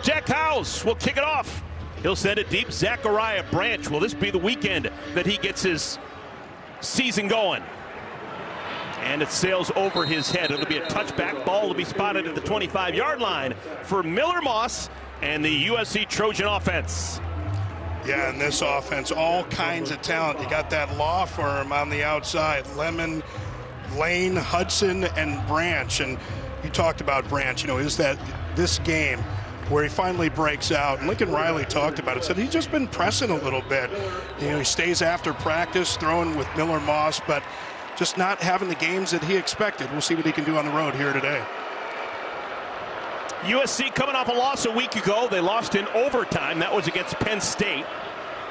Jack Howes will kick it off. He'll send it deep. Zachariah Branch. Will this be the weekend that he gets his season going? And it sails over his head. It'll be a touchback ball to be spotted at the 25-yard line for Miller Moss and the USC Trojan offense. Yeah, in this offense, all kinds of talent. You got that law firm on the outside, Lemon, Lane, Hudson, and Branch. And you talked about Branch, is that this game where he finally breaks out. And Lincoln Riley talked about it, said he's just been pressing a little bit. He stays after practice, throwing with Miller Moss, but just not having the games that he expected. We'll see what he can do on the road here today. USC coming off a loss a week ago. They lost in overtime. That was against Penn State.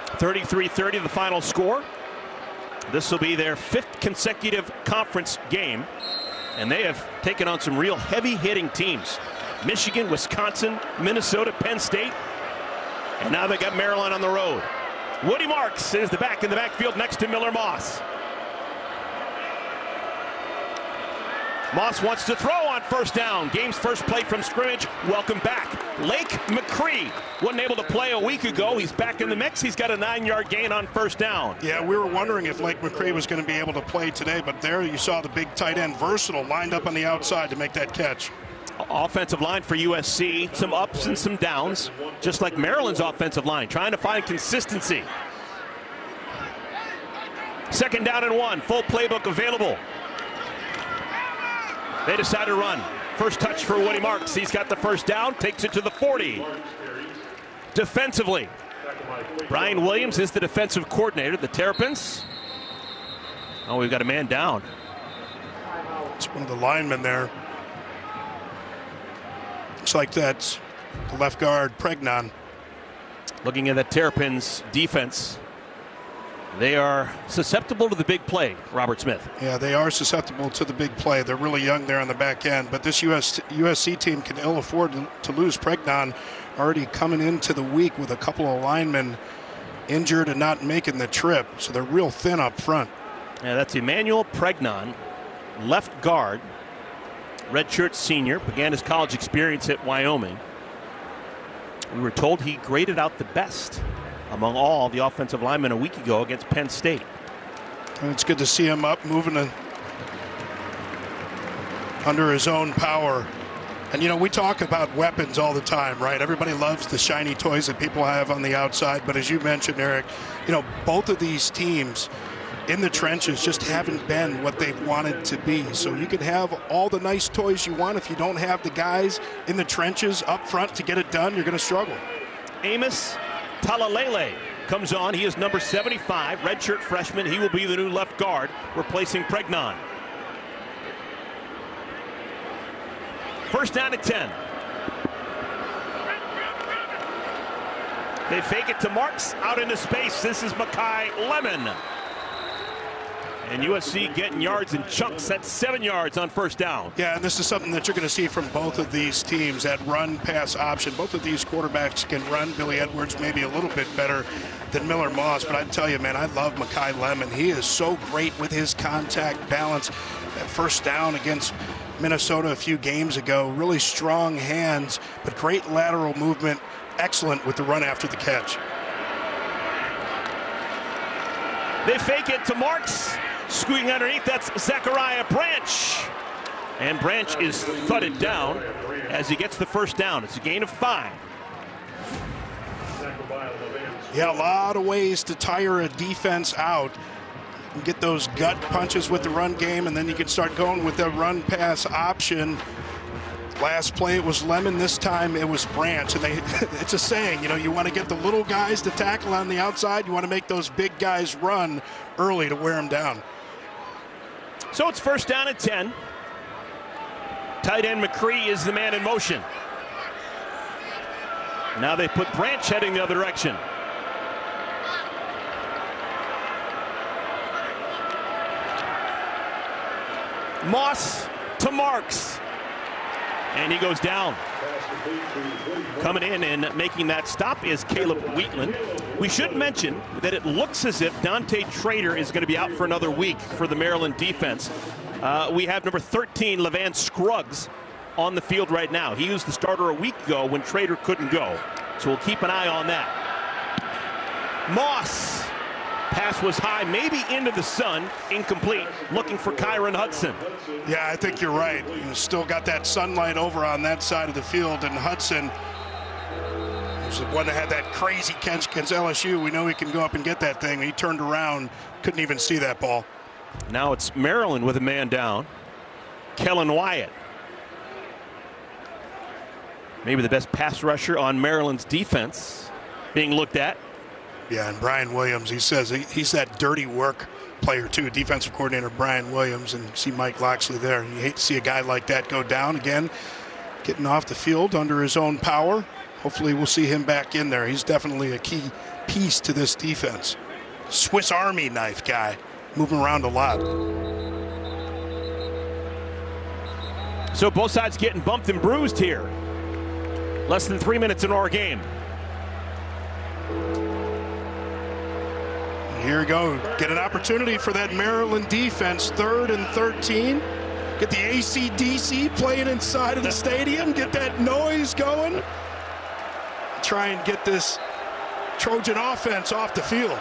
33-30 the final score. This will be their 5th consecutive conference game. And they have taken on some real heavy-hitting teams. Michigan, Wisconsin, Minnesota, Penn State. And now they got Maryland on the road. Woody Marks is the back in the backfield next to Miller Moss. Moss wants to throw on first down. Game's first play from scrimmage. Welcome back. Lake McCree wasn't able to play a week ago. He's back in the mix. He's got a 9-yard gain on first down. Yeah, we were wondering if Lake McCree was going to be able to play today, but there you saw the big tight end, Versatile, lined up on the outside to make that catch. Offensive line for USC, some ups and some downs, just like Maryland's offensive line, trying to find consistency. 2nd down and 1, full playbook available. They decide to run. First touch for Woody Marks. He's got the first down, takes it to the 40. Defensively, Brian Williams is the defensive coordinator. The Terrapins. Oh, we've got a man down. It's one of the linemen there. Looks like that's the left guard, Pregnon. Looking at the Terrapins defense. They are susceptible to the big play, Robert Smith. Yeah, they are susceptible to the big play. They're really young there on the back end. But this USC team can ill afford to lose. Pregnon already coming into the week with a couple of linemen injured and not making the trip. So they're real thin up front. Yeah, that's Emmanuel Pregnon, left guard, redshirt senior, began his college experience at Wyoming. We were told he graded out the best among all the offensive linemen a week ago against Penn State. And it's good to see him up, moving under his own power. And, we talk about weapons all the time, right? Everybody loves the shiny toys that people have on the outside. But as you mentioned, Eric, both of these teams in the trenches just haven't been what they've wanted to be. So you can have all the nice toys you want. If you don't have the guys in the trenches up front to get it done, you're going to struggle. Amos Talalele comes on. He is number 75, redshirt freshman. He will be the new left guard, replacing Pregnon. First down at 10. They fake it to Marks, out into space. This is Makai Lemon. And USC getting yards in chunks. That's 7 yards on first down. Yeah, and this is something that you're going to see from both of these teams, that run-pass option. Both of these quarterbacks can run. Billy Edwards maybe a little bit better than Miller Moss, but I tell you, man, I love Makai Lemon. He is so great with his contact balance. That first down against Minnesota a few games ago, really strong hands, but great lateral movement. Excellent with the run after the catch. They fake it to Marks. Squeaking underneath, that's Zachariah Branch. And Branch is thudded down as he gets the first down. It's a gain of 5. Yeah, a lot of ways to tire a defense out. You get those gut punches with the run game, and then you can start going with the run-pass option. Last play, it was Lemon. This time, it was Branch. And it's a saying, you want to get the little guys to tackle on the outside. You want to make those big guys run early to wear them down. So it's first down at 10. Tight end McCree is the man in motion. Now they put Branch heading the other direction. Moss to Marks. And he goes down. Coming in and making that stop is Caleb Wheatland. We should mention that it looks as if Dante Trader is going to be out for another week for the Maryland defense. We have number 13, Levan Scruggs, on the field right now. He was the starter a week ago when Trader couldn't go. So we'll keep an eye on that. Moss. Pass was high, maybe into the sun, incomplete, looking for Kyron Hudson. Yeah, I think you're right. You still got that sunlight over on that side of the field, and Hudson was the one that had that crazy catch against LSU. We know he can go up and get that thing. He turned around, couldn't even see that ball. Now it's Maryland with a man down. Kellen Wyatt. Maybe the best pass rusher on Maryland's defense being looked at. Yeah, and Brian Williams, he says he's that dirty work player too. Defensive coordinator Brian Williams, and you see Mike Loxley there. You hate to see a guy like that go down again, getting off the field under his own power. Hopefully we'll see him back in there. He's definitely a key piece to this defense. Swiss Army knife guy, moving around a lot. So both sides getting bumped and bruised here. Less than 3 minutes in our game. Here we go. Get an opportunity for that Maryland defense. 3rd and 13. Get the AC/DC playing inside of the stadium. Get that noise going. Try and get this Trojan offense off the field.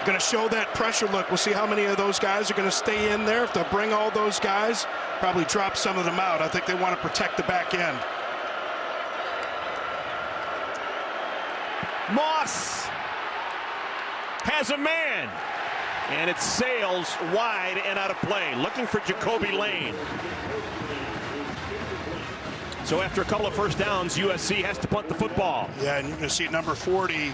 Going to show that pressure look. We'll see how many of those guys are going to stay in there. If they'll bring all those guys, probably drop some of them out. I think they want to protect the back end. Moss has a man, and it sails wide and out of play, looking for Jacoby Lane. So after a couple of first downs, USC has to punt the football. Yeah, and you're going to see number 40,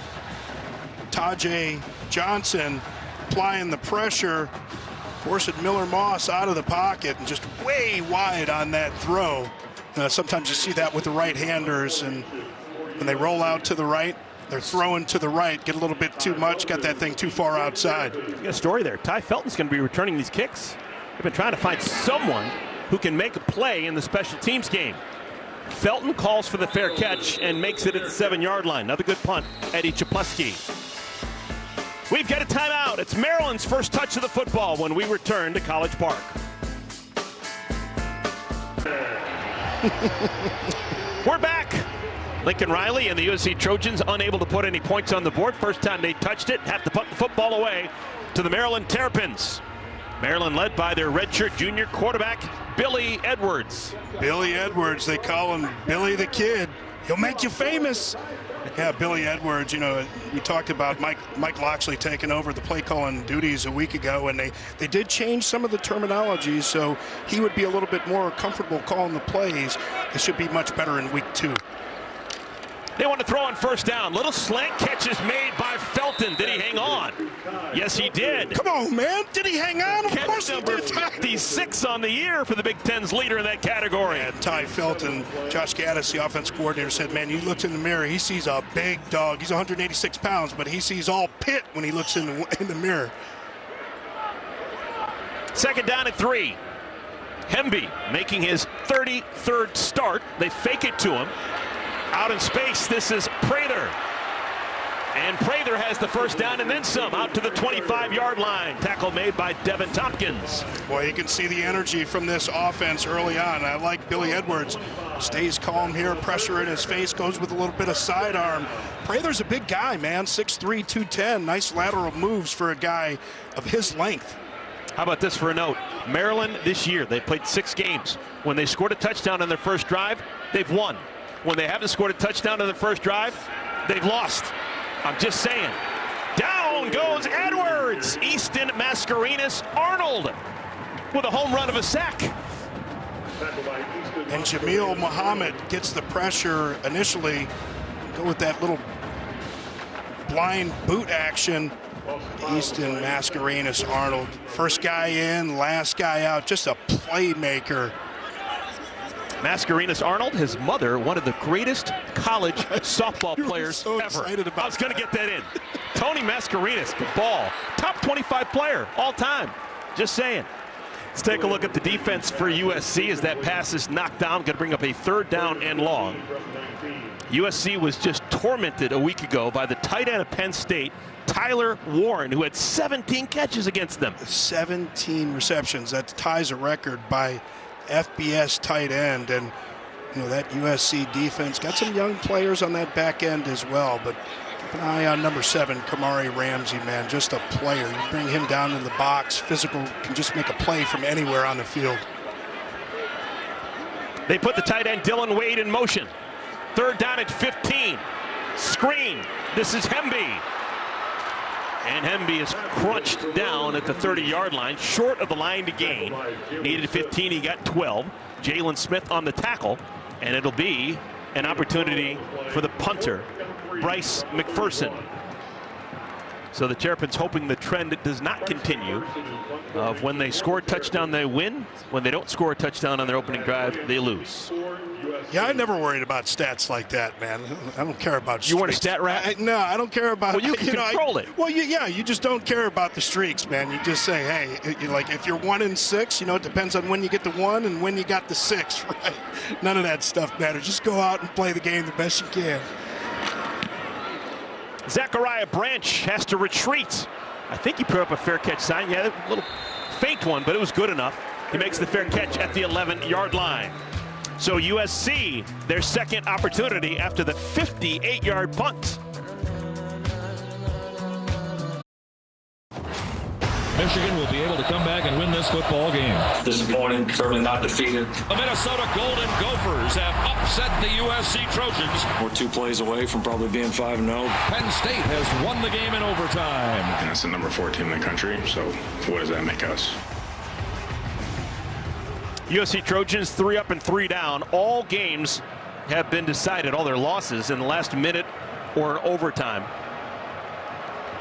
Tajay Johnson, applying the pressure, forcing Miller Moss out of the pocket, and just way wide on that throw. Sometimes you see that with the right-handers, and when they roll out to the right, they're throwing to the right, get a little bit too much, got that thing too far outside. You got a story there. Ty Felton's going to be returning these kicks. They've been trying to find someone who can make a play in the special teams game. Felton calls for the fair catch and makes it at the 7-yard line. Another good punt, Eddie Czapleski. We've got a timeout. It's Maryland's first touch of the football when we return to College Park. We're back. Lincoln Riley and the USC Trojans unable to put any points on the board. First time they touched it, have to punt the football away to the Maryland Terrapins. Maryland led by their redshirt junior quarterback, Billy Edwards. Billy Edwards, they call him Billy the Kid. He'll make you famous. Yeah, Billy Edwards, you know, we talked about Mike Loxley taking over the play calling duties a week ago, and they did change some of the terminology, so he would be a little bit more comfortable calling the plays. It should be much better in week 2. They want to throw on first down. Little slant catch is made by Felton. Did he hang on? Yes, he did. Come on, man. Did he hang on? Of catch course number he did. 56 on the year for the Big Ten's leader in that category. And Ty Felton, Josh Gaddis, the offense coordinator, said, man, he looks in the mirror. He sees a big dog. He's 186 pounds, but he sees all Pitt when he looks in the mirror. 2nd down at 3. Hemby making his 33rd start. They fake it to him. Out in space, this is Prather. And Prather has the first down and then some, out to the 25-yard line. Tackle made by Devin Tompkins. Boy, you can see the energy from this offense early on. I like Billy Edwards. Stays calm here, pressure in his face, goes with a little bit of sidearm. Prather's a big guy, man, 6'3", 210. Nice lateral moves for a guy of his length. How about this for a note? Maryland this year, they played 6 games. When they scored a touchdown on their first drive, they've won. When they haven't scored a touchdown on the first drive, they've lost. I'm just saying. Down goes Edwards. Easton Mascarenas Arnold with a home run of a sack. And Jameel Muhammad gets the pressure initially. Go with that little blind boot action. Easton Mascarenas Arnold. First guy in, last guy out. Just a playmaker. Mascarenas Arnold, his mother, one of the greatest college softball players so ever. About I was going to get that in. Tony Mascarenas, good ball. Top 25 player all time. Just saying. Let's take a look at the defense for USC as that pass is knocked down. Going to bring up a 3rd down and long. USC was just tormented a week ago by the tight end of Penn State, Tyler Warren, who had 17 catches against them. 17 receptions. That ties a record by FBS tight end, and that USC defense got some young players on that back end as well, but keep an eye on number 7, Kamari Ramsey, man, just a player. You bring him down in the box, physical, can just make a play from anywhere on the field. They put the tight end Dylan Wade in motion. 3rd down at 15. Screen. This is Hemby. And Hemby is crunched down at the 30-yard line, short of the line to gain. Needed 15, he got 12. Jalen Smith on the tackle, and it'll be an opportunity for the punter, Bryce McPherson. So the Terrapins hoping the trend does not continue of when they score a touchdown, they win. When they don't score a touchdown on their opening drive, they lose. Yeah, I never worried about stats like that, man. I don't care about streaks. You weren't a stat rat? No, I don't care about. Well, you can control it. Well, you just don't care about the streaks, man. You just say, hey, like if you're 1 and 6, it depends on when you get the 1 and when you got the 6, right? None of that stuff matters. Just go out and play the game the best you can. Zachariah Branch has to retreat. I think he put up a fair catch sign. Yeah, a little faint one, but it was good enough. He makes the fair catch at the 11-yard line. So USC, their second opportunity after the 58-yard punt. Michigan will be able to come back and win this football game. Disappointed, certainly not defeated. The Minnesota Golden Gophers have upset the USC Trojans. We're 2 plays away from probably being 5-0. Penn State has won the game in overtime. And it's the number 4 team in the country, so what does that make us? USC Trojans 3 up and 3 down. All games have been decided, all their losses in the last minute or in overtime.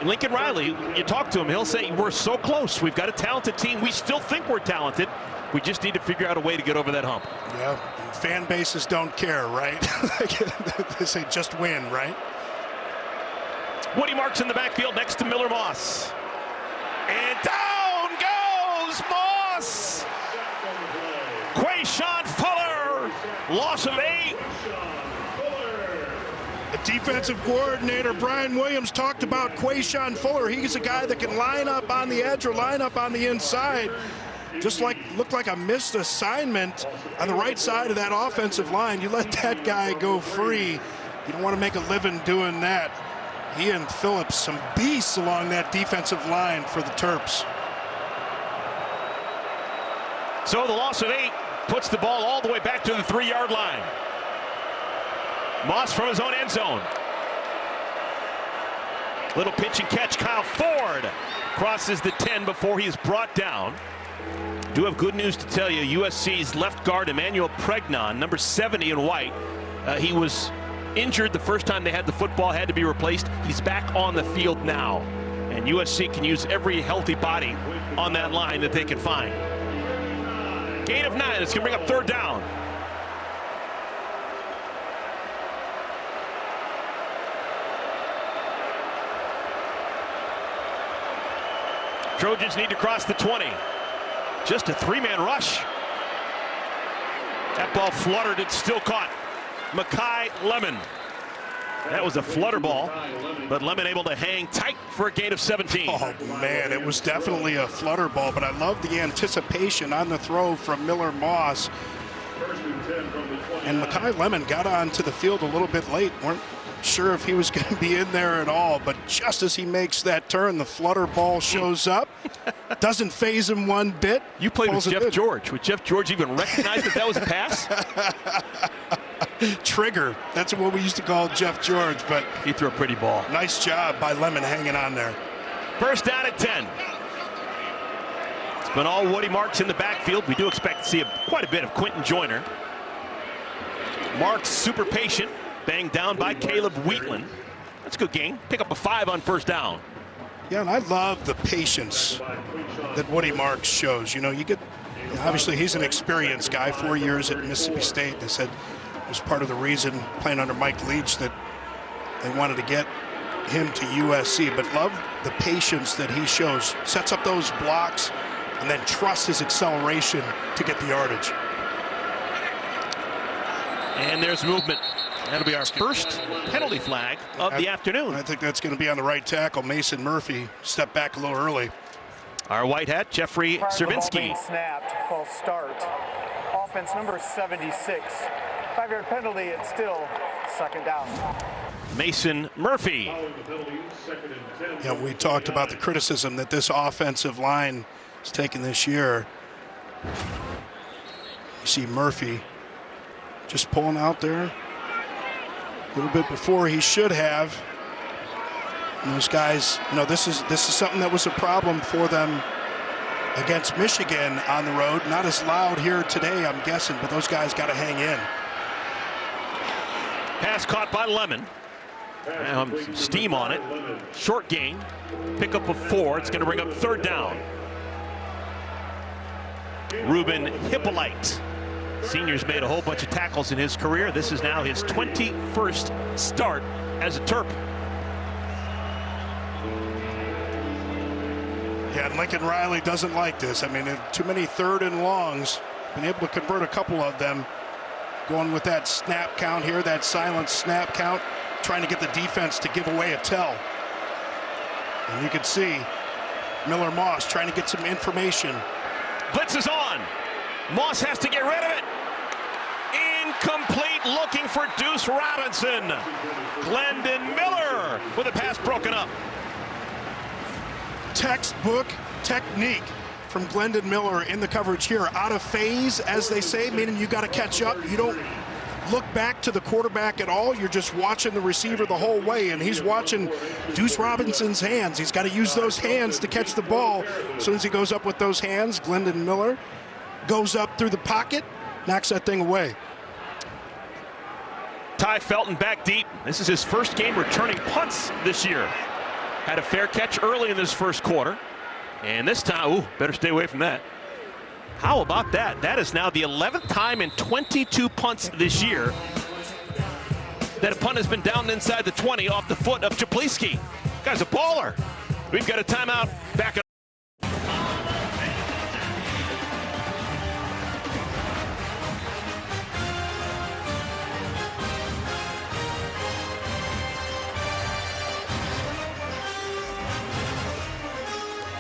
Lincoln Riley, you talk to him, he'll say, we're so close. We've got a talented team. We still think we're talented. We just need to figure out a way to get over that hump. Yeah, fan bases don't care, right? They say just win, right? Woody Marks in the backfield next to Miller Moss. And down goes Moss! Quayshawn Fuller, loss of 8. The defensive coordinator, Brian Williams, talked about Quayshawn Fuller. He's a guy that can line up on the edge or line up on the inside. Just looked like a missed assignment on the right side of that offensive line. You let that guy go free. You don't want to make a living doing that. He and Phillips, some beasts along that defensive line for the Terps. So the loss of 8 puts the ball all the way back to the 3-yard line. Moss from his own end zone. Little pitch and catch. Kyle Ford crosses the 10 before he's brought down. Do have good news to tell you. USC's left guard, Emmanuel Pregnon, number 70 in white. He was injured the first time they had the football, had to be replaced. He's back on the field now. And USC can use every healthy body on that line that they can find. Gain of 9. It's going to bring up 3rd down. Trojans need to cross the 20. Just a 3-man rush. That ball fluttered. It's still caught. Makai Lemon. That was a flutter ball, but Lemon able to hang tight for a gain of 17. Oh, man, it was definitely a flutter ball, but I love the anticipation on the throw from Miller Moss. And Makai Lemon got onto the field a little bit late. Weren't sure if he was going to be in there at all, but just as he makes that turn, the flutter ball shows up. Doesn't phase him one bit. You played with Jeff George. Would Jeff George even recognize that was a pass? Trigger. That's what we used to call Jeff George, but he threw a pretty ball. Nice job by Lemon hanging on there. 1st down at 10. It's been all Woody Marks in the backfield. We do expect to see quite a bit of Quentin Joyner. Marks super patient. Banged down by Caleb Wheatland. That's a good gain. Pick up a 5 on 1st down. Yeah, and I love the patience that Woody Marks shows. You get, obviously he's an experienced guy, 4 years at Mississippi State. They said it was part of the reason playing under Mike Leach that they wanted to get him to USC, but love the patience that he shows. Sets up those blocks and then trusts his acceleration to get the yardage. And there's movement. That'll be our first penalty flag of the afternoon. I think that's going to be on the right tackle. Mason Murphy stepped back a little early. Our white hat, Jeffrey Servinski. Snapped, false start. offense, number 76. 5-yard penalty, it's still 2nd down. Mason Murphy. Yeah, we talked about the criticism that this offensive line has taken this year. You see Murphy just pulling out there a little bit before he should have. And those guys, you know, this is something that was a problem for them against Michigan on the road. Not as loud here today, I'm guessing, but those guys got to hang in. Pass caught by Lemon. Some steam on it. Short gain. Pickup of 4. It's going to bring up 3rd down. Ruben Hippolyte. Senior's made a whole bunch of tackles in his career. This is now his 21st start as a Terp. Yeah, and Lincoln Riley doesn't like this. I mean, too many 3rd and longs. Been able to convert a couple of them. Going with that snap count here, that silent snap count, trying to get the defense to give away a tell. And you can see Miller Moss trying to get some information. Blitz is on. Moss has to get rid of it. Incomplete, looking for Deuce Robinson. Glendon Miller with a pass broken up. Textbook technique from Glendon Miller in the coverage here. Out of phase, as they say, meaning you got to catch up. You don't look back to the quarterback at all. You're just watching the receiver the whole way, and he's watching Deuce Robinson's hands. He's got to use those hands to catch the ball. As soon as he goes up with those hands, Glendon Miller goes up through the pocket, knocks that thing away. Ty Felton back deep. This is his first game returning punts this year. Had a fair catch early in this first quarter. And this time, better stay away from that. How about that? That is now the 11th time in 22 punts this year that a punt has been down inside the 20 off the foot of Czaplisky. Guy's a baller. We've got a timeout. Back up.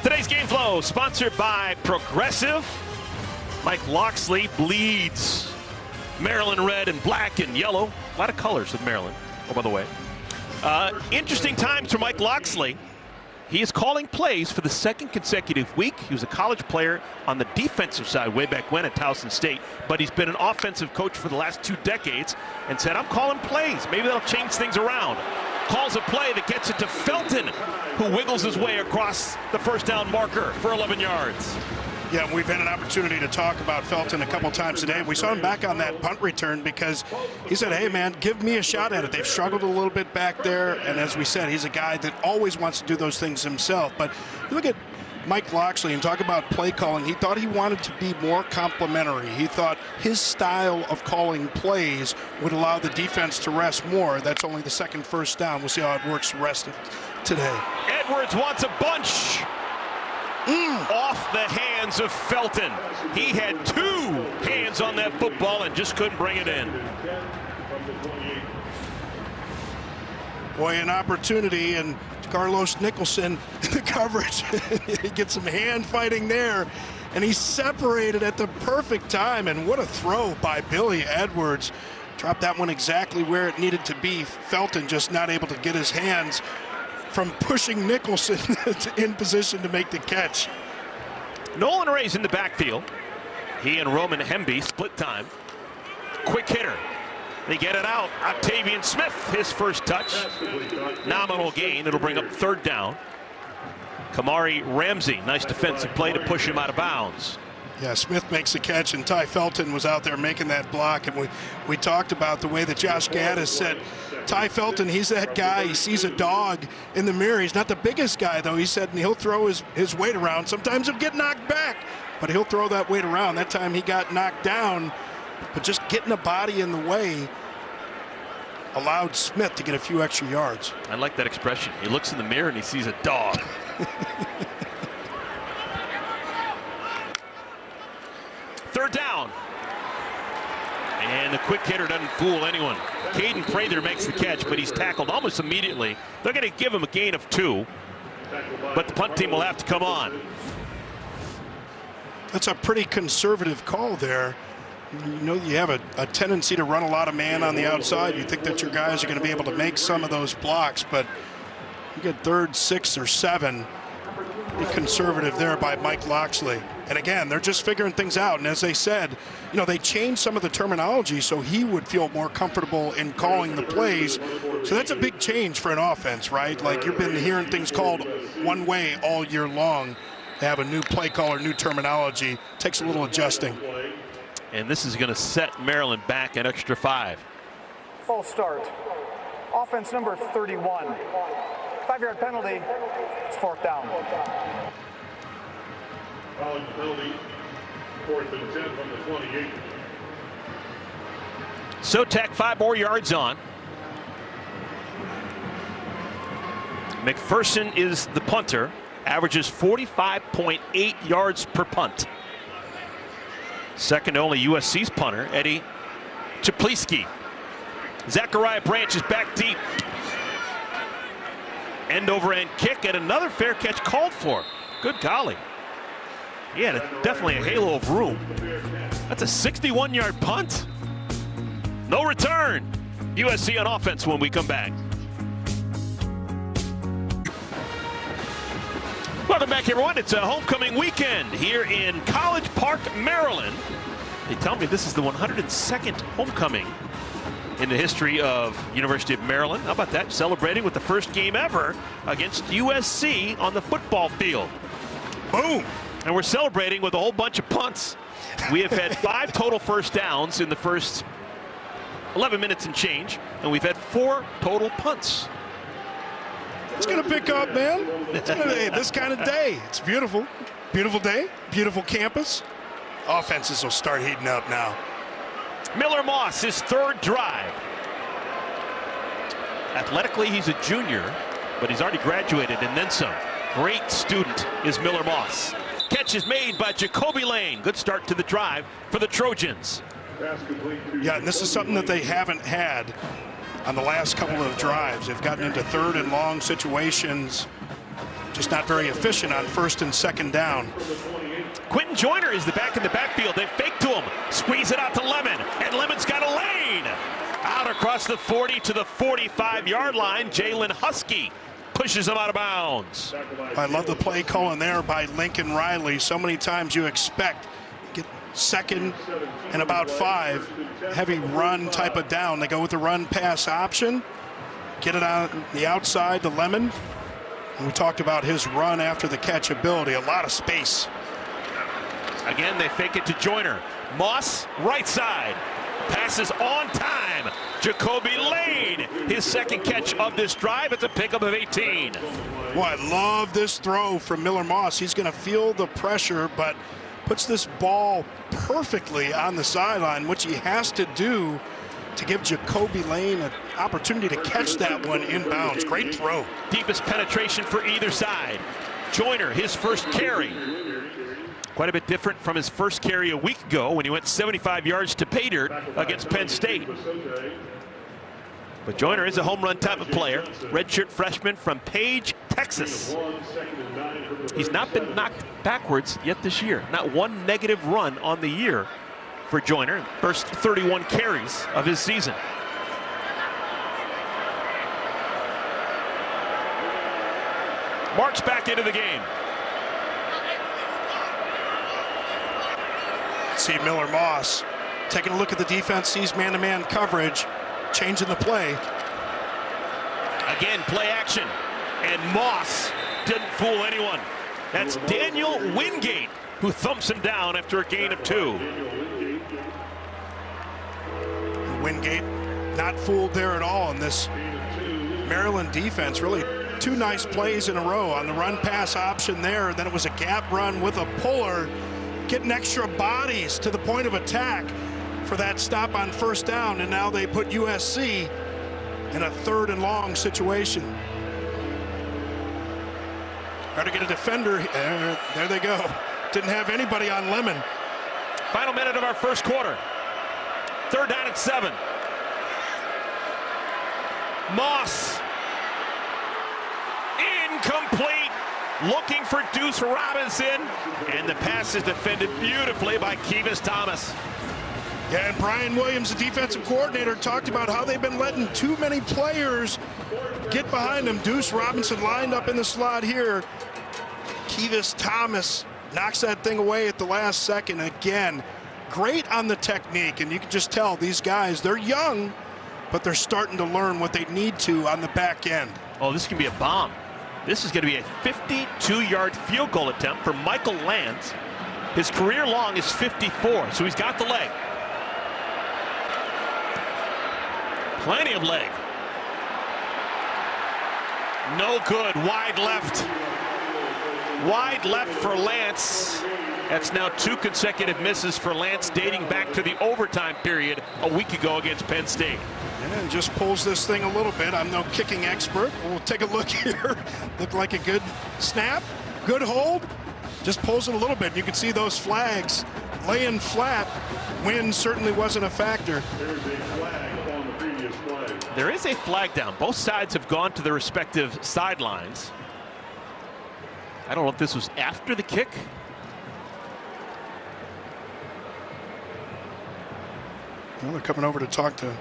Today's Game Flow sponsored by Progressive. Mike Locksley bleeds Maryland red and black and yellow. A lot of colors with Maryland, oh, by the way. Interesting times for Mike Locksley. He is calling plays for the 2nd consecutive week. He was a college player on the defensive side way back when at Towson State, but he's been an offensive coach for the last 2 decades and said, I'm calling plays. Maybe that'll change things around. Calls a play that gets it to Felton, who wiggles his way across the 1st down marker for 11 yards. Yeah, we've had an opportunity to talk about Felton a couple times today. We saw him back on that punt return because he said, hey, man, give me a shot at it. They've struggled a little bit back there, and as we said, he's a guy that always wants to do those things himself. But you look at Mike Locksley and talk about play calling. He thought he wanted to be more complimentary. He thought his style of calling plays would allow the defense to rest more. That's only the 2nd first down. We'll see how it works the rest of today. Edwards wants a bunch. Off the hands of Felton. He had 2 hands on that football and just couldn't bring it in. Boy, an opportunity, and Carlos Nicholson in the coverage. He gets some hand fighting there, and he's separated at the perfect time. And what a throw by Billy Edwards. Dropped that one exactly where it needed to be. Felton just not able to get his hands from pushing Nicholson in position to make the catch. Nolan Ray's in the backfield. He and Roman Hemby split time. Quick hitter. They get it out. Octavian Smith, his first touch. Nominal gain. It'll bring up 3rd down. Kamari Ramsey, nice defensive play to push him out of bounds. Yeah, Smith makes the catch, and Ty Felton was out there making that block. And we talked about the way that Josh Gaddis said, Ty Felton, he's that guy. He sees a dog in the mirror. He's not the biggest guy, though. He said, and he'll throw his weight around. Sometimes he'll get knocked back, but he'll throw that weight around. That time he got knocked down, but just getting a body in the way allowed Smith to get a few extra yards. I like that expression. He looks in the mirror and he sees a dog. Third down. And the quick hitter doesn't fool anyone. Caden Prather makes the catch, but he's tackled almost immediately. They're going to give him a gain of 2, but the punt team will have to come on. That's a pretty conservative call there. You know, you have a tendency to run a lot of man on the outside. You think that your guys are going to be able to make some of those blocks, but you get 3rd, 6th, or 7. Be conservative there by Mike Loxley. And again, they're just figuring things out. And as they said, you know, they changed some of the terminology so he would feel more comfortable in calling the plays. So that's a big change for an offense, right? Like, you've been hearing things called one way all year long. They have a new play caller, new terminology. Takes a little adjusting. And this is going to set Maryland back an extra 5. False start. Offense number 31. 5-yard penalty. It's 4th down. College penalty, 4th and 10 from the 28. Sotek 5 more yards on. McPherson is the punter, averages 45.8 yards per punt. Second only USC's punter, Eddie Czapleski. Zachariah Branch is back deep. End over end kick and another fair catch called for. Good golly. He had definitely a halo of room. That's a 61-yard punt. No return. USC on offense when we come back. Welcome back, everyone. It's a homecoming weekend here in College Park, Maryland. They tell me this is the 102nd homecoming in the history of University of Maryland. How about that? Celebrating with the first game ever against USC on the football field. Boom. And we're celebrating with a whole bunch of punts. We have had 5 total first downs in the first 11 minutes and change, and we've had 4 total punts. It's going to pick up, man. It's gonna be this kind of day. It's beautiful. Beautiful day. Beautiful campus. Offenses will start heating up now. Miller Moss, his 3rd drive. Athletically, he's a junior, but he's already graduated and then some. Great student is Miller Moss. Catch is made by Jacoby Lane. Good start to the drive for the Trojans. Yeah, and this is something that they haven't had on the last couple of drives. They've gotten into 3rd and long situations, just not very efficient on 1st and 2nd down. Quentin Joyner is the back in the backfield. They fake to him, squeeze it out to Lemon, and Lemon's got a lane. Out across the 40 to the 45-yard line. Jalen Husky pushes him out of bounds. I love the play calling there by Lincoln Riley. So many times you expect get 2nd and about 5, heavy run type of down. They go with the run pass option, get it on the outside to Lemon. And we talked about his run after the catch ability, a lot of space. Again, they fake it to Joyner. Moss, right side. Passes on time. Jacoby Lane, his 2nd catch of this drive. It's a pickup of 18. Boy, I love this throw from Miller Moss. He's going to feel the pressure, but puts this ball perfectly on the sideline, which he has to do to give Jacoby Lane an opportunity to catch that one inbounds. Great throw. Deepest penetration for either side. Joyner, his 1st carry. Quite a bit different from his 1st carry a week ago when he went 75 yards to pay dirt against Penn State. But Joyner is a home run type of player. Redshirt freshman from Page, Texas. He's not been knocked backwards yet this year. Not one negative run on the year for Joyner. First 31 carries of his season. Marks back into the game. See Miller Moss taking a look at the defense, sees man-to-man coverage, changing the play. Again, play action, and Moss didn't fool anyone. That's Daniel Wingate who thumps him down after a gain of 2. Wingate not fooled there at all in this Maryland defense. Really 2 nice plays in a row on the run pass option there. Then it was a gap run with a puller, getting extra bodies to the point of attack for that stop on 1st down. And now they put USC in a 3rd and long situation. Try to get a defender. There they go. Didn't have anybody on Lemon. Final minute of our 1st quarter. 3rd down and 7. Moss. Incomplete. Looking for Deuce Robinson. And the pass is defended beautifully by Kevis Thomas. Yeah, and Brian Williams, the defensive coordinator, talked about how they've been letting too many players get behind them. Deuce Robinson lined up in the slot here. Kevis Thomas knocks that thing away at the last second. Again, great on the technique, and you can just tell these guys, they're young, but they're starting to learn what they need to on the back end. Oh, this can be a bomb. This is going to be a 52-yard field goal attempt for Michael Lance. His career long is 54, so he's got the leg. Plenty of leg. No good. Wide left. Wide left for Lance. That's now 2 consecutive misses for Lance, dating back to the overtime period a week ago against Penn State. And just pulls this thing a little bit. I'm no kicking expert. We'll take a look here. Looked like a good snap, good hold. Just pulls it a little bit. You can see those flags laying flat. Wind certainly wasn't a factor. There's a flag on the previous play. There is a flag down. Both sides have gone to their respective sidelines. I don't know if this was after the kick. Well, they're coming over to talk to.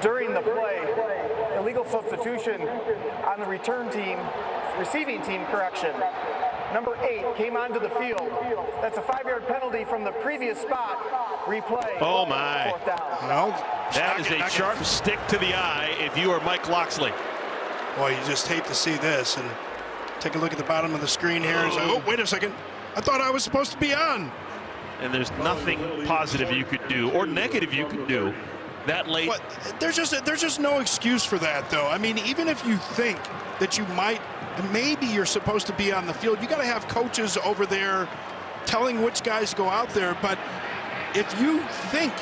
During the play, illegal substitution on the receiving team, correction. Number 8 came onto the field. That's a 5-yard penalty from the previous spot. Replay. Oh my. 4th down. Well, that is a sharp stick to the eye if you are Mike Loxley. Boy, you just hate to see this. And take a look at the bottom of the screen here. Oh, wait a second. I thought I was supposed to be on. And there's nothing positive you could do or negative you could do that late. But there's just no excuse for that, though. I mean, even if you think that you maybe you're supposed to be on the field, you got to have coaches over there telling which guys to go out there. But if you think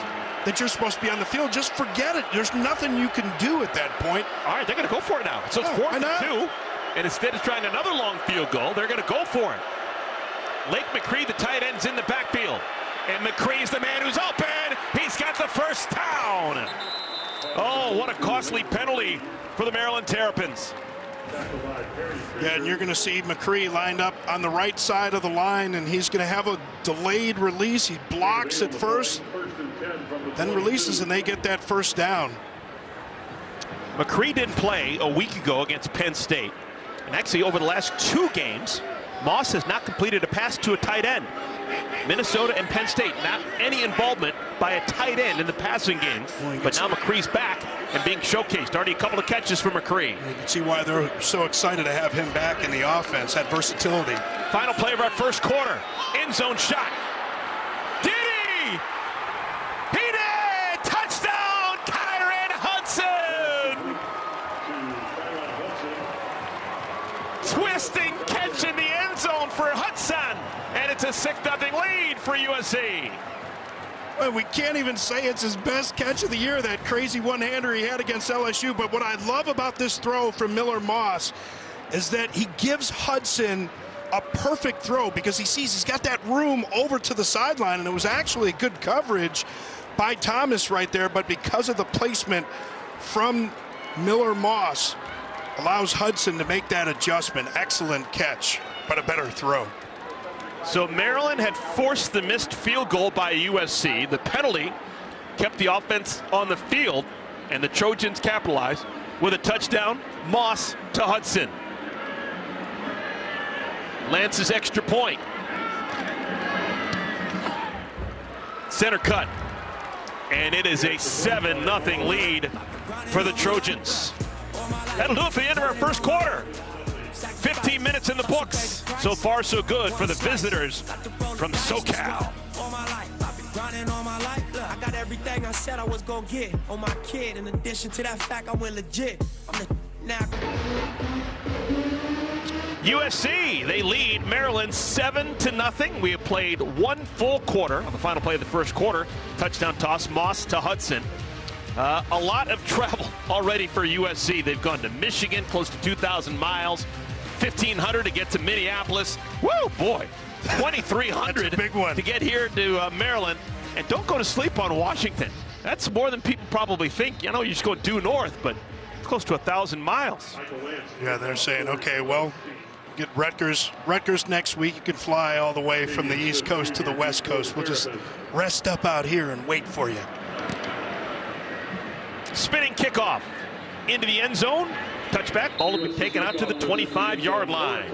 that you're supposed to be on the field, just forget it. There's nothing you can do at that point. All right, they're going to go for it now. So it's 4th and 2, and instead of trying another long field goal, they're going to go for it. Lake McCree, the tight end's in the backfield. And McCree's the man who's open. He's got the first down. Oh, what a costly penalty for the Maryland Terrapins. Yeah, and you're going to see McCree lined up on the right side of the line, and he's going to have a delayed release. He blocks at first, then releases, and they get that first down. McCree didn't play a week ago against Penn State. And actually, over the last 2 games, Moss has not completed a pass to a tight end. Minnesota and Penn State, not any involvement by a tight end in the passing game. But now McCree's back and being showcased. Already a couple of catches for McCree. You can see why they're so excited to have him back in the offense, that versatility. Final play of our first quarter. End zone shot. Did he? He did! Touchdown, Kyron Hudson! Twisting catch in the end zone for Hudson. And it's a 6-0 lead for USC. Well, we can't even say it's his best catch of the year, that crazy one-hander he had against LSU. But what I love about this throw from Miller Moss is that he gives Hudson a perfect throw because he sees he's got that room over to the sideline, and it was actually good coverage by Thomas right there. But because of the placement from Miller Moss, allows Hudson to make that adjustment. Excellent catch, but a better throw. So Maryland had forced the missed field goal by USC. The penalty kept the offense on the field, and the Trojans capitalized with a touchdown. Moss to Hudson. Lance's extra point. Center cut. And it is a 7-0 lead for the Trojans. That'll do it for the end of our first quarter. 15 minutes in the books. So far, so good for the visitors from SoCal. I got everything I said I was gonna get on my kid. In addition to that fact, I went legit. USC, they lead Maryland 7-0. We have played 1 full quarter on the final play of the first quarter. Touchdown toss, Moss to Hudson. A lot of travel already for USC. They've gone to Michigan, close to 2,000 miles, 1,500 to get to Minneapolis. Woo, boy, 2,300 big one to get here to Maryland. And don't go to sleep on Washington. That's more than people probably think. You know, you just go due north, but it's close to 1,000 miles. Yeah, they're saying, okay, well, Get Rutgers next week. You can fly all the way from the East Coast to the West Coast. We'll just rest up out here and wait for you. Spinning kickoff into the end zone. Touchback. Ball will be taken out to the 25-yard line.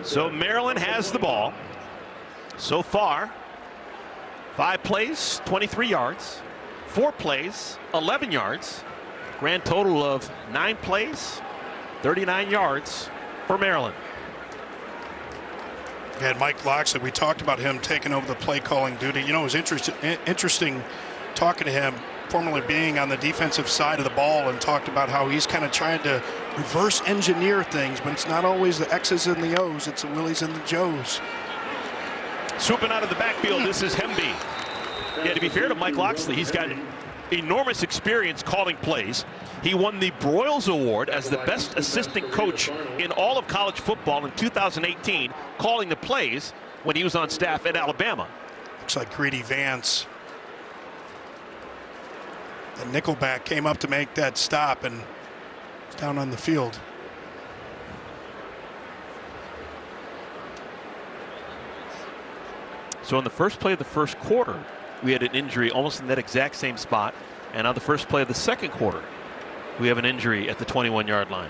So Maryland has the ball. So far, 5 plays, 23 yards. 4 plays, 11 yards. Grand total of 9 plays, 39 yards for Maryland. And Mike Locksley, we talked about him taking over the play calling duty. You know, it was interesting talking to him, formerly being on the defensive side of the ball, and talked about how he's kind of trying to reverse engineer things, but it's not always the X's and the O's, it's the Willies and the Joes. Swooping out of the backfield, this is Hemby. Yeah, to be fair to Mike Locksley, he's got enormous experience calling plays. He won the Broyles Award as the best assistant coach in all of college football in 2018, calling the plays when he was on staff at Alabama. Looks like Greedy Vance. The nickelback came up to make that stop and down on the field. So in the first play of the first quarter, we had an injury almost in that exact same spot. And on the first play of the second quarter, we have an injury at the 21-yard line.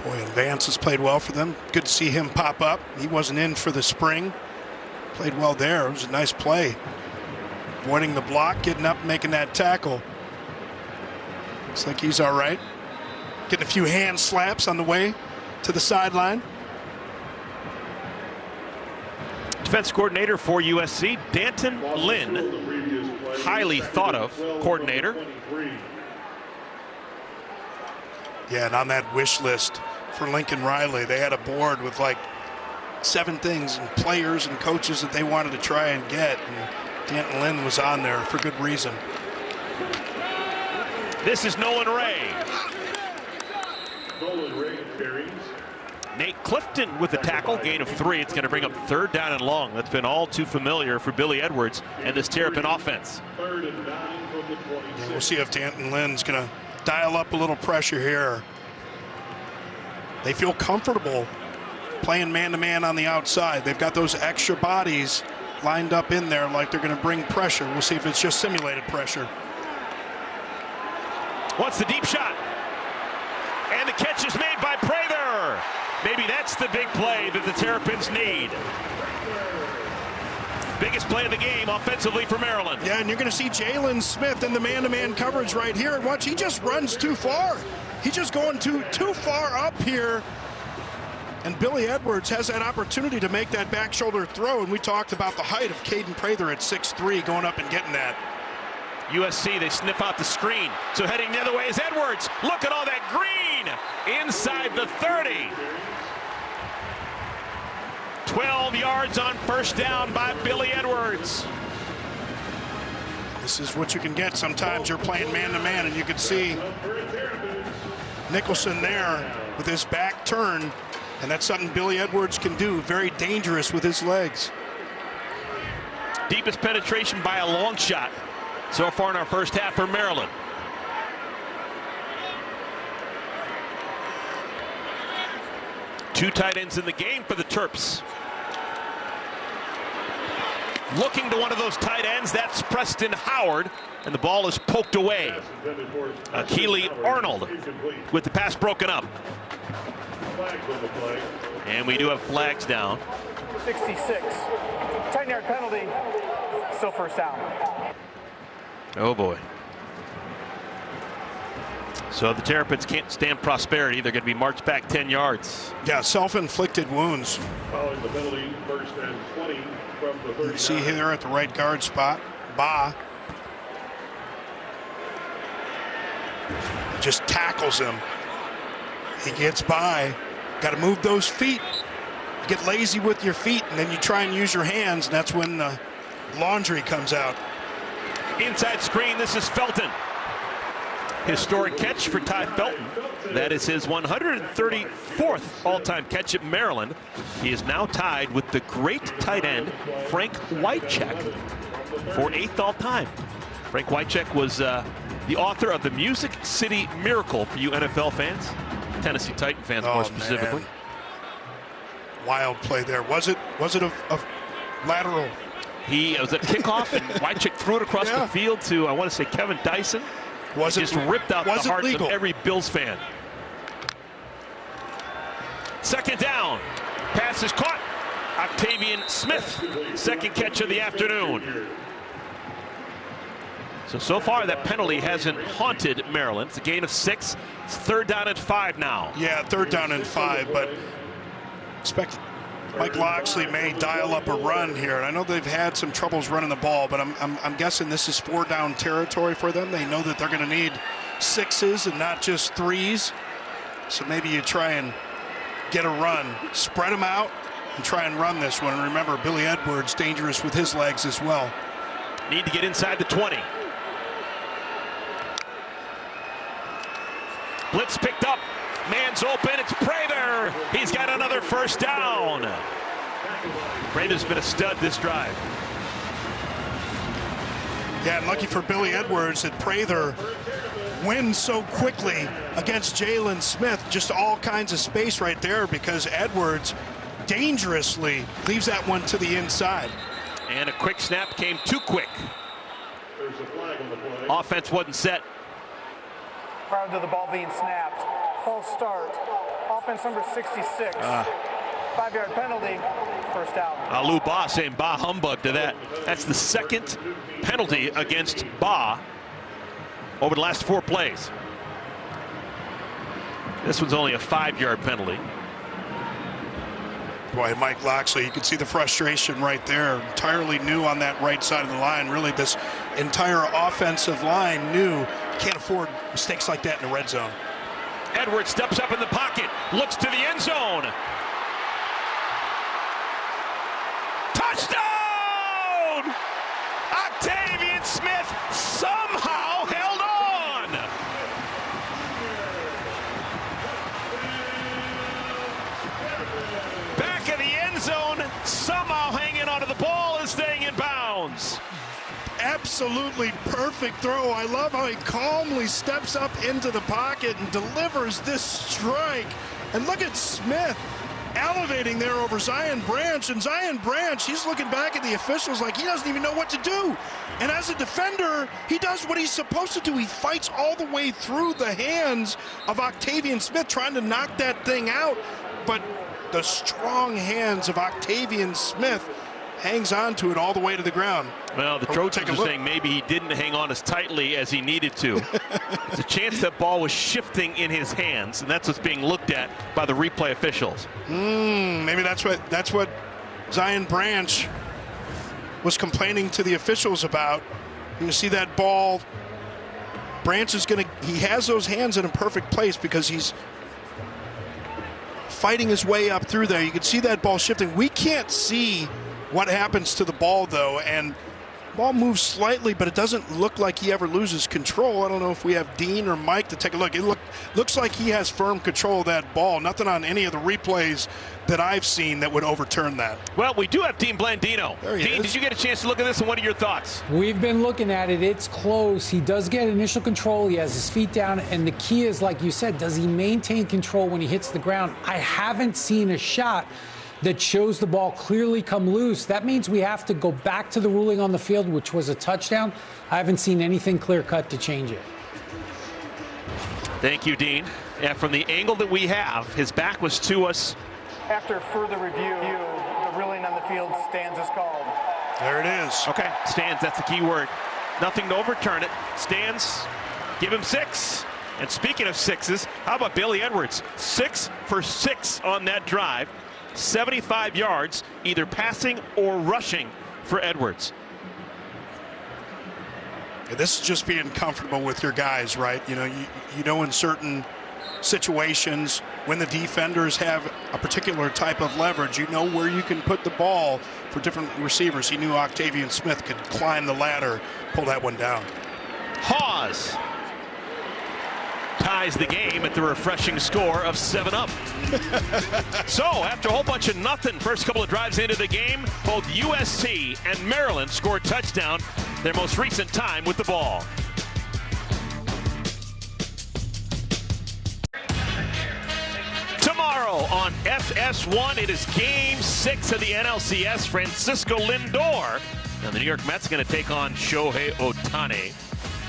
Boy, and Vance has played well for them. Good to see him pop up. He wasn't in for the spring. Played well there. It was a nice play. Avoiding the block, getting up, making that tackle. Looks like he's all right. Getting a few hand slaps on the way to the sideline. Defense coordinator for USC, Danton Lynn, highly thought of coordinator. Yeah, and on that wish list for Lincoln Riley, they had a board with like 7 things and players and coaches that they wanted to try and get, and Danton Lynn was on there for good reason. This is Nolan Ray. Nolan Ray carries. Nate Clifton with the tackle, gain of 3. It's going to bring up 3rd down and long. That's been all too familiar for Billy Edwards and this Terrapin offense. 3rd and 9 from the 26. Yeah, we'll see if Danton Lynn's going to dial up a little pressure here. They feel comfortable playing man-to-man on the outside. They've got those extra bodies lined up in there like they're going to bring pressure. We'll see if it's just simulated pressure. What's the deep shot? And the catch is made by Prather. Maybe that's the big play that the Terrapins need. Biggest play of the game offensively for Maryland. Yeah, and you're going to see Jalen Smith in the man-to-man coverage right here. And watch, he just runs too far. He's just going too far up here. And Billy Edwards has that opportunity to make that back shoulder throw. And we talked about the height of Caden Prather at 6'3", going up and getting that. USC, they sniff out the screen. So heading the other way is Edwards. Look at all that green inside the 30. 12 yards on first down by Billy Edwards. This is what you can get sometimes. You're playing man-to-man, and you can see Nicholson there with his back turned, and that's something Billy Edwards can do. Very dangerous with his legs. Deepest penetration by a long shot so far in our first half for Maryland. Two tight ends in the game for the Terps. Looking to one of those tight ends, that's Preston Howard, and the ball is poked away. Keely Arnold with the pass broken up. And we do have flags down. 66. 10-yard penalty, still first down. Oh boy. So the Terrapins can't stand prosperity. They're going to be marched back 10 yards. Yeah, self-inflicted wounds. Following the penalty, 1st and 20 from the 39. You see here at the right guard spot, Ba just tackles him. He gets by. Got to move those feet. You get lazy with your feet, and then you try and use your hands, and that's when the laundry comes out. Inside screen, this is Felton. Historic catch for Ty Felton. That is his 134th all-time catch at Maryland. He is now tied with the great tight end Frank Wycheck for 8th all-time. Frank Wycheck was the author of the Music City Miracle for you NFL fans, Tennessee Titan fans more specifically. Man. Wild play there. Was it a lateral? He was at kickoff, and Wycheck threw it across the field to, I want to say, Kevin Dyson. Just ripped out the hearts of every Bills fan. Second down. Pass is caught. Octavian Smith, second catch of the afternoon. So far that penalty hasn't haunted Maryland. It's a gain of 6. It's 3rd down and 5 now. Yeah, 3rd down and 5, but expect Mike Loxley may dial up a run here. And I know they've had some troubles running the ball, but I'm guessing this is 4-down territory for them. They know that they're going to need 6s and not just 3s. So maybe you try and get a run, spread them out, and try and run this one. And remember, Billy Edwards dangerous with his legs as well. Need to get inside the 20. Blitz picked up. Man's open. It's Prather. He's got another 1st down. Prather's been a stud this drive. Yeah, and lucky for Billy Edwards that Prather wins so quickly against Jalen Smith. Just all kinds of space right there because Edwards dangerously leaves that one to the inside. And a quick snap came too quick. Offense wasn't set. Prior to the ball being snapped, false start. Offense number 66. 5-yard penalty, 1st down. Lou Ba saying bah humbug to that. That's the 2nd penalty against Ba over the last 4 plays. This one's only a 5-yard penalty. Boy, Mike Loxley, you can see the frustration right there. Entirely new on that right side of the line. Really, this entire offensive line knew can't afford mistakes like that in the red zone. Edwards steps up in the pocket, looks to the end zone. Touchdown! Octavian Smith somehow held on. Back of the end zone, somehow hanging onto the ball and staying in bounds. Absolutely perfect throw. I love how he calmly steps up into the pocket and delivers this strike. And look at Smith elevating there over Zion Branch. And Zion Branch, he's looking back at the officials like he doesn't even know what to do. And as a defender, he does what he's supposed to do. He fights all the way through the hands of Octavian Smith trying to knock that thing out. But the strong hands of Octavian Smith hangs on to it all the way to the ground. Well, the Trojans are saying maybe he didn't hang on as tightly as he needed to. It's a chance that ball was shifting in his hands, and that's what's being looked at by the replay officials. Maybe that's what Zion Branch was complaining to the officials about. You see that ball, Branch is he has those hands in a perfect place because he's fighting his way up through there. You can see that ball shifting. We can't see what happens to the ball, though, and the ball moves slightly, but it doesn't look like he ever loses control. I don't know if we have Dean or Mike to take a look. It looks like he has firm control of that ball. Nothing on any of the replays that I've seen that would overturn that. Well, we do have Dean Blandino. Dean, did you get a chance to look at this, and what are your thoughts? We've been looking at it. It's close. He does get initial control. He has his feet down, and the key is, like you said, does he maintain control when he hits the ground? I haven't seen a shot that shows the ball clearly come loose. That means we have to go back to the ruling on the field, which was a touchdown. I haven't seen anything clear-cut to change it. Thank you, Dean. Yeah, from the angle that we have, his back was to us. After further review, the ruling on the field stands as called. There it is. Okay, stands, that's the key word. Nothing to overturn it. Stands, give him 6. And speaking of 6s, how about Billy Edwards? 6 for 6 on that drive. 75 yards, either passing or rushing for Edwards. Yeah, this is just being comfortable with your guys, right? You know, in certain situations, when the defenders have a particular type of leverage, you know where you can put the ball for different receivers. He knew Octavian Smith could climb the ladder, pull that one down. Hawes. ties the game at the refreshing score of 7-up. So after a whole bunch of nothing, first couple of drives into the game, both USC and Maryland scored touchdown, their most recent time with the ball. Tomorrow on FS1, it is Game 6 of the NLCS. Francisco Lindor and the New York Mets going to take on Shohei Ohtani.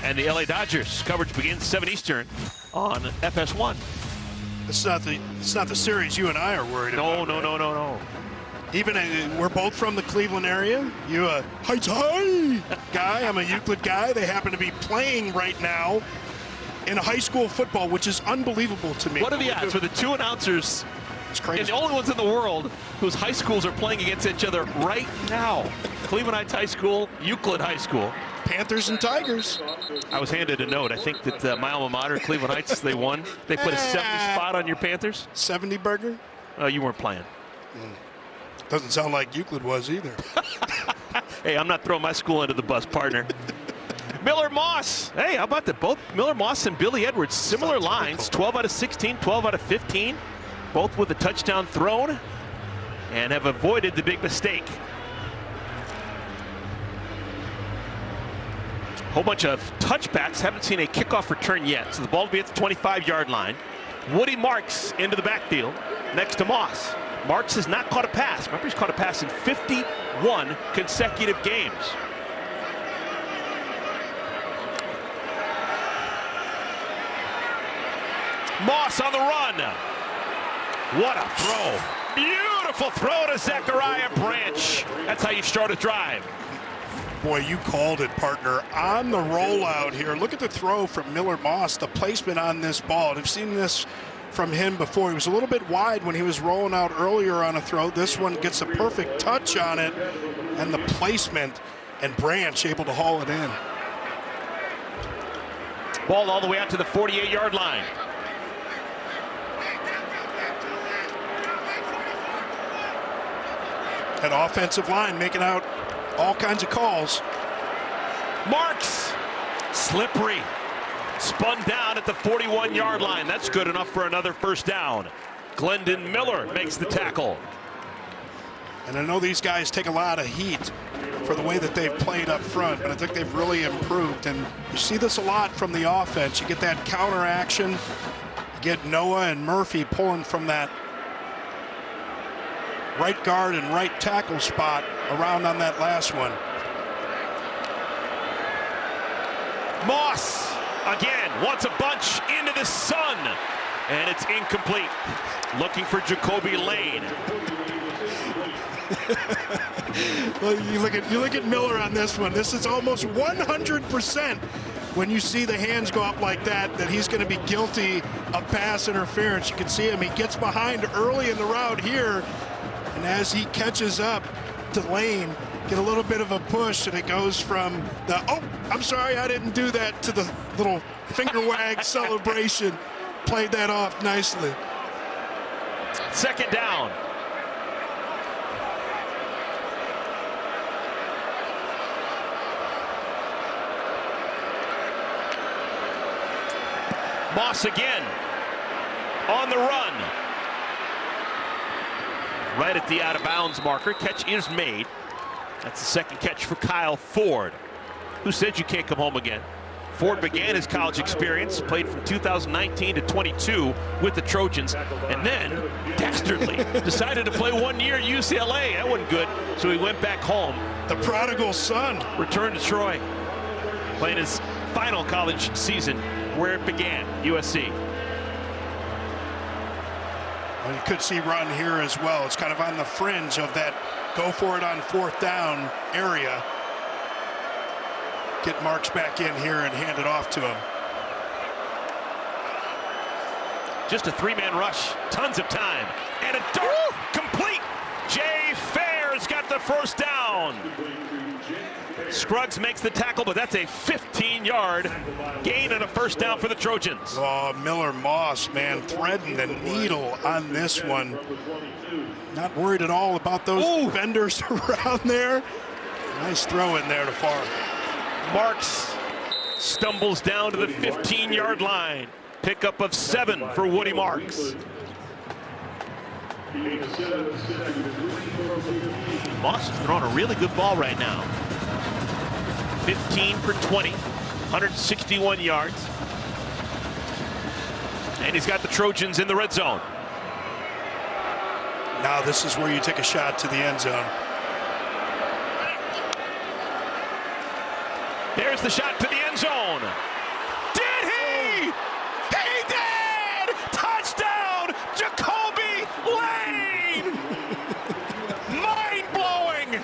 And the LA Dodgers. Coverage begins 7 Eastern on FS1. It's not the series you and I are worried about. No. Even we're both from the Cleveland area. You a Heights High guy. I'm a Euclid guy. They happen to be playing right now in high school football, which is unbelievable to me. What are the odds for the two announcers? It's crazy. And the only ones in the world whose high schools are playing against each other right now. Cleveland Heights High School, Euclid High School. Panthers and Tigers. I was handed a note. I think that my alma mater, Cleveland Heights, they won. They put a 70 spot on your Panthers. 70 burger? You weren't playing. Doesn't sound like Euclid was either. Hey, I'm not throwing my school under the bus, partner. Miller Moss. Hey, how about that? Both Miller Moss and Billy Edwards, similar lines. 12 out of 16, 12 out of 15. Both with a touchdown thrown and have avoided the big mistake. Whole bunch of touchbacks. Haven't seen a kickoff return yet. So the ball will be at the 25-yard line. Woody Marks into the backfield next to Moss. Marks has not caught a pass. Remember, he's caught a pass in 51 consecutive games. Moss on the run. What a throw. Beautiful throw to Zachariah Branch. That's how you start a drive. Boy, you called it, partner. On the rollout here, look at the throw from Miller Moss, the placement on this ball. I've seen this from him before. He was a little bit wide when he was rolling out earlier on a throw. This one gets a perfect touch on it, and the placement, and Branch able to haul it in. Ball all the way out to the 48-yard line. An offensive line making out all kinds of calls. Marks, slippery, spun down at the 41-yard line. That's good enough for another first down. Glendon Miller makes the tackle. And I know these guys take a lot of heat for the way that they've played up front, but I think they've really improved. And you see this a lot from the offense. You get that counter action. You get Noah and Murphy pulling from that right guard and right tackle spot around on that last one. Moss again wants a bunch into the sun, and it's incomplete. Looking for Jacoby Lane. Well, you look at Miller on this one. This is almost 100% when you see the hands go up like that he's going to be guilty of pass interference. You can see him. He gets behind early in the route here. And as he catches up to Lane, get a little bit of a push, and it goes from the, oh, I'm sorry, I didn't do that, to the little finger wag celebration. Played that off nicely. Second down. Moss again on the run. Right at the out-of-bounds marker. Catch is made. That's the second catch for Kyle Ford. Who said you can't come home again? Ford began his college experience, played from 2019 to 22 with the Trojans, and then, dastardly, decided to play 1 year at UCLA. That wasn't good, so he went back home. The prodigal son. Returned to Troy. Playing his final college season where it began, USC. Well, you could see run here as well. It's kind of on the fringe of that go for it on fourth down area. Get Marks back in here and hand it off to him. Just a three-man rush, tons of time, and a dart complete. Jay Fair's got the first down. Scruggs makes the tackle, but that's a 15-yard gain and a first down for the Trojans. Oh, Miller Moss, man, threading the needle on this one. Not worried at all about those defenders around there. Nice throw in there to far. Marks stumbles down to the 15-yard line. Pickup of 7 for Woody Marks. Moss is throwing a really good ball right now. 15 for 20, 161 yards. And he's got the Trojans in the red zone. Now this is where you take a shot to the end zone. There's the shot to the end zone. Did he? He did! Touchdown, Jacoby Lane! Mind-blowing!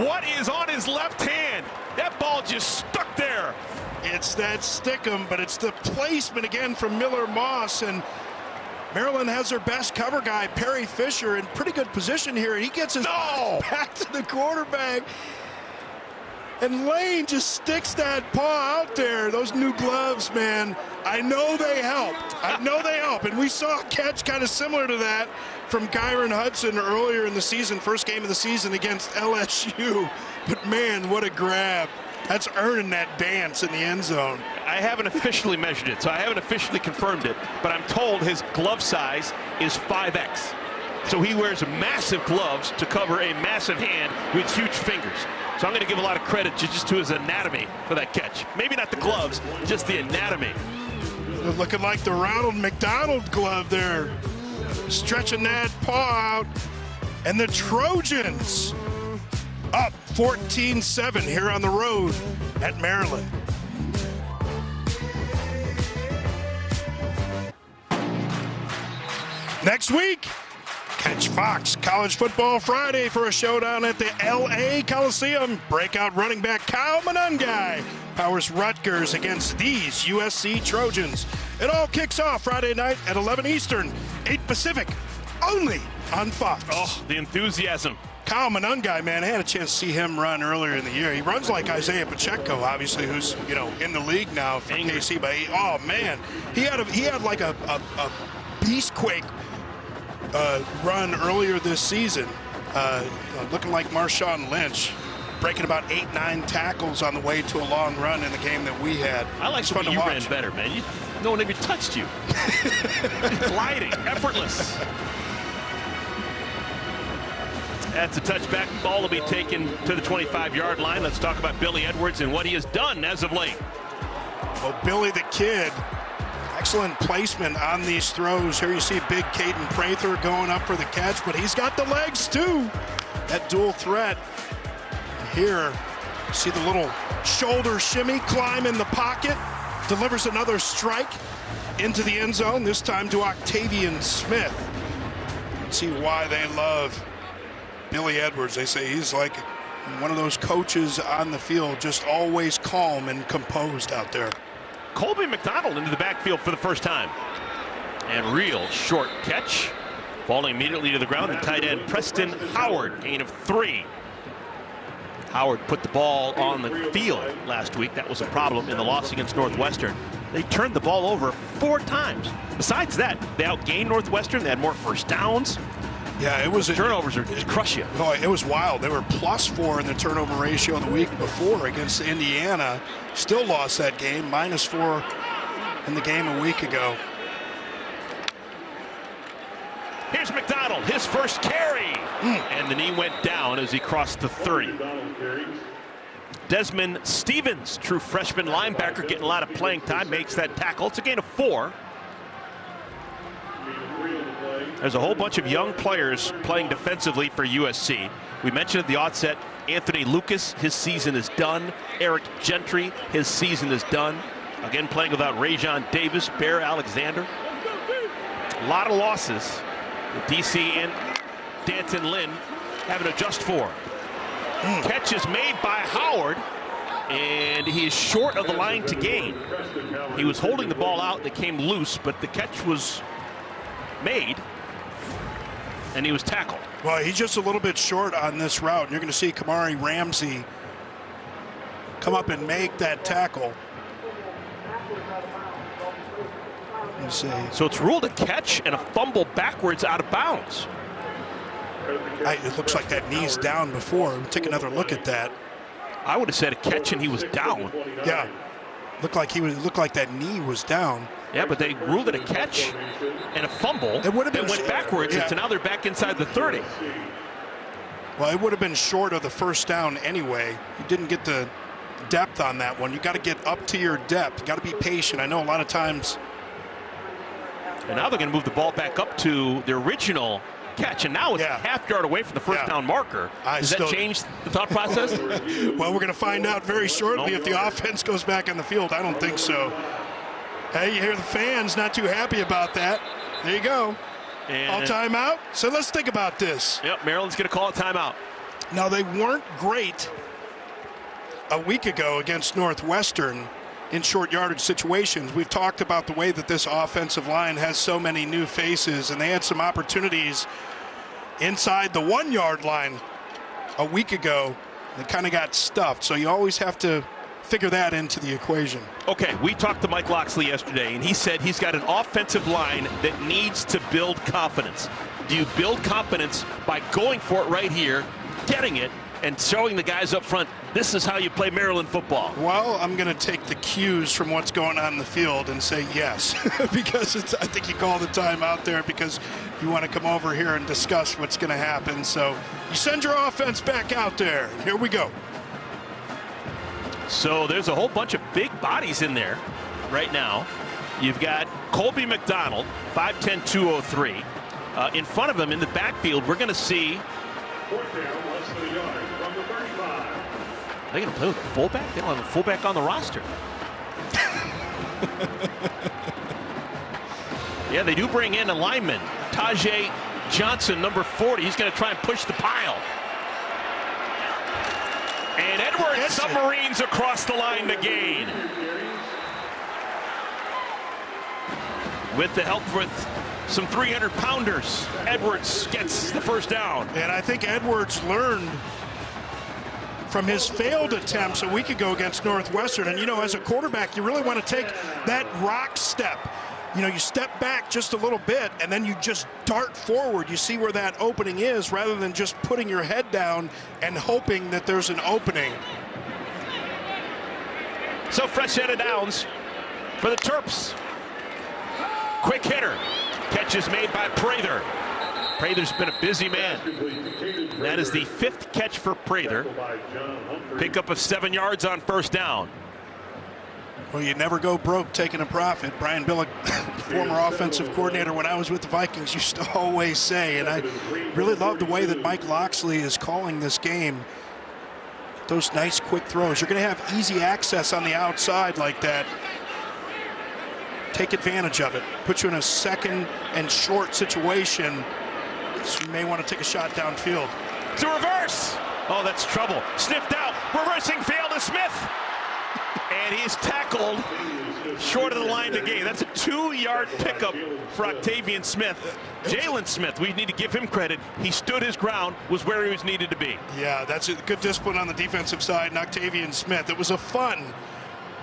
What is on his left hand? That ball just stuck there. It's that stick'em, but it's the placement again from Miller Moss, and Maryland has their best cover guy, Perry Fisher, in pretty good position here. He gets his back to the quarterback, and Lane just sticks that paw out there. Those new gloves, man, I know they help. I know they help, and we saw a catch kind of similar to that from Kyron Hudson earlier in the season, first game of the season against LSU. But, man, what a grab. That's earning that dance in the end zone. I haven't officially measured it, so I haven't officially confirmed it, but I'm told his glove size is 5X. So he wears massive gloves to cover a massive hand with huge fingers. So I'm going to give a lot of credit just to his anatomy for that catch. Maybe not the gloves, just the anatomy. Looking like the Ronald McDonald glove there. Stretching that paw out. And the Trojans up 14-7 here on the road at Maryland. Next week, catch Fox College Football Friday for a showdown at the LA Coliseum. Breakout running back Kyle Monungai powers Rutgers against these USC Trojans. It all kicks off Friday night at 11 Eastern, 8 Pacific, only on Fox. Oh, the enthusiasm. Kyle Monungai, man, I had a chance to see him run earlier in the year. He runs like Isaiah Pacheco, obviously, who's, you know, in the league now for KC. But oh man, he had like a beastquake run earlier this season, looking like Marshawn Lynch, breaking about 8-9 tackles on the way to a long run in the game that we had. I like the way you ran better, man. No one ever touched you. Gliding, effortless. That's a touchback. Ball will be taken to the 25-yard line. Let's talk about Billy Edwards and what he has done as of late. Well, Billy the Kid, excellent placement on these throws. Here you see big Caden Prather going up for the catch, but he's got the legs too. That dual threat. Here, see the little shoulder shimmy, climb in the pocket, delivers another strike into the end zone, this time to Octavian Smith. Let's see why they love Billy Edwards. They say he's like one of those coaches on the field, just always calm and composed out there. Colby McDonald into the backfield for the first time. And real short catch. Falling immediately to the ground, and tight end Preston Howard, gain of 3. Howard put the ball on the field last week. That was a problem in the loss against Northwestern. They turned the ball over 4 times. Besides that, they outgained Northwestern. They had more first downs. Yeah, it was turnovers are just crush you. Oh, it was wild. They were +4 in the turnover ratio the week before against Indiana. Still lost that game, -4 in the game a week ago. Here's McDonald, his first carry. And the knee went down as he crossed the 30. Desmond Stevens, true freshman linebacker, getting a lot of playing time, makes that tackle. It's a gain of 4. There's a whole bunch of young players playing defensively for USC. We mentioned at the outset, Anthony Lucas, his season is done. Eric Gentry, his season is done. Again, playing without Rajon Davis, Bear Alexander. A lot of losses that DC and Danton Lynn having to adjust for. Catch is made by Howard, and he is short of the line to gain. He was holding the ball out, and it came loose, but the catch was made, and he was tackled. Well, he's just a little bit short on this route. And you're going to see Kamari Ramsey come up and make that tackle. Let's see. So it's ruled a catch and a fumble backwards out of bounds. It looks like that knee's down before. Take another look at that. I would have said a catch and he was down. Yeah. Looked like that knee was down. Yeah, but they ruled it a catch and a fumble. It would have been went backwards, and so now they're back inside the 30. Well, it would have been short of the first down anyway. You didn't get the depth on that one. You got to get up to your depth. You got to be patient. I know a lot of times. And now they're going to move the ball back up to the original catch, and now it's a half yard away from the first down marker. Does that change the thought process? Well, we're going to find out very shortly if the offense goes back on the field. I don't think so. Hey, you hear the fans not too happy about that. There you go. All timeout. So let's think about this. Yep, Maryland's going to call a timeout. Now, they weren't great a week ago against Northwestern in short yardage situations. We've talked about the way that this offensive line has so many new faces, and they had some opportunities inside the 1 yard line a week ago. They kind of got stuffed. So you always have to figure that into the equation. Okay, we talked to Mike Loxley yesterday, and he said he's got an offensive line that needs to build confidence. Do you build confidence by going for it right here, getting it, and showing the guys up front, this is how you play Maryland football? Well, I'm going to take the cues from what's going on in the field and say yes, because I think you call the time out there because you want to come over here and discuss what's going to happen. So you send your offense back out there. Here we go. So there's a whole bunch of big bodies in there right now. You've got Colby McDonald, 5'10", 203. In front of him in the backfield, we're going to see. Are they going to play with a fullback? They don't have a fullback on the roster. Yeah, they do bring in a lineman, Tajay Johnson, number 40. He's going to try and push the pile. And Edwards submarines across the line to gain. With the help with some 300-pounders, Edwards gets the first down. And I think Edwards learned from his failed attempts a week ago against Northwestern. And, you know, as a quarterback, you really want to take that rock step. You know, you step back just a little bit, and then you just dart forward. You see where that opening is rather than just putting your head down and hoping that there's an opening. So fresh set of downs for the Terps. Quick hitter. Catch is made by Prather. Prather's been a busy man. That is the 5th catch for Prather. Pickup of 7 yards on first down. Well, you never go broke taking a profit. Brian Billick, former offensive coordinator when I was with the Vikings, used to always say, and I really love the way that Mike Loxley is calling this game. Those nice quick throws. You're going to have easy access on the outside like that. Take advantage of it. Put you in a second and short situation. So you may want to take a shot downfield. To reverse. Oh, that's trouble. Sniffed out. Reversing fail to Smith. And he's tackled short of the line to gain. That's a 2-yard pickup for Octavian Smith. Jalen Smith, we need to give him credit. He stood his ground, was where he was needed to be. Yeah, that's a good discipline on the defensive side. And Octavian Smith, it was a fun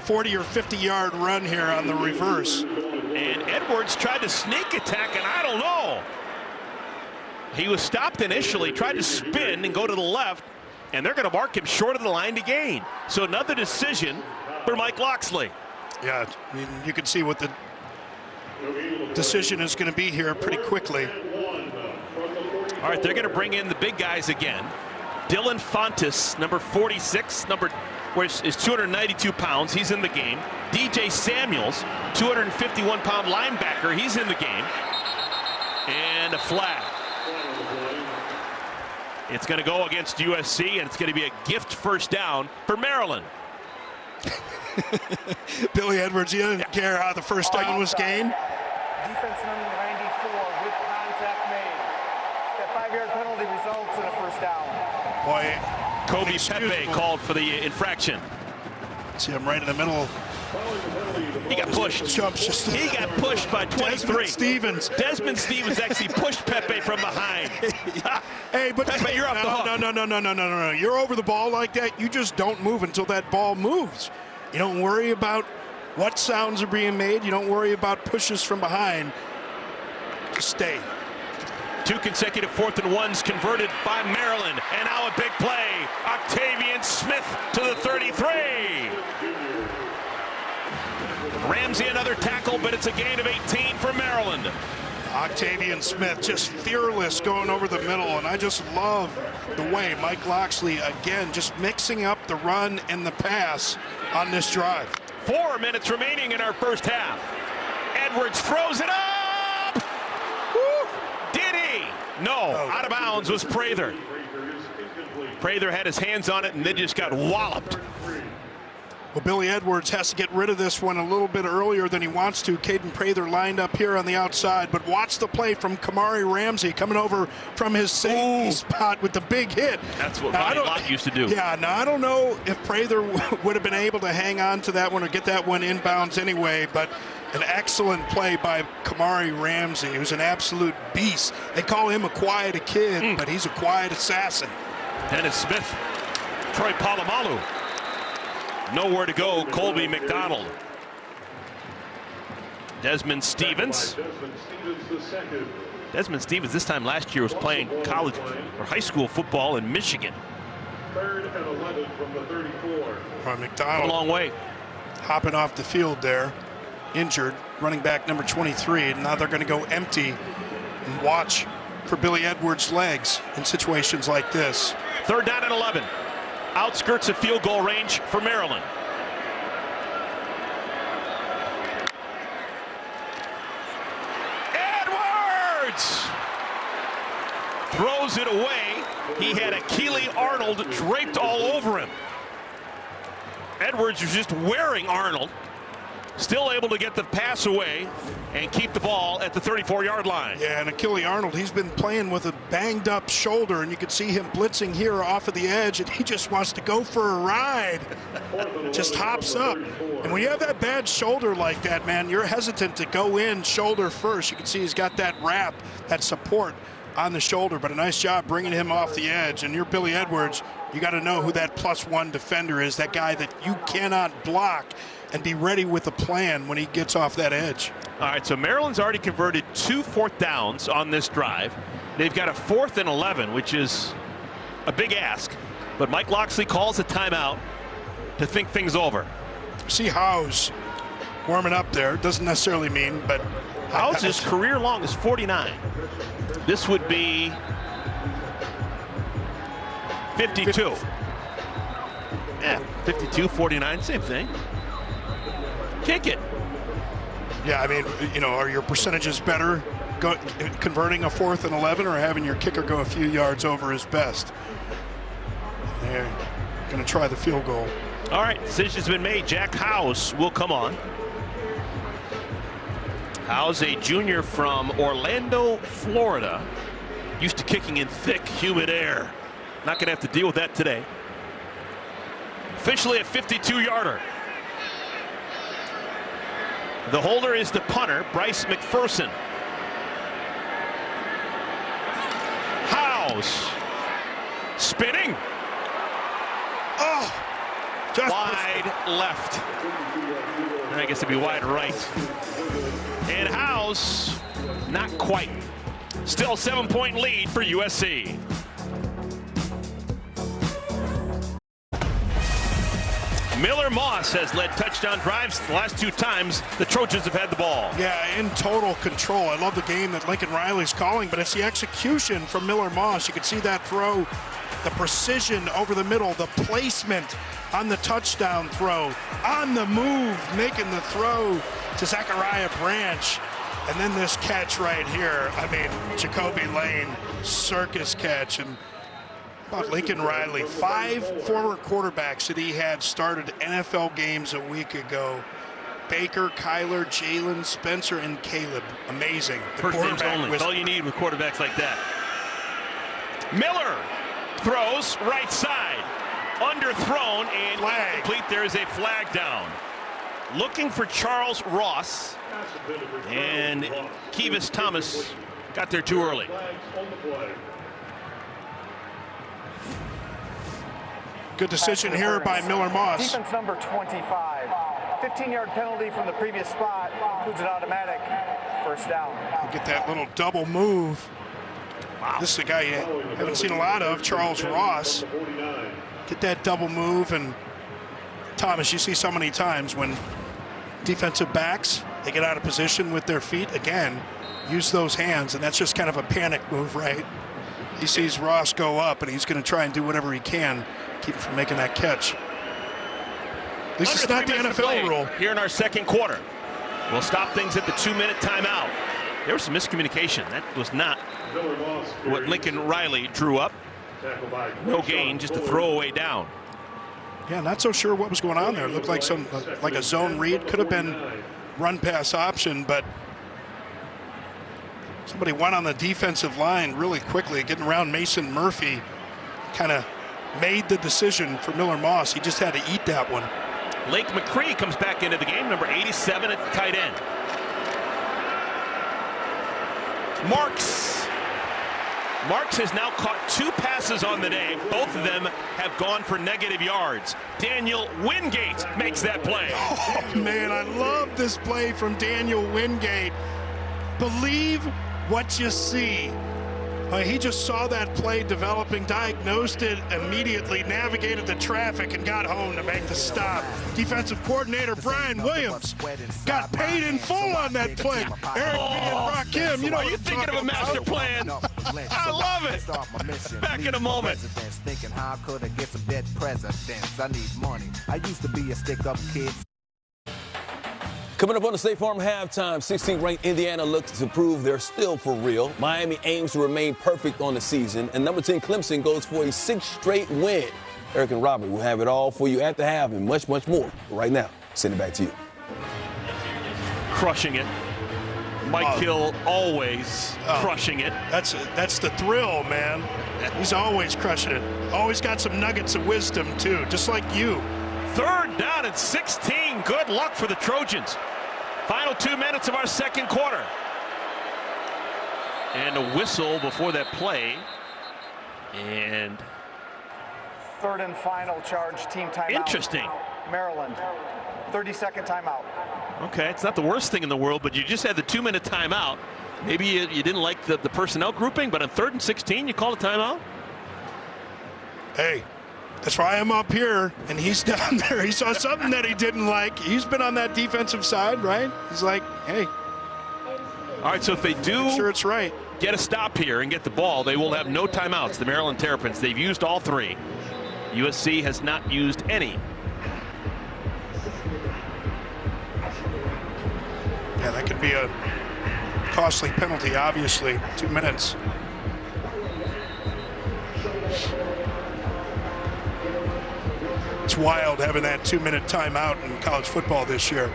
40 or 50-yard run here on the reverse. And Edwards tried to sneak attack, and I don't know. He was stopped initially, tried to spin and go to the left, and they're going to mark him short of the line to gain. So another decision for Mike Loxley. Yeah, I mean, you can see what the decision is going to be here pretty quickly. All right, they're going to bring in the big guys again. Dylan Fontes, number 46, is 292 pounds. He's in the game. DJ Samuels, 251-pound linebacker. He's in the game. And a flag. It's going to go against USC, and it's going to be a gift first down for Maryland. Billy Edwards, he doesn't care how the first down was gained. Defense number 94 with contact made. That 5-yard penalty results in a first down. Boy, Kobe Pepe called for the infraction. See him right in the middle. He got pushed. He got pushed by 23. Desmond Stevens actually pushed Pepe from behind. Hey, but Pepe, you're off the hook. No. You're over the ball like that. You just don't move until that ball moves. You don't worry about what sounds are being made. You don't worry about pushes from behind. Just stay. 2 consecutive 4th and 1s converted by Maryland. And now a big play. Octavian Smith to the 33. Ramsey another tackle, but it's a gain of 18 for Maryland. Octavian Smith just fearless going over the middle, and I just love the way Mike Locksley, again, just mixing up the run and the pass on this drive. 4 minutes remaining in our first half. Edwards throws it up! Woo! Did he? No, out of bounds was Prather. Prather had his hands on it and then just got walloped. Well, Billy Edwards has to get rid of this one a little bit earlier than he wants to. Caden Prather lined up here on the outside, but watch the play from Kamari Ramsey coming over from his safety spot with the big hit. That's what Ronnie Lott used to do. Yeah, now I don't know if Prather would have been able to hang on to that one or get that one inbounds anyway, but an excellent play by Kamari Ramsey, who's an absolute beast. They call him a quiet kid, but he's a quiet assassin. Dennis Smith, Troy Polamalu. Nowhere to go, Colby McDonald. Desmond Stevens. Desmond Stevens this time last year was playing college or high school football in Michigan. 3rd and 11 from the 34. McDonald a long way. Hopping off the field there, injured, running back number 23, and now they're going to go empty and watch for Billy Edwards' legs in situations like this. 3rd down and 11. Outskirts of field goal range for Maryland. Edwards throws it away. He had Achille Arnold draped all over him. Edwards was just wearing Arnold. Still able to get the pass away and keep the ball at the 34-yard line. Yeah, and Achille Arnold, he's been playing with a banged-up shoulder, and you can see him blitzing here off of the edge, and he just wants to go for a ride. Just hops up. And when you have that bad shoulder like that, man, you're hesitant to go in shoulder first. You can see he's got that wrap, that support on the shoulder, but a nice job bringing him off the edge. And you're Billy Edwards, you got to know who that +1 defender is, that guy that you cannot block, and be ready with a plan when he gets off that edge. All right, so Maryland's already converted 2 4th downs on this drive. They've got a 4th and 11, which is a big ask. But Mike Locksley calls a timeout to think things over. See Howes warming up there. Doesn't necessarily mean, but Howes' career long is 49. This would be 52. Yeah, 52, 49, same thing. Kick it. Yeah, I mean, you know, are your percentages better converting a 4th and 11 or having your kicker go a few yards over his best? They're going to try the field goal. All right, decision's been made. Jack Howes will come on. Howes, a junior from Orlando, Florida. Used to kicking in thick, humid air. Not going to have to deal with that today. Officially a 52-yarder. The holder is the punter, Bryce McPherson. Howes spinning. Oh, just wide left. I guess it'd be wide right. And Howes, not quite. Still 7-point lead for USC. Miller Moss has led touchdown drives the last 2 times the Trojans have had the ball. Yeah, in total control. I love the game that Lincoln Riley's calling, but it's the execution from Miller Moss. You can see that throw, the precision over the middle, the placement on the touchdown throw, on the move, making the throw to Zachariah Branch. And then this catch right here. I mean, Jacoby Lane, circus catch. And about Lincoln Riley, 5 former quarterbacks that he had started NFL games a week ago. Baker, Kyler, Jalen, Spencer, and Caleb. Amazing. First names only. That's all you need with quarterbacks like that. Miller throws right side. Underthrown and incomplete. There is a flag down. Looking for Charles Ross. And Kevis Thomas got there too early. Good decision here by Miller Moss. Defense number 25. 15-yard penalty from the previous spot. Includes an automatic first down. You get that little double move. Wow. This is a guy you haven't seen a lot of, Charles Ross. Get that double move, and Thomas, you see so many times when defensive backs, they get out of position with their feet. Again, use those hands, and that's just kind of a panic move, right? He sees Ross go up, and he's going to try and do whatever he can, keep him from making that catch. At least it's not the NFL rule. Here in our second quarter. We'll stop things at the 2-minute timeout. There was some miscommunication. That was not what Lincoln Riley drew up. No gain, just a throwaway down. Yeah, not so sure what was going on there. It looked like like a zone read. Could have been run pass option, but somebody went on the defensive line really quickly, getting around Mason Murphy. Kind of made the decision for Miller Moss. He just had to eat that one. Lake McCree comes back into the game, number 87 at the tight end. Marks has now caught 2 passes on the day. Both of them have gone for negative yards. Daniel Wingate makes that play. Oh, man, I love this play from Daniel Wingate. Believe what you see. He just saw that play developing, diagnosed it immediately, navigated the traffic, and got home to make the stop. Defensive coordinator Brian Williams got paid in full on that play. Eric and Rakim, you know, are you thinking of a master plan? I love it. Back in a moment. Thinking how could I get some dead presidents? I need money. I used to be a stick-up kid. Coming up on the State Farm halftime, 16th-ranked Indiana looks to prove they're still for real. Miami aims to remain perfect on the season. And number 10 Clemson goes for a 6th straight win. Eric and Robert will have it all for you at the half and much, much more. But right now, send it back to you. Crushing it. Mike Hill always crushing it. That's the thrill, man. He's always crushing it. Always got some nuggets of wisdom, too, just like you. 3rd down and 16. Good luck for the Trojans. Final 2 minutes of our second quarter. And a whistle before that play. And 3rd and final charge, team timeout. Interesting. Maryland, 30-second timeout. Okay, it's not the worst thing in the world, but you just had the 2-minute timeout. Maybe you didn't like the personnel grouping, but on 3rd and 16, you call a timeout? Hey. That's why I'm up here, and he's down there. He saw something that he didn't like. He's been on that defensive side, right? He's like, hey. All right, so if they do sure it's right. Get a stop here and get the ball, they will have no timeouts. The Maryland Terrapins, they've used all 3. USC has not used any. Yeah, that could be a costly penalty, obviously. 2 minutes. It's wild having that 2-minute timeout in college football this year.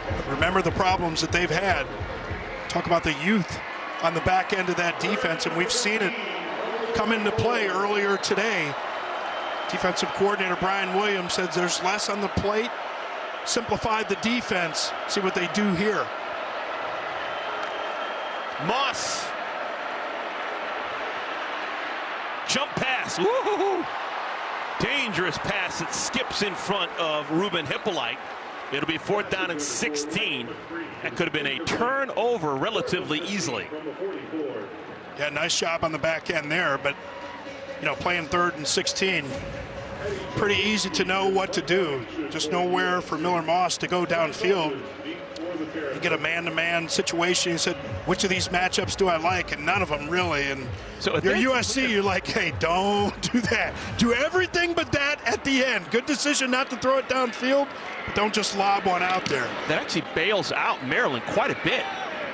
But remember the problems that they've had. Talk about the youth on the back end of that defense, and we've seen it come into play earlier today. Defensive coordinator Brian Williams said there's less on the plate. Simplified the defense. See what they do here. Moss. Jump pass. Woo-hoo-hoo. Dangerous pass. It skips in front of Ruben Hippolyte. It'll be 4th down and 16. That could have been a turnover relatively easily. Yeah, nice job on the back end there, but you know, playing 3rd and 16, pretty easy to know what to do. Just know where for Miller Moss to go downfield. You get a man-to-man situation. He said, which of these matchups do I like? And none of them really. And so you're USC, you're like, hey, don't do that. Do everything but that at the end. Good decision not to throw it downfield, but don't just lob one out there. That actually bails out Maryland quite a bit.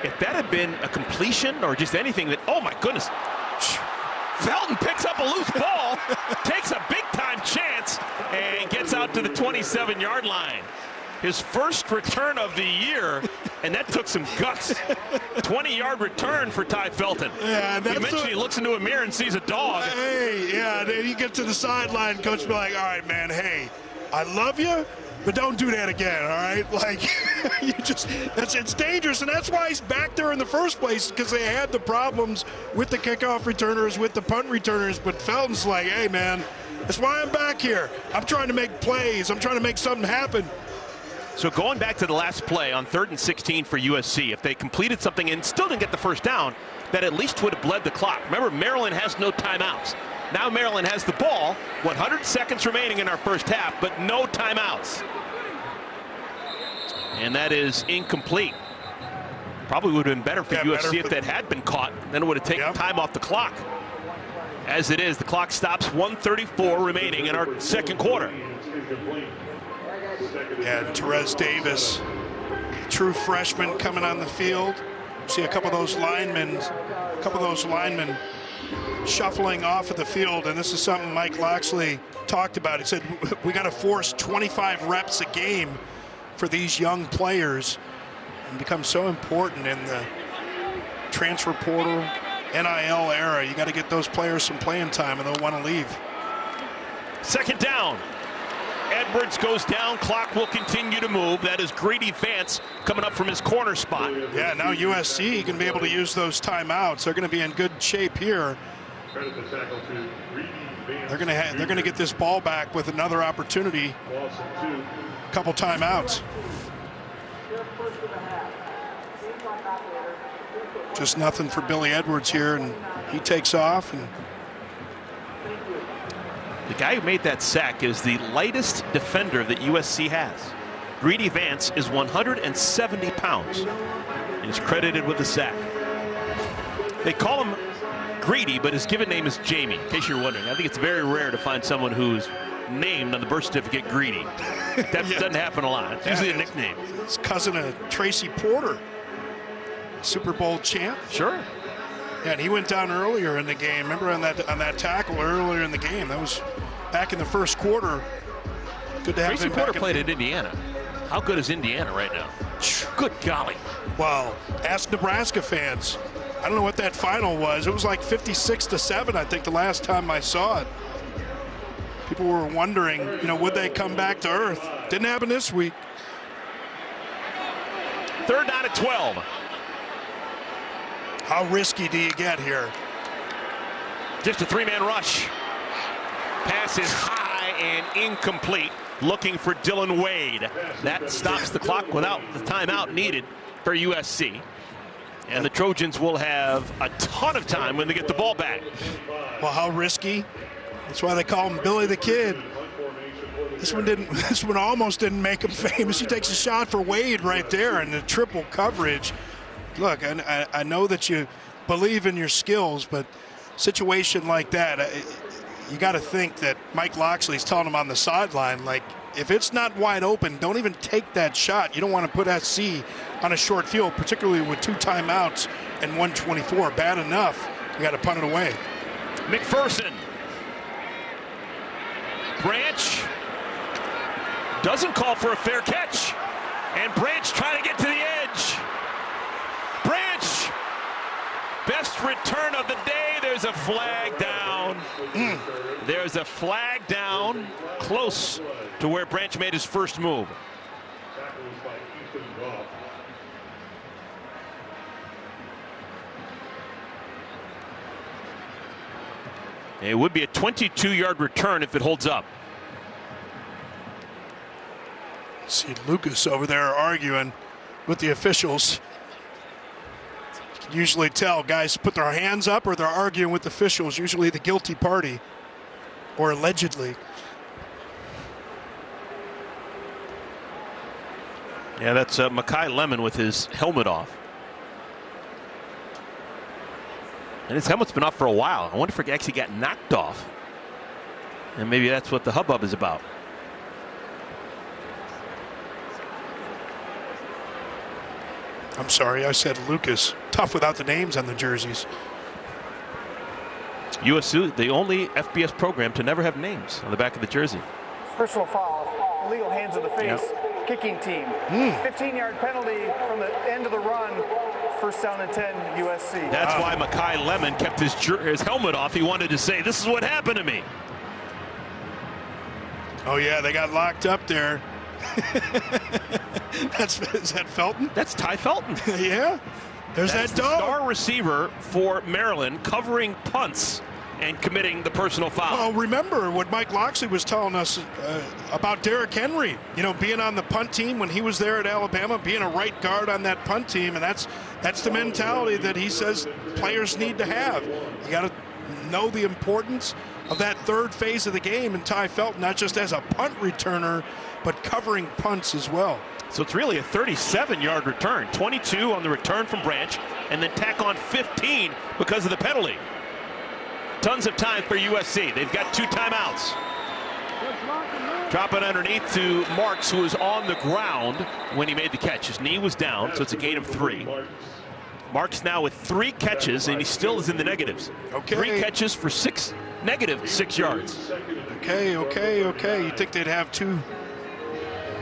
If that had been a completion or just anything that, oh my goodness. Felton picks up a loose ball, takes a big-time chance, and gets out to the 27-yard line. His first return of the year, and that took some guts. 20-yard return for Ty Felton. Yeah, you mentioned he looks into a mirror and sees a dog. Hey, yeah, then you get to the sideline, coach will be like, all right, man, hey, I love you, but don't do that again, all right? Like, it's dangerous, and that's why he's back there in the first place, because they had the problems with the kickoff returners, with the punt returners, but Felton's like, hey, man, that's why I'm back here. I'm trying to make plays. I'm trying to make something happen. So going back to the last play on 3rd and 16 for USC, if they completed something and still didn't get the first down, that at least would have bled the clock. Remember, Maryland has no timeouts. Now Maryland has the ball. 100 seconds remaining in our first half, but no timeouts. And that is incomplete. Probably would have been better for USC if that had been caught. Then it would have taken time off the clock. As it is, the clock stops. 1:34 remaining in our second quarter. And Therese Davis, true freshman, coming on the field. See a couple of those linemen shuffling off of the field, and this is something Mike Locksley talked about. He said we got to force 25 reps a game for these young players, and become so important in the transfer portal, NIL era. You got to get those players some playing time, and they'll want to leave. Second down. Edwards goes down. Clock will continue to move. That is Greedy Vance coming up from his corner spot. Yeah, now USC can be able to use those timeouts. They're going to be in good shape here. They're going to get this ball back with another opportunity. Couple timeouts. Just nothing for Billy Edwards here, and he takes off. And the guy who made that sack is the lightest defender that USC has. Greedy Vance is 170 pounds. He's credited with the sack. They call him Greedy, but his given name is Jamie, in case you're wondering. I think it's very rare to find someone who's named on the birth certificate Greedy. That doesn't happen a lot. It's usually a nickname. It's cousin of Tracy Porter, Super Bowl champ. Sure. Yeah, and he went down earlier in the game. Remember on that tackle earlier in the game? That was back in the first quarter. Good to have Tracy him Porter back played at Indiana. How good is Indiana right now? Good golly. Well, ask Nebraska fans. I don't know what that final was. It was like 56-7, I think, the last time I saw it. People were wondering, would they come back to earth? Didn't happen this week. Third down at 12. How risky do you get here? Just a three-man rush. Pass is high and incomplete. Looking for Dylan Wade. That stops the clock without the timeout needed for USC. And the Trojans will have a ton of time when they get the ball back. Well, how risky? That's why they call him Billy the Kid. This one almost didn't make him famous. He takes a shot for Wade right there in the triple coverage. Look, I know that you believe in your skills, but situation like that, you got to think that Mike Locksley's telling him on the sideline, like, if it's not wide open, don't even take that shot. You don't want to put SC on a short field, particularly with 2 timeouts and 1:24. Bad enough, you got to punt it away. McPherson. Branch doesn't call for a fair catch. And Branch trying to get to the edge. Branch, best return of the day. There's a flag down. There's a flag down close to where Branch made his first move. It would be a 22-yard return if it holds up. See Lucas over there arguing with the officials. You can usually tell guys put their hands up or they're arguing with officials, usually the guilty party, or allegedly. Yeah, that's Makai Lemon with his helmet off. And his helmet's been off for a while. I wonder if it actually got knocked off. And maybe that's what the hubbub is about. I'm sorry, I said Lucas. Tough without the names on the jerseys. USC, the only FBS program to never have names on the back of the jersey. Personal foul, illegal hands of the face, kicking team. 15-yard penalty from the end of the run. First down and 10, USC. That's why Makai Lemon kept his helmet off. He wanted to say, this is what happened to me. Oh, yeah, they got locked up there. Is that Felton? That's Ty Felton. Yeah. That's that dog. Star receiver for Maryland, covering punts and committing the personal foul. Well, remember what Mike Locksley was telling us about Derrick Henry, being on the punt team when he was there at Alabama, being a right guard on that punt team, and that's the mentality that he says players need to have. You got to know the importance of that third phase of the game, and Ty Felton, not just as a punt returner, but covering punts as well. So it's really a 37-yard return, 22 on the return from Branch, and then tack on 15 because of the penalty. Tons of time for USC. They've got 2 timeouts. Drop it underneath to Marks, who was on the ground when he made the catch. His knee was down, so it's a gain of 3. Marks now with 3 catches, and he still is in the negatives. Okay. 3 catches for negative 6 yards. Okay. You think they'd have 2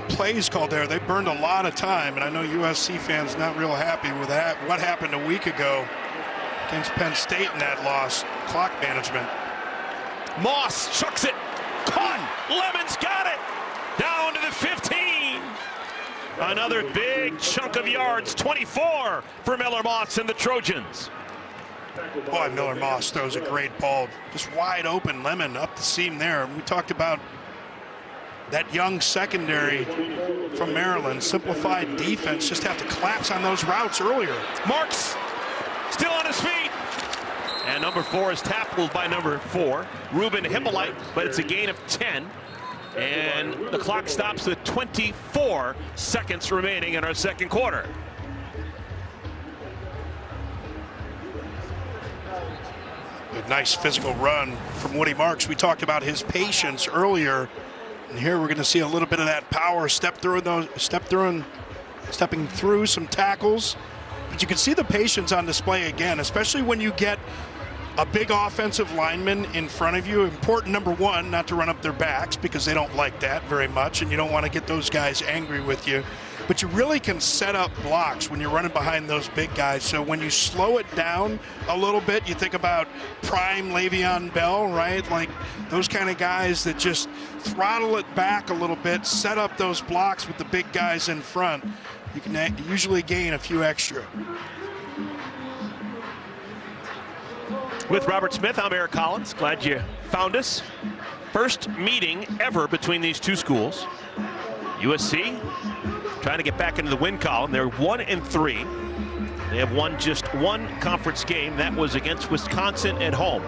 plays called there? They burned a lot of time, and I know USC fans not real happy with that. What happened a week ago against Penn State in that loss? Clock management. Moss chucks it. Caught. Lemon's got it. Down to the 15. Another big chunk of yards. 24 for Miller Moss and the Trojans. Boy, Miller Moss throws a great ball. Just wide open. Lemon up the seam there. We talked about that young secondary from Maryland. Simplified defense. Just have to collapse on those routes earlier. Marks still on his feet. And number 4 is tackled by number 4, Ruben Hippolyte, but it's a gain of 10. And the clock stops with 24 seconds remaining in our second quarter. A nice physical run from Woody Marks. We talked about his patience earlier, and here we're going to see a little bit of that power stepping through some tackles. But you can see the patience on display again, especially when you get a big offensive lineman in front of you. Important, number 1, not to run up their backs, because they don't like that very much, and you don't want to get those guys angry with you. But you really can set up blocks when you're running behind those big guys. So when you slow it down a little bit, you think about prime Le'Veon Bell, right? Like those kind of guys that just throttle it back a little bit, set up those blocks with the big guys in front. You can usually gain a few extra. With Robert Smith, I'm Eric Collins. Glad you found us. First meeting ever between these 2 schools. USC trying to get back into the win column. They're 1-3. They have won just 1 conference game. That was against Wisconsin at home.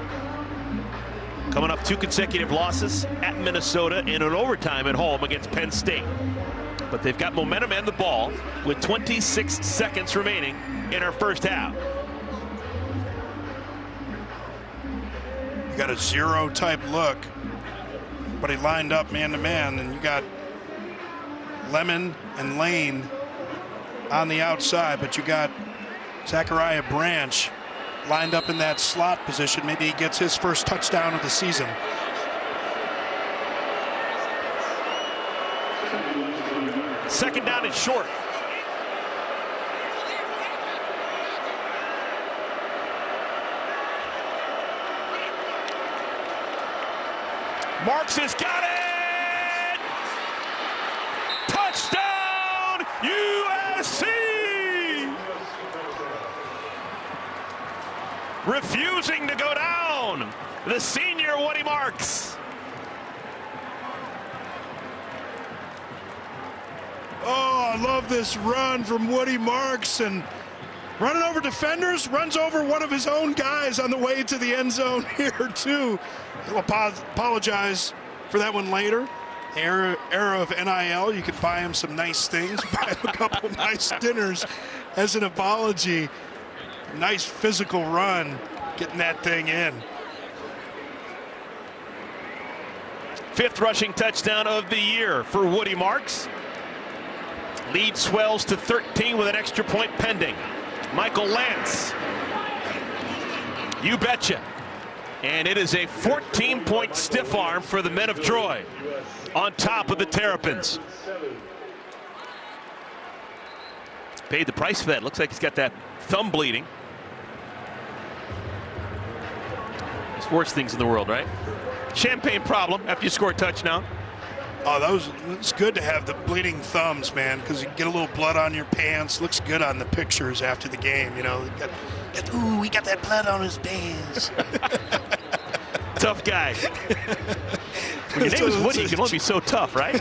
Coming off 2 consecutive losses at Minnesota and an overtime at home against Penn State. But they've got momentum and the ball with 26 seconds remaining in our first half. You got a 0 type look, but he lined up man-to-man, and you got Lemon and Lane on the outside, but you got Zachariah Branch lined up in that slot position. Maybe he gets his first touchdown of the season. Second down and short. Marks has got it! Touchdown, USC! Refusing to go down, the senior Woody Marks. Oh, I love this run from Woody Marks, and running over defenders, runs over one of his own guys on the way to the end zone here too. He'll apologize for that one later. Era of NIL, you could buy him some nice things, buy him a couple nice dinners as an apology. Nice physical run, getting that thing in. 5th rushing touchdown of the year for Woody Marks. Lead swells to 13 with an extra point pending. Michael Lance. You betcha. And it is a 14-point stiff arm for the men of Troy on top of the Terrapins. Paid the price for that. Looks like he's got that thumb bleeding. There's worse things in the world, right? Champagne problem after you score a touchdown. Oh, it's good to have the bleeding thumbs, man, because you get a little blood on your pants. Looks good on the pictures after the game, you know. Ooh, we got that blood on his pants. Tough guy. When your name is Woody, you can only be so tough, right?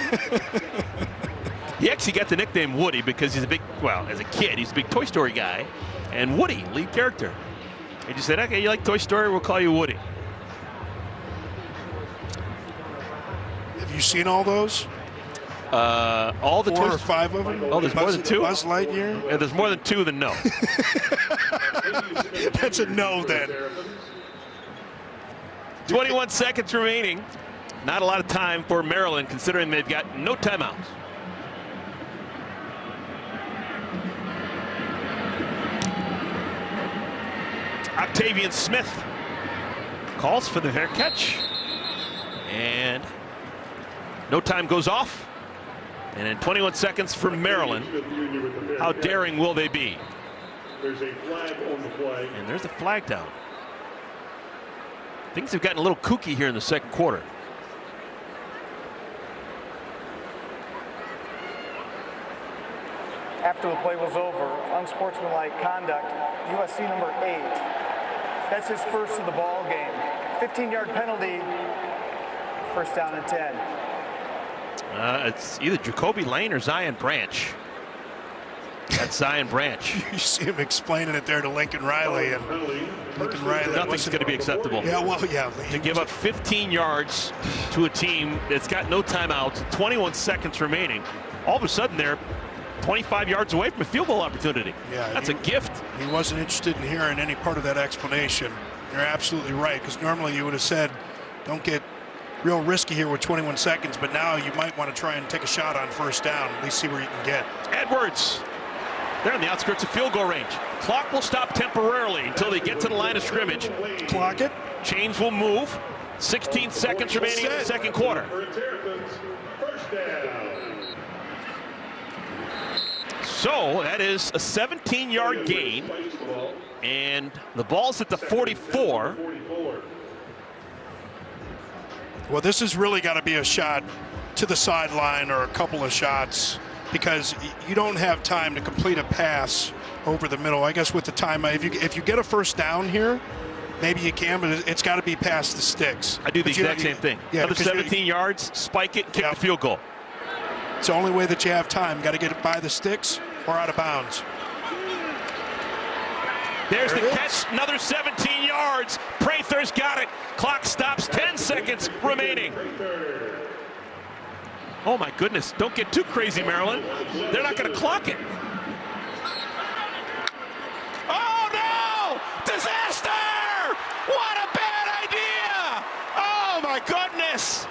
He actually got the nickname Woody because he's a big, well, as a kid, he's a big Toy Story guy. And Woody, lead character. He just said, okay, you like Toy Story, we'll call you Woody. you seen all those? All the 4 or 5 of them? Oh, there's more than 2? Buzz Lightyear? Yeah, there's more than 2 than no. That's a no then. 21 seconds remaining. Not a lot of time for Maryland, considering they've got no timeouts. Octavian Smith calls for the fair catch. And no time goes off. And in 21 seconds for Maryland, how daring will they be? There's a flag on the play. And there's a flag down. Things have gotten a little kooky here in the second quarter. After the play was over, unsportsmanlike conduct, USC number 8. That's his first of the ball game. 15-yard penalty, first down and 10. It's either Jacoby Lane or Zion Branch. That's Zion Branch. You see him explaining it there to Lincoln Riley, and Lincoln Riley. Nothing's going to be acceptable. Yeah, well, yeah. To give up 15 yards to a team that's got no timeouts, 21 seconds remaining, all of a sudden they're 25 yards away from a field goal opportunity. Yeah, that's a gift. He wasn't interested in hearing any part of that explanation. You're absolutely right, because normally you would have said, don't get real risky here with 21 seconds, but now you might want to try and take a shot on first down, at least see where you can get. Edwards, they're on the outskirts of field goal range. Clock will stop temporarily until they get to the line of scrimmage. Clock it. Chains will move. 16 seconds remaining in the second quarter. First down. So that is a 17-yard gain, and the ball's at the 44. Well, this has really got to be a shot to the sideline or a couple of shots, because you don't have time to complete a pass over the middle. I guess with the time, if you get a first down here, maybe you can, but it's got to be past the sticks. I do the exact same thing. Yeah, another 17 yards, spike it, kick the field goal. It's the only way that you have time. Got to get it by the sticks or out of bounds. There's the catch, another 17 yards. Prather's got it. Clock stops, 10 seconds remaining. Oh my goodness, don't get too crazy, Maryland. They're not going to clock it. Oh no! Disaster! What a bad idea! Oh my goodness!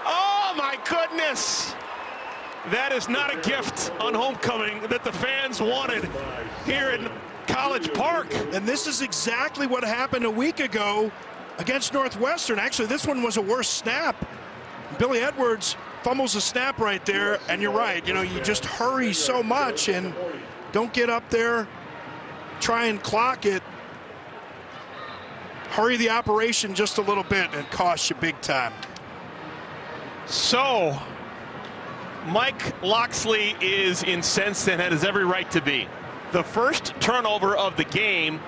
Oh my goodness! That is not a gift on homecoming that the fans wanted here in College Park. And this is exactly what happened a week ago against Northwestern. Actually, this one was a worse snap. Billy Edwards fumbles the snap right there, and you're right. You know, you just hurry so much and don't get up there, try and clock it. Hurry the operation just a little bit, and it costs you big time. So, Mike Loxley is incensed and has every right to be. The first turnover of the game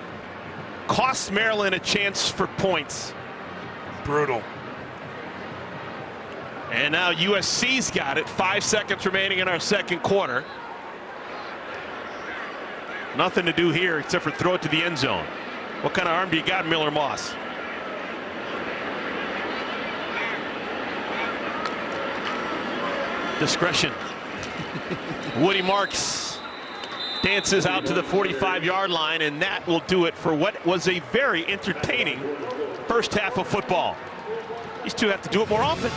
costs Maryland a chance for points. Brutal. And now USC's got it. 5 seconds remaining in our second quarter. Nothing to do here except for throw it to the end zone. What kind of arm do you got, Miller Moss? Discretion. Woody Marks dances out to the 45-yard line, and that will do it for what was a very entertaining first half of football. These two have to do it more often.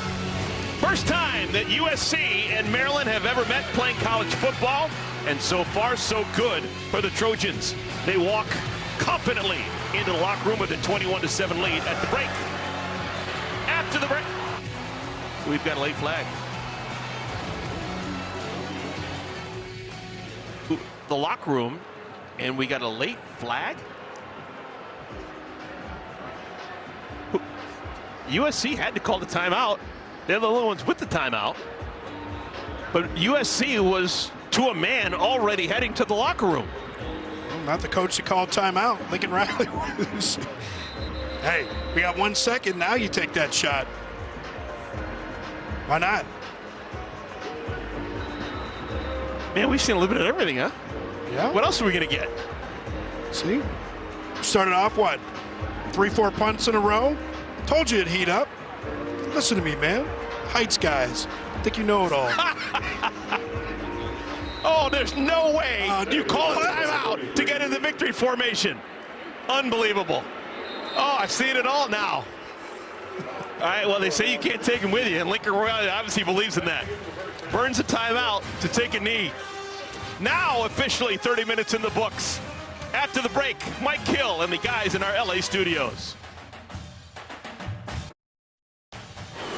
First time that USC and Maryland have ever met playing college football, and so far so good for the Trojans. They walk confidently into the locker room with a 21-7 lead at the break. After the break, we've got a late flag. The locker room, and we got a late flag. USC had to call the timeout. They're the only ones with the timeout. But USC was to a man already heading to the locker room. Well, not the coach that called timeout. Lincoln Riley was. Hey, we got 1 second. Now you take that shot. Why not? Man, we've seen a little bit of everything, huh? Yeah. What else are we going to get? See? Started off, what, 3-4 punts in a row? Told you it'd heat up. Listen to me, man. Heights guys. I think you know it all. Oh, there's no way you call a timeout to get in the victory formation. Unbelievable. Oh, I've seen it all now. All right, well, they say you can't take him with you, and Lincoln Royale obviously believes in that. Burns a timeout to take a knee. Now, officially, 30 minutes in the books. After the break, Mike Hill and the guys in our LA studios.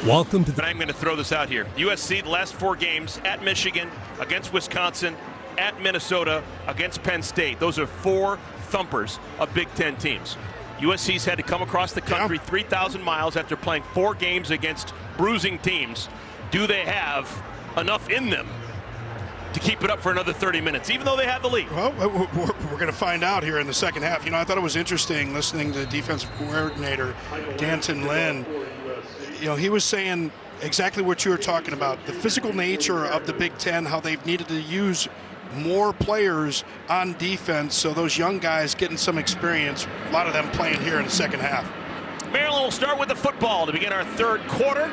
Welcome to I'm going to throw this out here. USC, the last 4 games, at Michigan, against Wisconsin, at Minnesota, against Penn State. Those are 4 thumpers of Big Ten teams. USC's had to come across the country 3,000 miles after playing 4 games against bruising teams. Do they have enough in them to keep it up for another 30 minutes, even though they have the lead? Well, we're going to find out here in the second half. You know, I thought it was interesting listening to the defensive coordinator, Danton Lynn. You know, he was saying exactly what you were talking about, the physical nature of the Big Ten, how they've needed to use more players on defense, so those young guys getting some experience, a lot of them playing here in the second half. Maryland will start with the football to begin our 3rd quarter,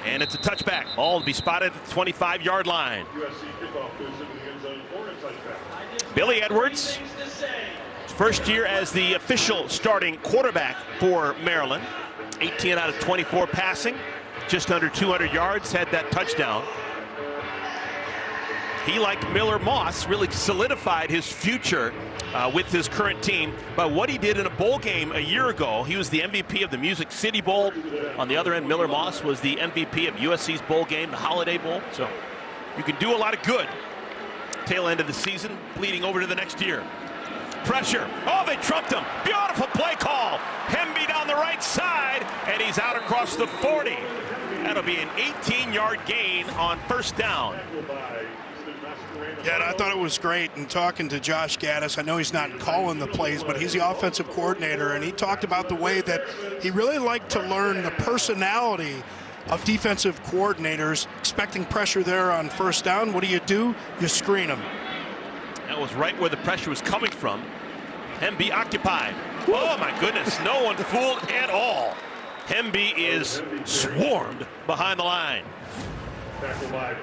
and it's a touchback. Ball to be spotted at the 25-yard line. Billy Edwards, first year as the official starting quarterback for Maryland. 18 out of 24 passing, just under 200 yards, had that touchdown. He, like Miller Moss, really solidified his future with his current team by what he did in a bowl game a year ago. He was the MVP of the Music City Bowl. On the other end, Miller Moss was the MVP of USC's bowl game, the Holiday Bowl. So you can do a lot of good. Tail end of the season, bleeding over to the next year. Pressure. Oh, they trumped him. Beautiful play call. Hemby down the right side, and he's out across the 40. That'll be an 18-yard gain on first down. Yeah, and I thought it was great. And talking to Josh Gaddis, I know he's not calling the plays, but he's the offensive coordinator, and he talked about the way that he really liked to learn the personality of defensive coordinators, expecting pressure there on first down. What do? You screen them. That was right where the pressure was coming from. Hemby occupied. Oh, my goodness. No one fooled at all. Hemby is swarmed behind the line. Tackle by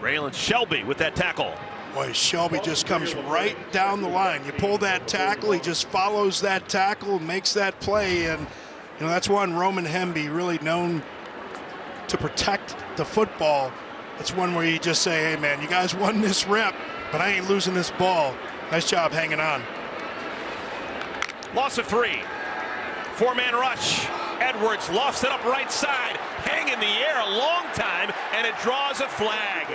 Braylon Shelby with that tackle. Boy, Shelby just comes right down the line. You pull that tackle, he just follows that tackle, makes that play, and you know that's one Roman Hemby really known to protect the football. It's one where you just say, hey man, you guys won this rep, but I ain't losing this ball. Nice job hanging on. Loss of 3. 4-man rush. Edwards lofts it up right side. Hang in the air a long time, and it draws a flag.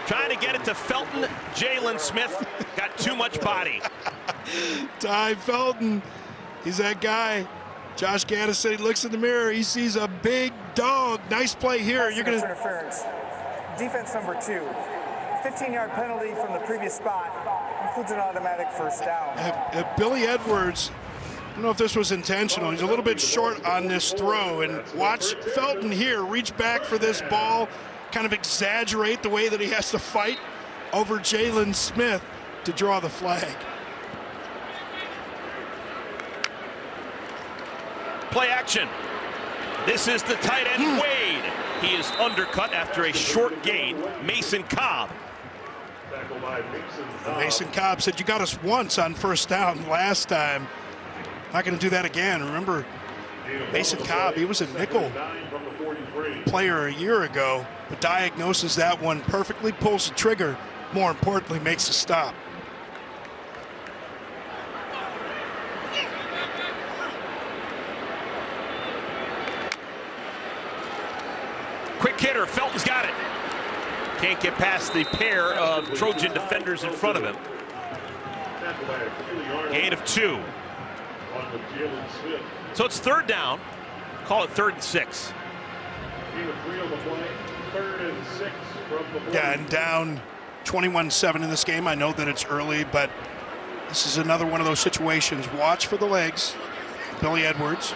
Trying to get it to Felton. Jalen Smith got too much body. Ty Felton, he's that guy. Josh Gaddis said he looks in the mirror. He sees a big dog. Nice play here. You're going to interference. Defense number 2. 15-yard penalty from the previous spot. Includes an automatic first down. Billy Edwards, I don't know if this was intentional. He's a little bit short on this throw. And watch Felton here reach back for this ball, kind of exaggerate the way that he has to fight over Jalen Smith to draw the flag. Play action. This is the tight end, Wade. He is undercut after a short gain. Mason Cobb. Mason Cobb said, you got us once on first down last time. Not going to do that again. Remember, Mason Cobb, he was a nickel player a year ago, but diagnoses that one perfectly, pulls the trigger, more importantly, makes the stop. Quick hitter, Felton's got it. Can't get past the pair of Trojan defenders in front of him. Gain of 2. So it's 3rd down. Call it 3rd and 6. Yeah, and down 21-7 in this game. I know that it's early, but this is another one of those situations. Watch for the legs. Billy Edwards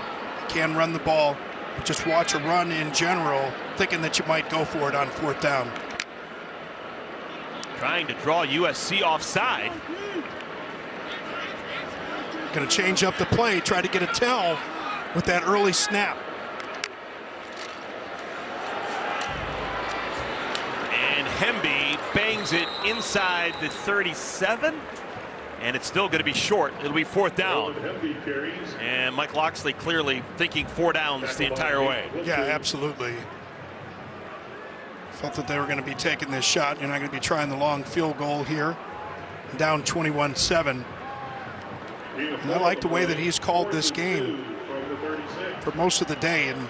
can run the ball, but just watch a run in general, thinking that you might go for it on 4th down. Trying to draw USC offside. Going to change up the play, try to get a tell with that early snap. Hemby bangs it inside the 37, and it's still going to be short. It'll be 4th down. And Mike Locksley clearly thinking 4 downs the entire way. Yeah, absolutely. Felt that they were going to be taking this shot. You're not going to be trying the long field goal here. Down 21-7. And I like the way that he's called this game for most of the day. And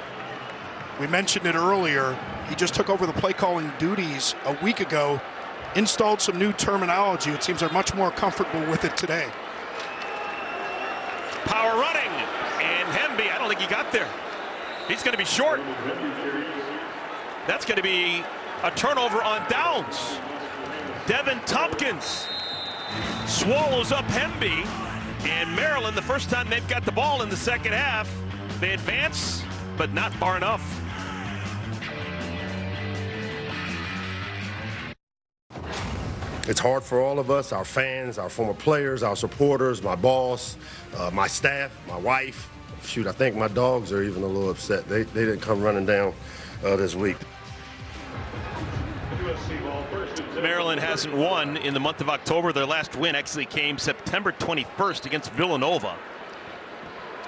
we mentioned it earlier. He just took over the play calling duties a week ago, installed some new terminology. It seems they're much more comfortable with it today. Power running, and Hemby, I don't think he got there. He's going to be short. That's going to be a turnover on downs. Devin Tompkins swallows up Hemby, and Maryland, the first time they've got the ball in the second half, they advance, but not far enough. It's hard for all of us, our fans, our former players, our supporters, my boss, my staff, my wife. Shoot, I think my dogs are even a little upset. They didn't come running down this week. Maryland hasn't won in the month of October. Their last win actually came September 21st against Villanova.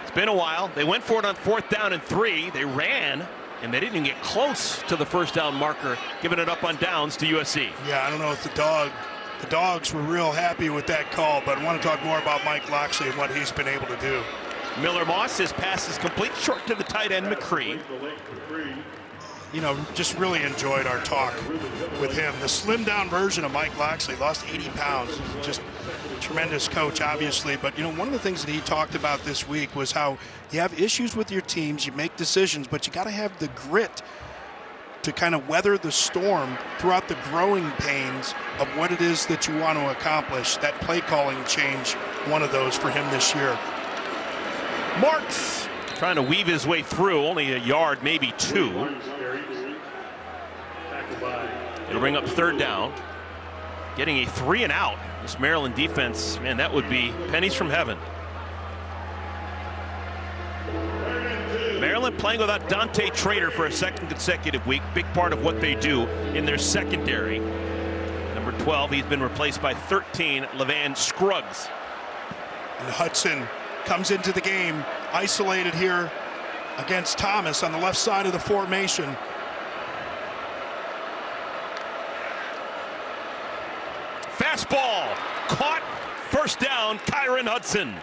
It's been a while. They went for it on 4th down and 3. They ran, and they didn't even get close to the first down marker, giving it up on downs to USC. Yeah, I don't know if the dogs were real happy with that call, but I want to talk more about Mike Locksley and what he's been able to do. Miller Moss, his pass is complete, short to the tight end, McCree. You know, just really enjoyed our talk with him. The slimmed down version of Mike Locksley, lost 80 pounds. Just tremendous coach, obviously. But, you know, one of the things that he talked about this week was how you have issues with your teams, you make decisions, but you got to have the grit to kind of weather the storm throughout the growing pains of what it is that you want to accomplish. That play calling change, one of those for him this year. Marks trying to weave his way through, only a yard, maybe 2. It'll bring up 3rd down. Getting a 3 and out. This Maryland defense, man, that would be pennies from heaven. Maryland playing without Dante Trader for a second consecutive week. Big part of what they do in their secondary. Number 12, he's been replaced by 13, Levan Scruggs. And Hudson comes into the game, isolated here against Thomas on the left side of the formation. Fastball caught, 1st down, Kyron Hudson.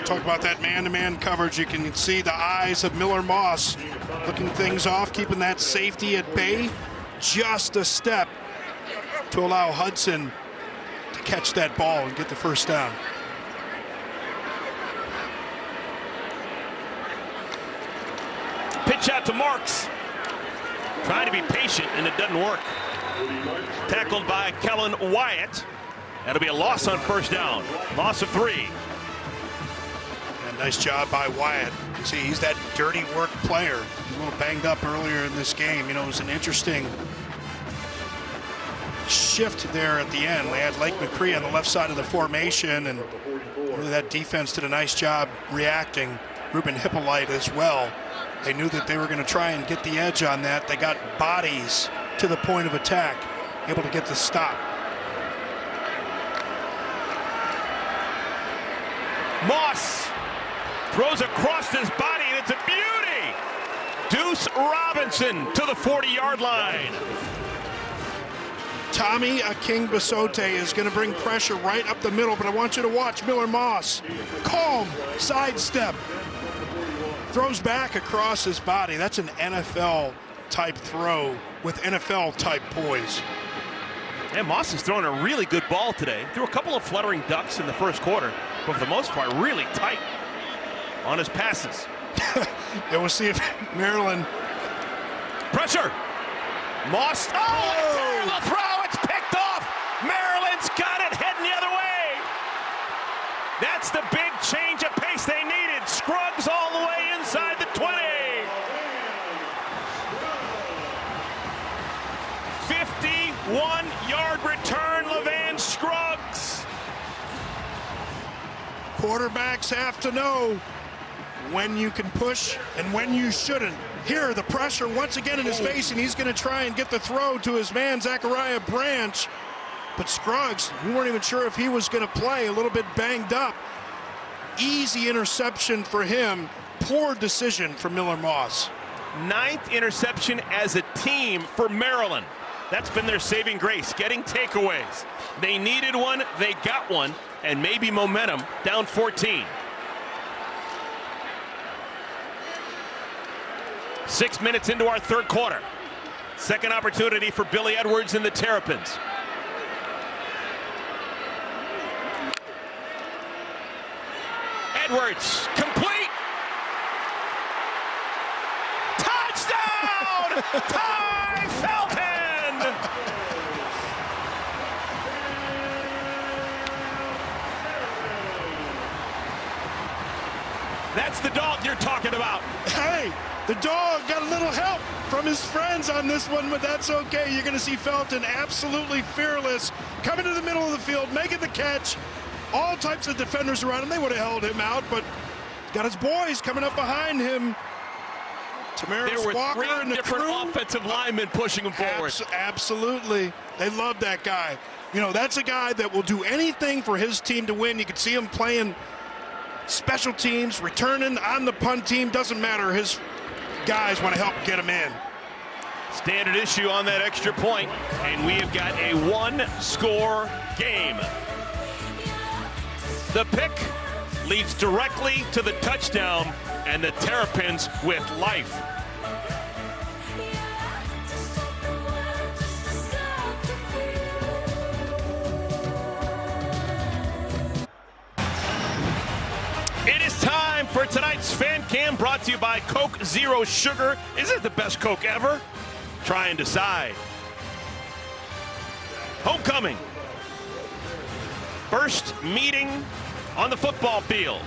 Talk about that man-to-man coverage. You can see the eyes of Miller Moss looking things off, keeping that safety at bay. Just a step to allow Hudson to catch that ball and get the 1st down. Pitch out to Marks. Trying to be patient, and it doesn't work. Tackled by Kellen Wyatt. That'll be a loss on 1st down. Loss of 3. And nice job by Wyatt. You can see he's that dirty work player. He's a little banged up earlier in this game. You know, it was an interesting shift there at the end. They had Lake McCree on the left side of the formation, and really that defense did a nice job reacting. Ruben Hippolyte as well. They knew that they were going to try and get the edge on that. They got bodies to the point of attack, able to get the stop. Moss throws across his body, and it's a beauty. Deuce Robinson to the 40-yard line. Tommy Aking-Basote is going to bring pressure right up the middle, but I want you to watch Miller Moss. Calm, sidestep. Throws back across his body. That's an NFL-type throw with NFL-type poise. And Moss is throwing a really good ball today. Threw a couple of fluttering ducks in the 1st quarter, but for the most part, really tight on his passes. Yeah, we'll see if Maryland... Pressure! Moss, a terrible throw! It's picked off! Maryland's got it, heading the other way! That's the big change of pace they needed. Scruggs all the way inside the 20. 51-yard return, Levan Scruggs. Quarterbacks have to know when you can push and when you shouldn't. here, the pressure once again in his face, and he's going to try and get the throw to his man, Zachariah Branch. But Scruggs, we weren't even sure if he was going to play, a little bit banged up. Easy interception for him. Poor decision for Miller Moss. 9th interception as a team for Maryland. That's been their saving grace, getting takeaways. They needed one, they got one, and maybe momentum, down 14. 6 minutes into our third quarter. Second opportunity for Billy Edwards and the Terrapins. Edwards, complete. Touchdown! Ty Felton! That's the dog you're talking about. Hey, the dog got a little help from his friends on this one, but that's okay. You're going to see Felton absolutely fearless, coming to the middle of the field, making the catch. All types of defenders around him. They would have held him out, but got his boys coming up behind him. There were Walker 3 and the different crew. offensive linemen pushing him forward. Absolutely. They love that guy. You know, that's a guy that will do anything for his team to win. You can see him playing special teams, returning on the punt team. Doesn't matter. His guys want to help get him in. Standard issue on that extra point, and we have got a 1-score game. The pick leads directly to the touchdown, and the Terrapins with life. It is time for tonight's Fan Cam, brought to you by Coke Zero Sugar. Is it the best Coke ever? Try and decide. Homecoming. First meeting on the football field.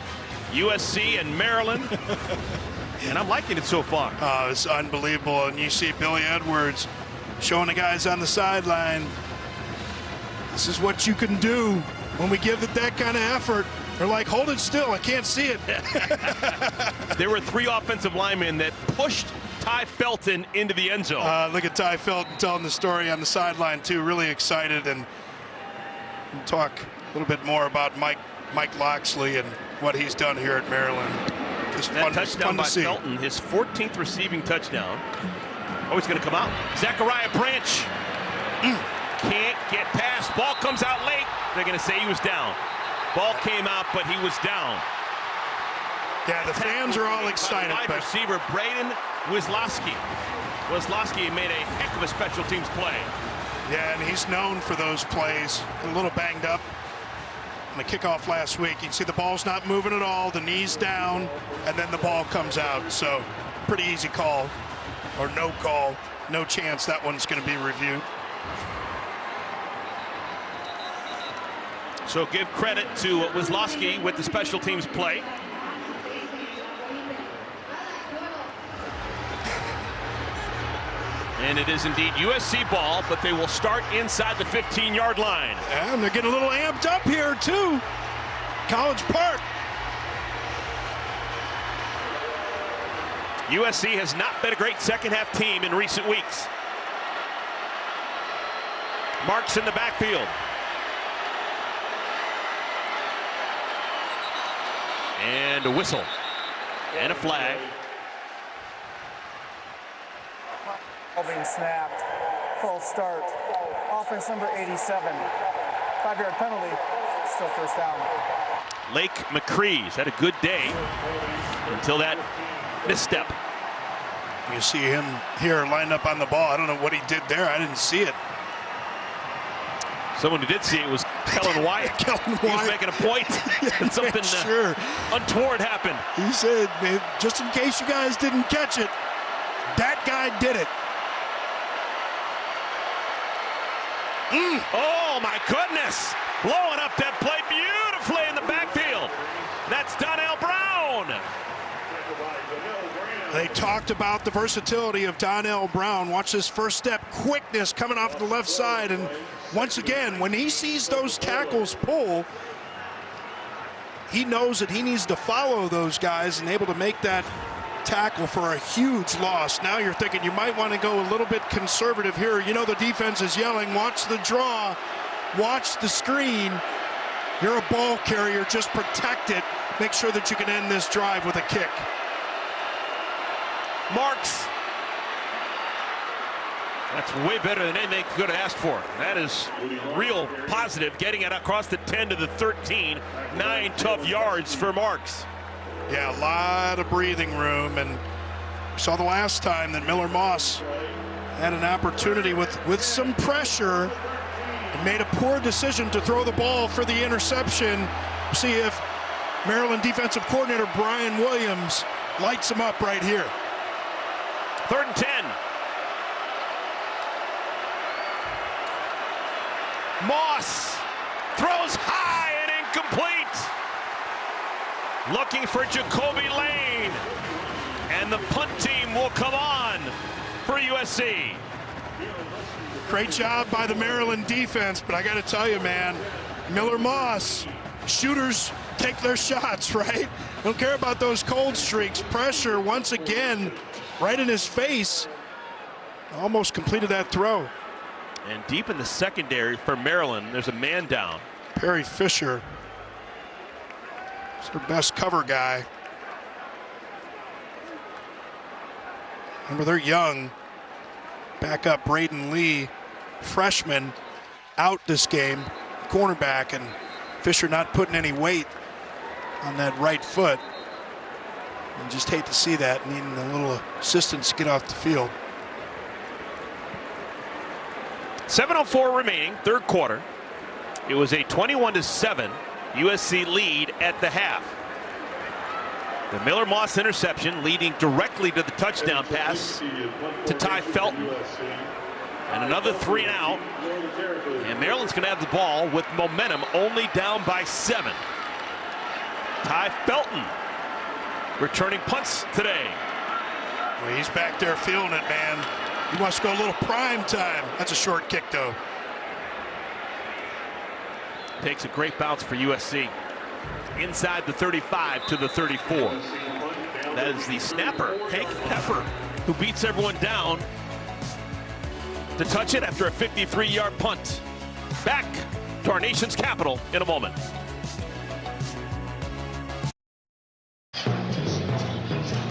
USC and Maryland. And I'm liking it so far. Oh, it's unbelievable. And you see Billy Edwards showing the guys on the sideline, this is what you can do when we give it that kind of effort. They're like, hold it still, I can't see it. There were 3 offensive linemen that pushed Ty Felton into the end zone. Look at Ty Felton telling the story on the sideline, too. Really excited. And we'll talk a little bit more about Mike Loxley and what he's done here at Maryland. Just that fun touchdown to by see. Felton, his 14th receiving touchdown. Oh, he's going to come out. Zachariah Branch can't get past. Ball comes out late. They're going to say he was down. Ball came out, but he was down. Yeah, the fans are all excited. Wide receiver Braden Wisloski. Wisloski made a heck of a special teams play. Yeah, and he's known for those plays. A little banged up on the kickoff last week. You can see the ball's not moving at all, the knee's down, and then the ball comes out. So pretty easy call, or no call. No chance that one's going to be reviewed. So give credit to Wisloski with the special teams play. And it is indeed USC ball, but they will start inside the 15-yard line. And they're getting a little amped up here, too. College Park. USC has not been a great second-half team in recent weeks. Marks in the backfield. And a whistle. And a flag. Ball being snapped. Full start. Offense number 87. 5-yard penalty. Still first down. Lake McCree's had a good day until that misstep. You see him here lined up on the ball. I don't know what he did there. I didn't see it. Someone who did see it was Kellen Wyatt. He was making a point that something untoward happened. He said, just in case you guys didn't catch it, that guy did it. Oh, my goodness. Blowing up that play beautifully in the backfield. That's Donnell Brown. They talked about the versatility of Donnell Brown. Watch this first step, quickness coming off the left side. And once again, when he sees those tackles pull, he knows that he needs to follow those guys and able to make that tackle for a huge loss. Now you're thinking you might want to go a little bit conservative here. You know the defense is yelling, watch the draw, watch the screen. You're a ball carrier, just protect it. Make sure that you can end this drive with a kick. Marks. That's way better than anything could have asked for. That is real positive, getting it across the 10 to the 13. 9 tough yards for Marks. Yeah, a lot of breathing room, and we saw the last time that Miller Moss had an opportunity with some pressure and made a poor decision to throw the ball for the interception. See if Maryland defensive coordinator Brian Williams lights him up right here. 3rd and 10. Moss throws high and incomplete. Looking for Jacoby Lane. And the punt team will come on for USC. Great job by the Maryland defense, but I got to tell you, man, Miller Moss, shooters take their shots, right? Don't care about those cold streaks. Pressure once again right in his face. Almost completed that throw. And deep in the secondary for Maryland, there's a man down. Perry Fisher is their best cover guy. Remember, they're young. Back up Braden Lee, freshman, out this game, cornerback, and Fisher not putting any weight on that right foot. And just hate to see that, needing a little assistance to get off the field. 7:04 remaining, 3rd quarter. It was a 21-7 USC lead at the half. The Miller Moss interception leading directly to the touchdown pass to Ty Felton. And another 3 and out. And Maryland's going to have the ball with momentum, only down by 7. Ty Felton returning punts today. Well, he's back there feeling it, man. He wants to go a little prime time. That's a short kick, though. Takes a great bounce for USC. Inside the 35 to the 34. That is the snapper, Hank Pepper, who beats everyone down to touch it after a 53-yard punt. Back to our nation's capital in a moment.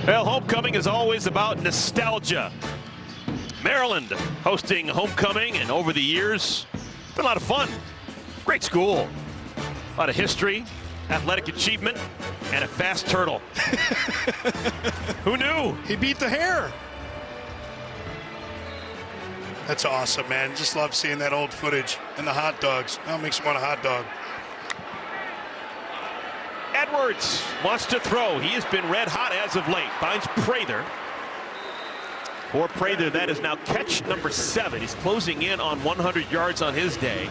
Well, homecoming is always about nostalgia. Maryland hosting homecoming, and over the years, it's been a lot of fun. Great school, a lot of history, athletic achievement, and a fast turtle. Who knew? He beat the hare. That's awesome, man. Just love seeing that old footage and the hot dogs. Now it makes you want a hot dog. Edwards wants to throw. He has been red hot as of late. Finds Prather. For Prather, that is now catch number 7. He's closing in on 100 yards on his day.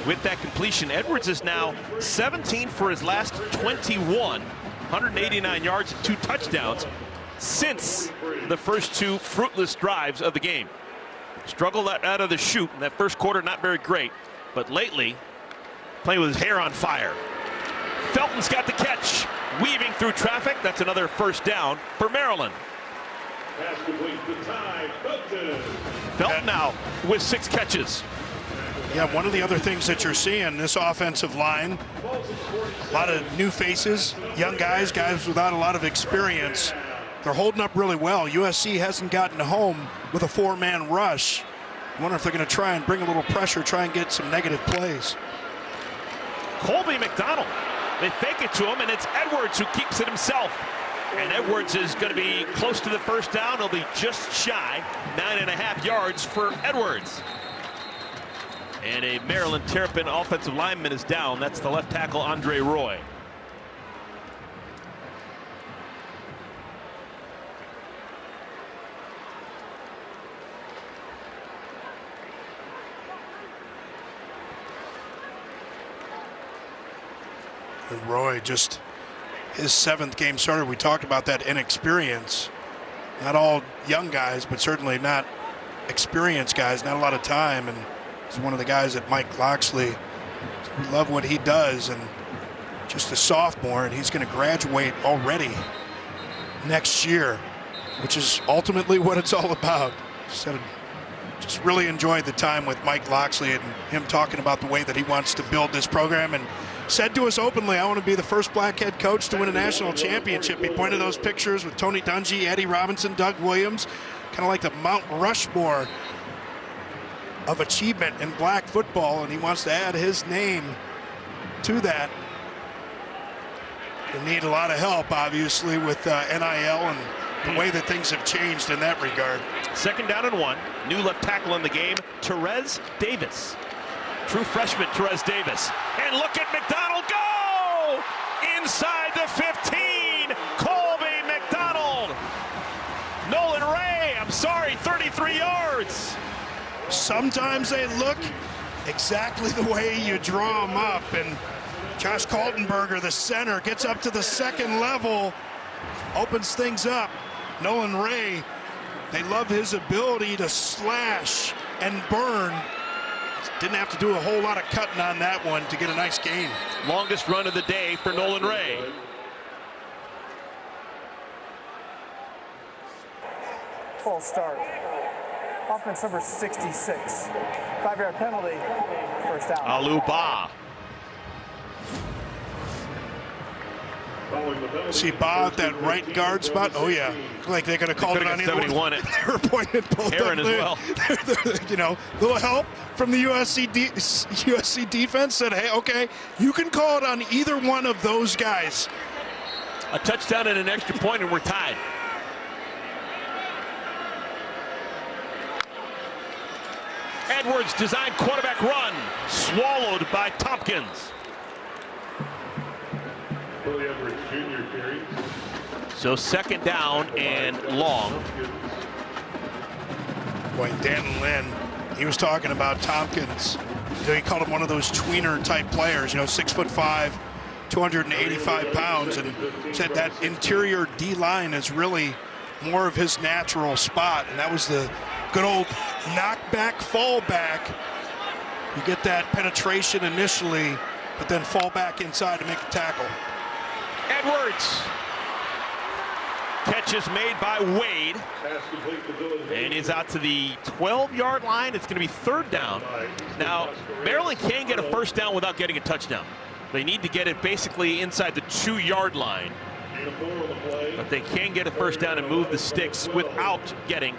With that completion, Edwards is now 17 for his last 21. 189 yards and 2 touchdowns since the first 2 fruitless drives of the game. Struggled out of the chute in that first quarter, not very great. But lately, playing with his hair on fire. Felton's got the catch. Weaving through traffic. That's another first down for Maryland. Felton now with 6 catches. Yeah, one of the other things that you're seeing, this offensive line, a lot of new faces, young guys without a lot of experience. They're holding up really well. USC hasn't gotten home with a 4-man rush. I wonder if they're going to try and bring a little pressure, try and get some negative plays. Colby McDonald. They fake it to him, and it's Edwards who keeps it himself. And Edwards is going to be close to the first down. He'll be just shy, 9.5 yards for Edwards. And a Maryland Terrapin offensive lineman is down. That's the left tackle, Andre Roy. And Roy, just his 7th game started. We talked about that inexperience. Not all young guys, but certainly not experienced guys. Not a lot of time. And he's one of the guys that Mike Loxley, we love what he does. And just a sophomore, and he's going to graduate already next year. which is ultimately what it's all about. Just really enjoyed the time with Mike Locksley and him talking about the way that he wants to build this program, and said to us openly, I want to be the first black head coach to win a national championship. He pointed those pictures with Tony Dungy, Eddie Robinson, Doug Williams, kind of like the Mount Rushmore of achievement in black football, and he wants to add his name to that. You need a lot of help, obviously, with NIL and the way that things have changed in that regard. 2nd down and 1. New left tackle in the game, Therese Davis. True freshman Therese Davis. And look at McDonald go! Inside the 15, Colby McDonald. Nolan Ray, 33 yards. Sometimes they look exactly the way you draw them up, and Josh Kaltenberger, the center, gets up to the 2nd level, opens things up. Nolan Ray, they love his ability to slash and burn. Didn't have to do a whole lot of cutting on that one to get a nice gain. Longest run of the day for Nolan Ray. Full start. Offense number 66. 5-yard penalty. First down. Aluba. See Ba at that right guard spot. Oh yeah, like they could have called it on either one. They were pointing both Aaron as well. You know, little help from the USC defense. Said, hey, okay, you can call it on either one of those guys. A touchdown and an extra point, and we're tied. Edwards designed quarterback run, swallowed by Tompkins. So 2nd down and long. Boy, Dan Lynn, he was talking about Tompkins. You know, he called him one of those tweener type players, 6'5", 285 pounds, and said that interior D line is really more of his natural spot. And that was the good old knockback, fallback. You get that penetration initially, but then fall back inside to make the tackle. Edwards. Catch is made by Wade. And he's out to the 12-yard line. It's going to be 3rd down. Now, Maryland can't get a 1st down without getting a touchdown. They need to get it basically inside the 2-yard line. But they can get a 1st down and move the sticks without getting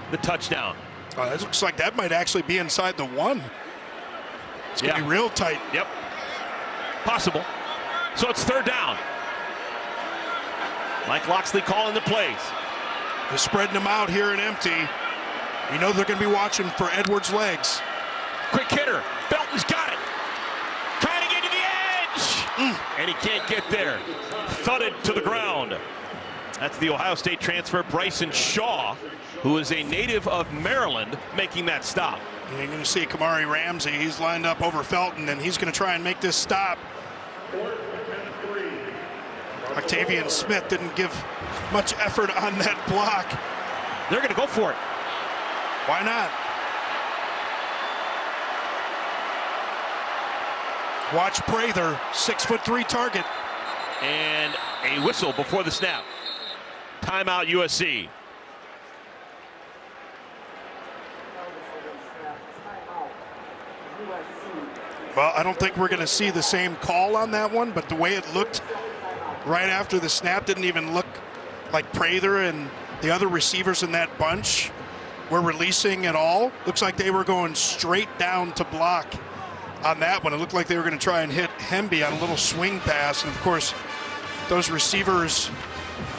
the touchdown. Oh, that looks like that might actually be inside the 1. It's going to be real tight. Yep. Possible. So it's 3rd down. Mike Locksley calling the plays. They're spreading them out here and empty. You know they're going to be watching for Edwards' legs. Quick hitter. Felton's got it. Trying to get to the edge. And he can't get there. Thudded to the ground. That's the Ohio State transfer, Bryson Shaw, who is a native of Maryland, making that stop. You're going to see Kamari Ramsey. He's lined up over Felton, and he's going to try and make this stop. Octavian Smith didn't give much effort on that block. They're going to go for it. Why not? Watch Prather, 6'3" target. And a whistle before the snap. Timeout USC. Well, I don't think we're going to see the same call on that one, but the way it looked right after the snap didn't even look like Prather and the other receivers in that bunch were releasing at all. Looks like they were going straight down to block on that one. It looked like they were going to try and hit Hemby on a little swing pass. And of course, those receivers,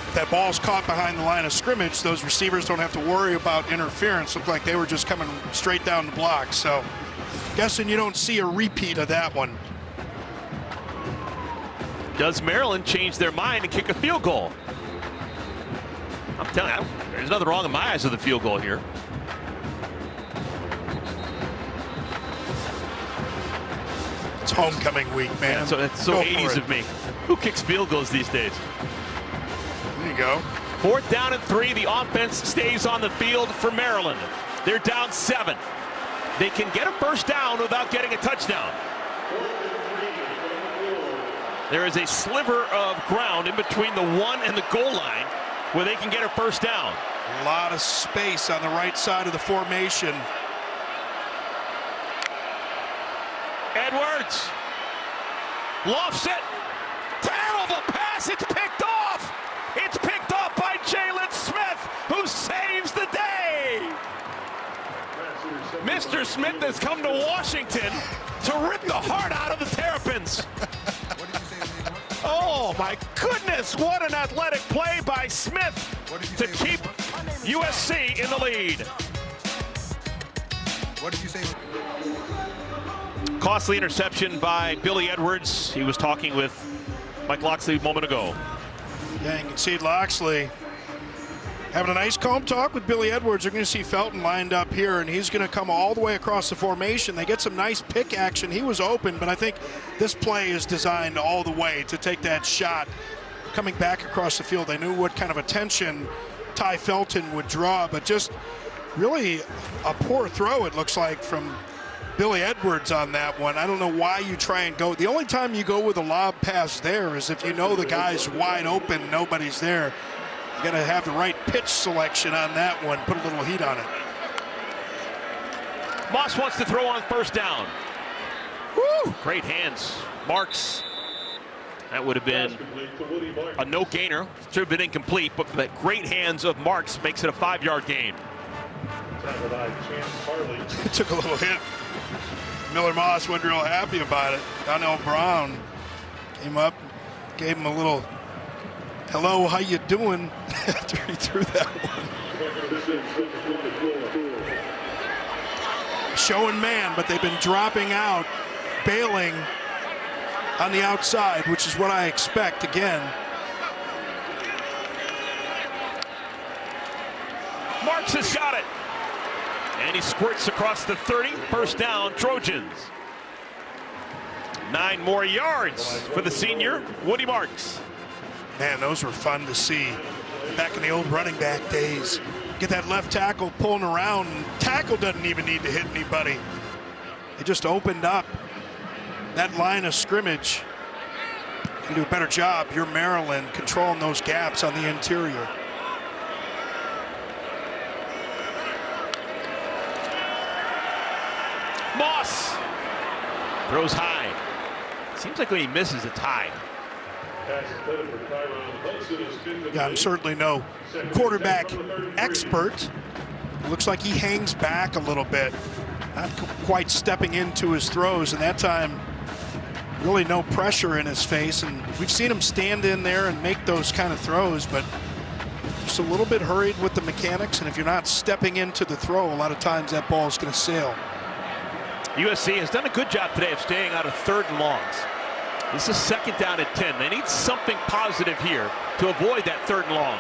if that ball's caught behind the line of scrimmage, those receivers don't have to worry about interference. Looked like they were just coming straight down the block. So guessing you don't see a repeat of that one. Does Maryland change their mind and kick a field goal? I'm telling you, there's nothing wrong in my eyes with the field goal here. It's homecoming week, man. Yeah, so it's so 80s of me. Who kicks field goals these days? There you go. 4th down and 3. The offense stays on the field for Maryland. They're down 7. They can get a 1st down without getting a touchdown. There is a sliver of ground in between the 1 and the goal line where they can get a 1st down. A lot of space on the right side of the formation. Edwards lofts it. Terrible pass. It's picked off. It's picked off by Jalen Smith, who saves the day. Mr. Smith has come to Washington to rip the heart out of the Terrapins. Oh my goodness, what an athletic play by Smith to keep USC in the lead. What did you say? Costly interception by Billy Edwards. He was talking with Mike Loxley a moment ago. Yeah, you can see Loxley having a nice calm talk with Billy Edwards. You're going to see Felton lined up here, and he's going to come all the way across the formation. They get some nice pick action. He was open, but I think this play is designed all the way to take that shot coming back across the field. They knew what kind of attention Ty Felton would draw, but just really a poor throw, it looks like, from Billy Edwards on that one. I don't know why you try and go. The only time you go with a lob pass there is if you know the guy's wide open, nobody's there. You got to have the right pitch selection on that one. Put a little heat on it. Moss wants to throw on first down. Woo! Great hands. Marks. That would have been a no gainer. Should have been incomplete, but the great hands of Marks makes it a 5-yard gain. Took a little hit. Miller Moss wasn't real happy about it. Donnell Brown came up, gave him a little hello, how you doing, after he threw that one. Showing man, but they've been dropping out, bailing on the outside, which is what I expect again. Marks has got it. And he squirts across the 30. First down, Trojans. 9 more yards for the senior, Woody Marks. Man, those were fun to see. Back in the old running back days. Get that left tackle pulling around. And tackle doesn't even need to hit anybody. It just opened up that line of scrimmage. You can do a better job. You're Maryland controlling those gaps on the interior. Moss throws high. Seems like when he misses, it's high. Yeah, I'm certainly no quarterback expert. Looks like he hangs back a little bit, not quite stepping into his throws, and that time really no pressure in his face, and we've seen him stand in there and make those kind of throws, but just a little bit hurried with the mechanics, and if you're not stepping into the throw, a lot of times that ball is going to sail. USC has done a good job today of staying out of 3rd and longs. This is 2nd down at 10. They need something positive here to avoid that 3rd and long.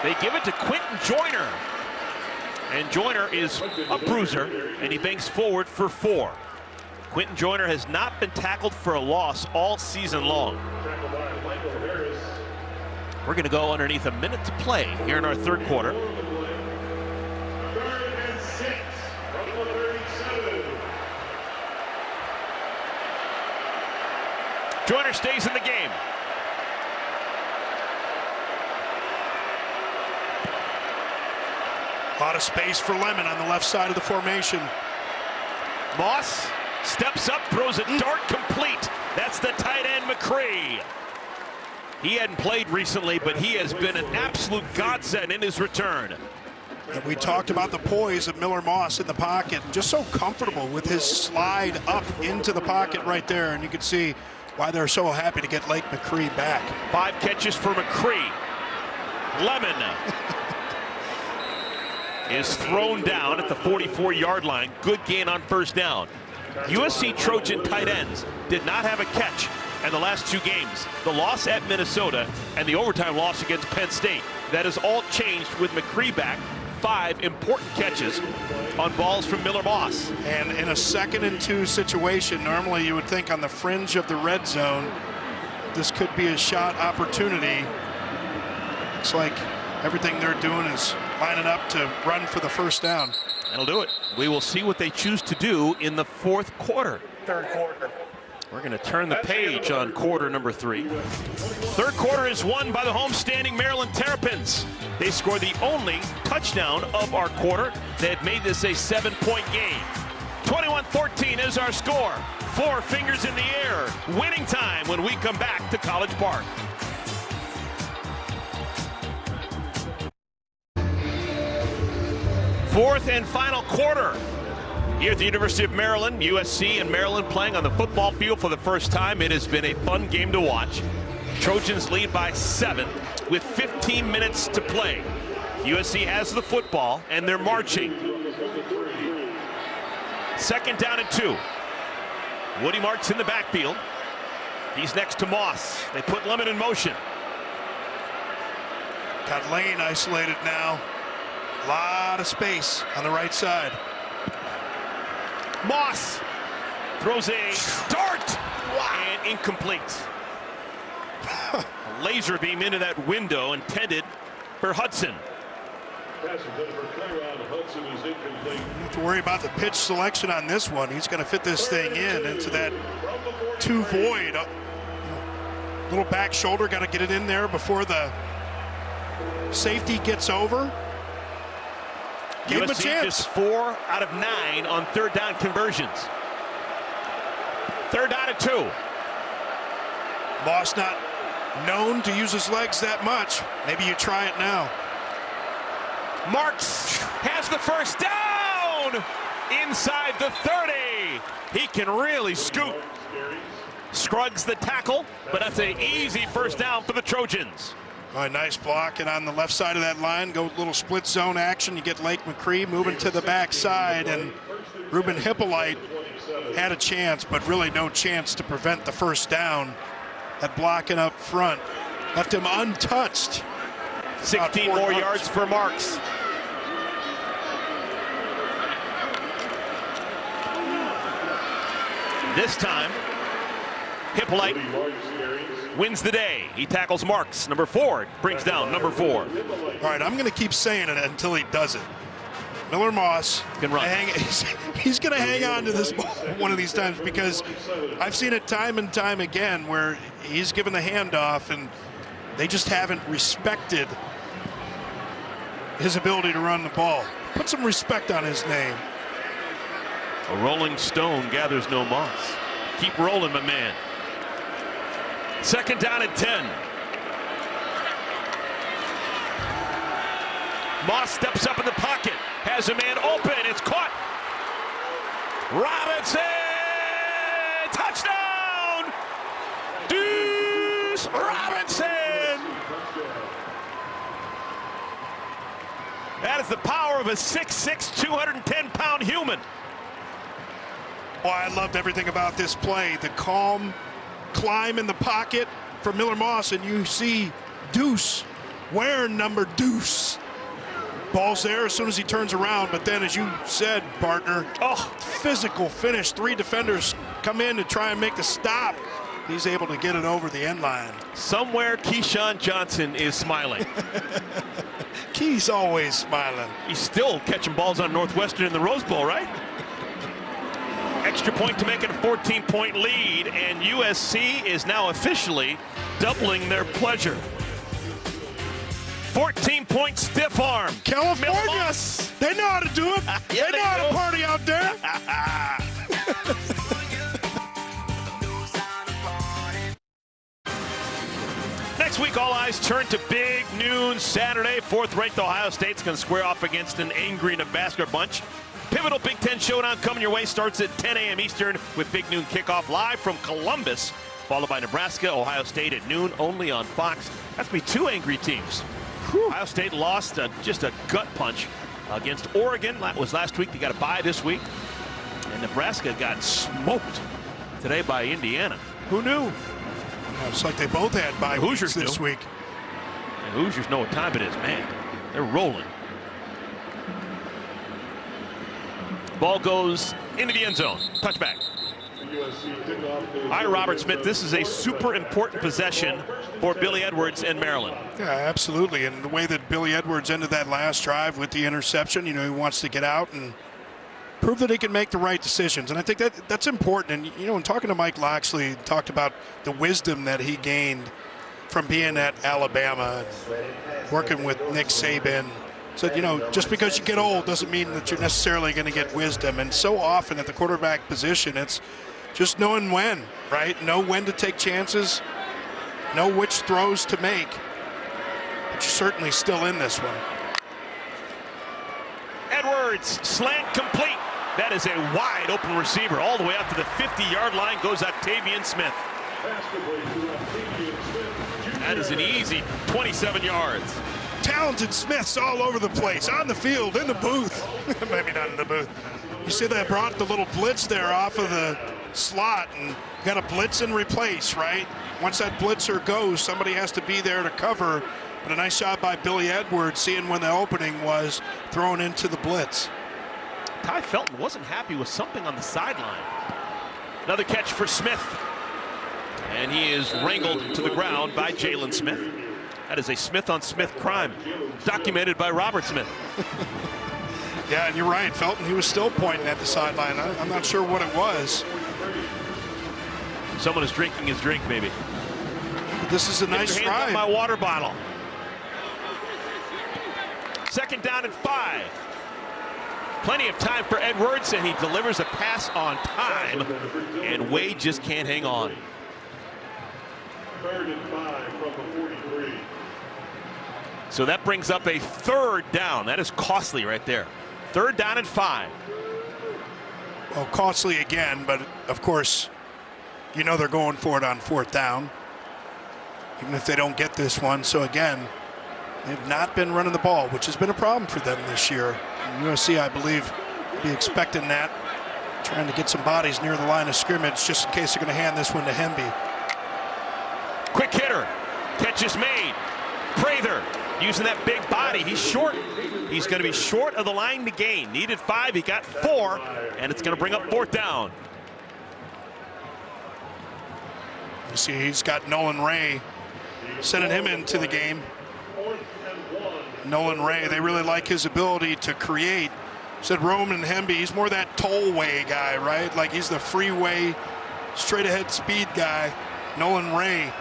They give it to Quentin Joyner. And Joyner is a bruiser, and he banks forward for 4. Quentin Joyner has not been tackled for a loss all season long. We're going to go underneath a minute to play here in our 3rd quarter. Joyner stays in the game. A lot of space for Lemon on the left side of the formation. Moss steps up, throws a dart complete. That's the tight end, McCree. He hadn't played recently, but he has been an absolute godsend in his return. And we talked about the poise of Miller Moss in the pocket. Just so comfortable with his slide up into the pocket right there. And you can see why they're so happy to get Lake McCree back. 5 catches for McCree. Lemon is thrown down at the 44-yard line. Good gain on first down. USC Trojan tight ends did not have a catch in the last 2 games. The loss at Minnesota and the overtime loss against Penn State. That has all changed with McCree back. 5 important catches on balls from Miller Moss. And in a 2nd and 2 situation, normally you would think on the fringe of the red zone, this could be a shot opportunity. Looks like everything they're doing is lining up to run for the first down. That'll do it. We will see what they choose to do in the 4th quarter. 3rd quarter. We're going to turn the page on quarter number 3. Third quarter is won by the homestanding Maryland Terrapins. They scored the only touchdown of our quarter. They had made this a 7-point game. 21-14 is our score. 4 fingers in the air. Winning time when we come back to College Park. Fourth and final quarter. Here at the University of Maryland, USC and Maryland playing on the football field for the first time. It has been a fun game to watch. Trojans lead by 7 with 15 minutes to play. USC has the football and they're marching. Second down and 2. Woody Marks in the backfield. He's next to Moss. They put Lemon in motion. Got Lane isolated now. A lot of space on the right side. Moss throws a dart and incomplete. A laser beam into that window intended for Hudson. Don't have to worry about the pitch selection on this one. He's going to fit this thing into that 2 void. Little back shoulder, got to get it in there before the safety gets over. Give him a chance. Just 4 out of 9 on third down conversions. Third down and 2. Moss not known to use his legs that much. Maybe you try it now. Marks has the first down inside the 30. He can really scoot. Scruggs the tackle, but that's an easy first down for the Trojans. All right, nice block, and on the left side of that line, go a little split zone action. You get Lake McCree moving to the backside, and Ruben Hippolyte had a chance, but really no chance to prevent the first down. That blocking up front left him untouched. 16 more yards for Marks. This time, Hippolyte wins the day. He tackles Marks. Number 4 brings down number 4. All right, I'm going to keep saying it until he does it. Miller Moss can run. He's going to hang on to this ball one of these times, because I've seen it time and time again where he's given the handoff and they just haven't respected his ability to run the ball. Put some respect on his name. A rolling stone gathers no moss. Keep rolling, my man. Second down and 10. Moss steps up in the pocket, has a man open, it's caught. Robinson, touchdown! Deuce Robinson! That is the power of a 6'6", 210-pound human. Oh, I loved everything about this play. The calm climb in the pocket for Miller Moss, and you see Deuce wearing number deuce. Ball's there as soon as he turns around, but then, as you said, partner, physical finish. 3 defenders come in to try and make the stop. He's able to get it over the end line. Somewhere Keyshawn Johnson is smiling. Key's always smiling. He's still catching balls on Northwestern in the Rose Bowl, right? Extra point to make it a 14-point lead, and USC is now officially doubling their pleasure. 14-point stiff arm. California, they know how to do it. Yeah, they know how to party out there. Next week, all eyes turn to big noon Saturday. 4th-ranked Ohio State's going to square off against an angry Nebraska bunch. Pivotal Big Ten showdown coming your way. Starts at 10 a.m. Eastern with big noon kickoff live from Columbus, followed by Nebraska, Ohio State at noon only on Fox. That's going to be 2 angry teams. Ohio State lost just a gut punch against Oregon. That was last week. They got a bye this week. And Nebraska got smoked today by Indiana. Who knew? It's like they both had bye weeks this week. And Hoosiers know what time it is, man. They're rolling. Ball goes into the end zone. Touchback. All right, Robert Smith, this is a super important possession for Billy Edwards and Maryland. Yeah, absolutely. And the way that Billy Edwards ended that last drive with the interception, you know, he wants to get out and prove that he can make the right decisions. And I think that's important. And, in talking to Mike Loxley, talked about the wisdom that he gained from being at Alabama, working with Nick Saban. Said, just because you get old doesn't mean that you're necessarily going to get wisdom. And so often at the quarterback position, it's just knowing when, right? Know when to take chances, know which throws to make. But you're certainly still in this one. Edwards, slant complete. That is a wide open receiver. All the way up to the 50-yard line goes Octavian Smith. That is an easy 27 yards. Talented Smiths all over the place, on the field, in the booth. Maybe not in the booth. You see they brought the little blitz there off of the slot, and you got to blitz and replace, right? Once that blitzer goes, somebody has to be there to cover. But a nice shot by Billy Edwards, seeing when the opening was, thrown into the blitz. Ty Felton wasn't happy with something on the sideline. Another catch for Smith. And he is wrangled to the ground by Jalen Smith. That is a Smith-on-Smith crime, documented by Robert Smith. Yeah, and you're right. Felton, he was still pointing at the sideline. I'm not sure what it was. Someone is drinking his drink, maybe. This is a nice drive. My water bottle. 2nd down and 5. Plenty of time for Edwards, and he delivers a pass on time, and Wade just can't hang on. 3rd and 5 from the 43. So that brings up a 3rd down. That is costly right there. 3rd down and 5. Well, costly again, but of course, they're going for it on 4th down, even if they don't get this one. So again, they've not been running the ball, which has been a problem for them this year. And USC, I believe, will be expecting that, trying to get some bodies near the line of scrimmage just in case they're going to hand this one to Hemby. Quick hitter. Catch is made. Prather using that big body. He's short. He's going to be short of the line to gain. Needed 5. He got 4. And it's going to bring up 4th down. You see he's got Nolan Ray sending him into the game. Nolan Ray, they really like his ability to create. Said Roman Hemby, he's more that tollway guy, right? Like he's the freeway, straight ahead speed guy. Nolan Ray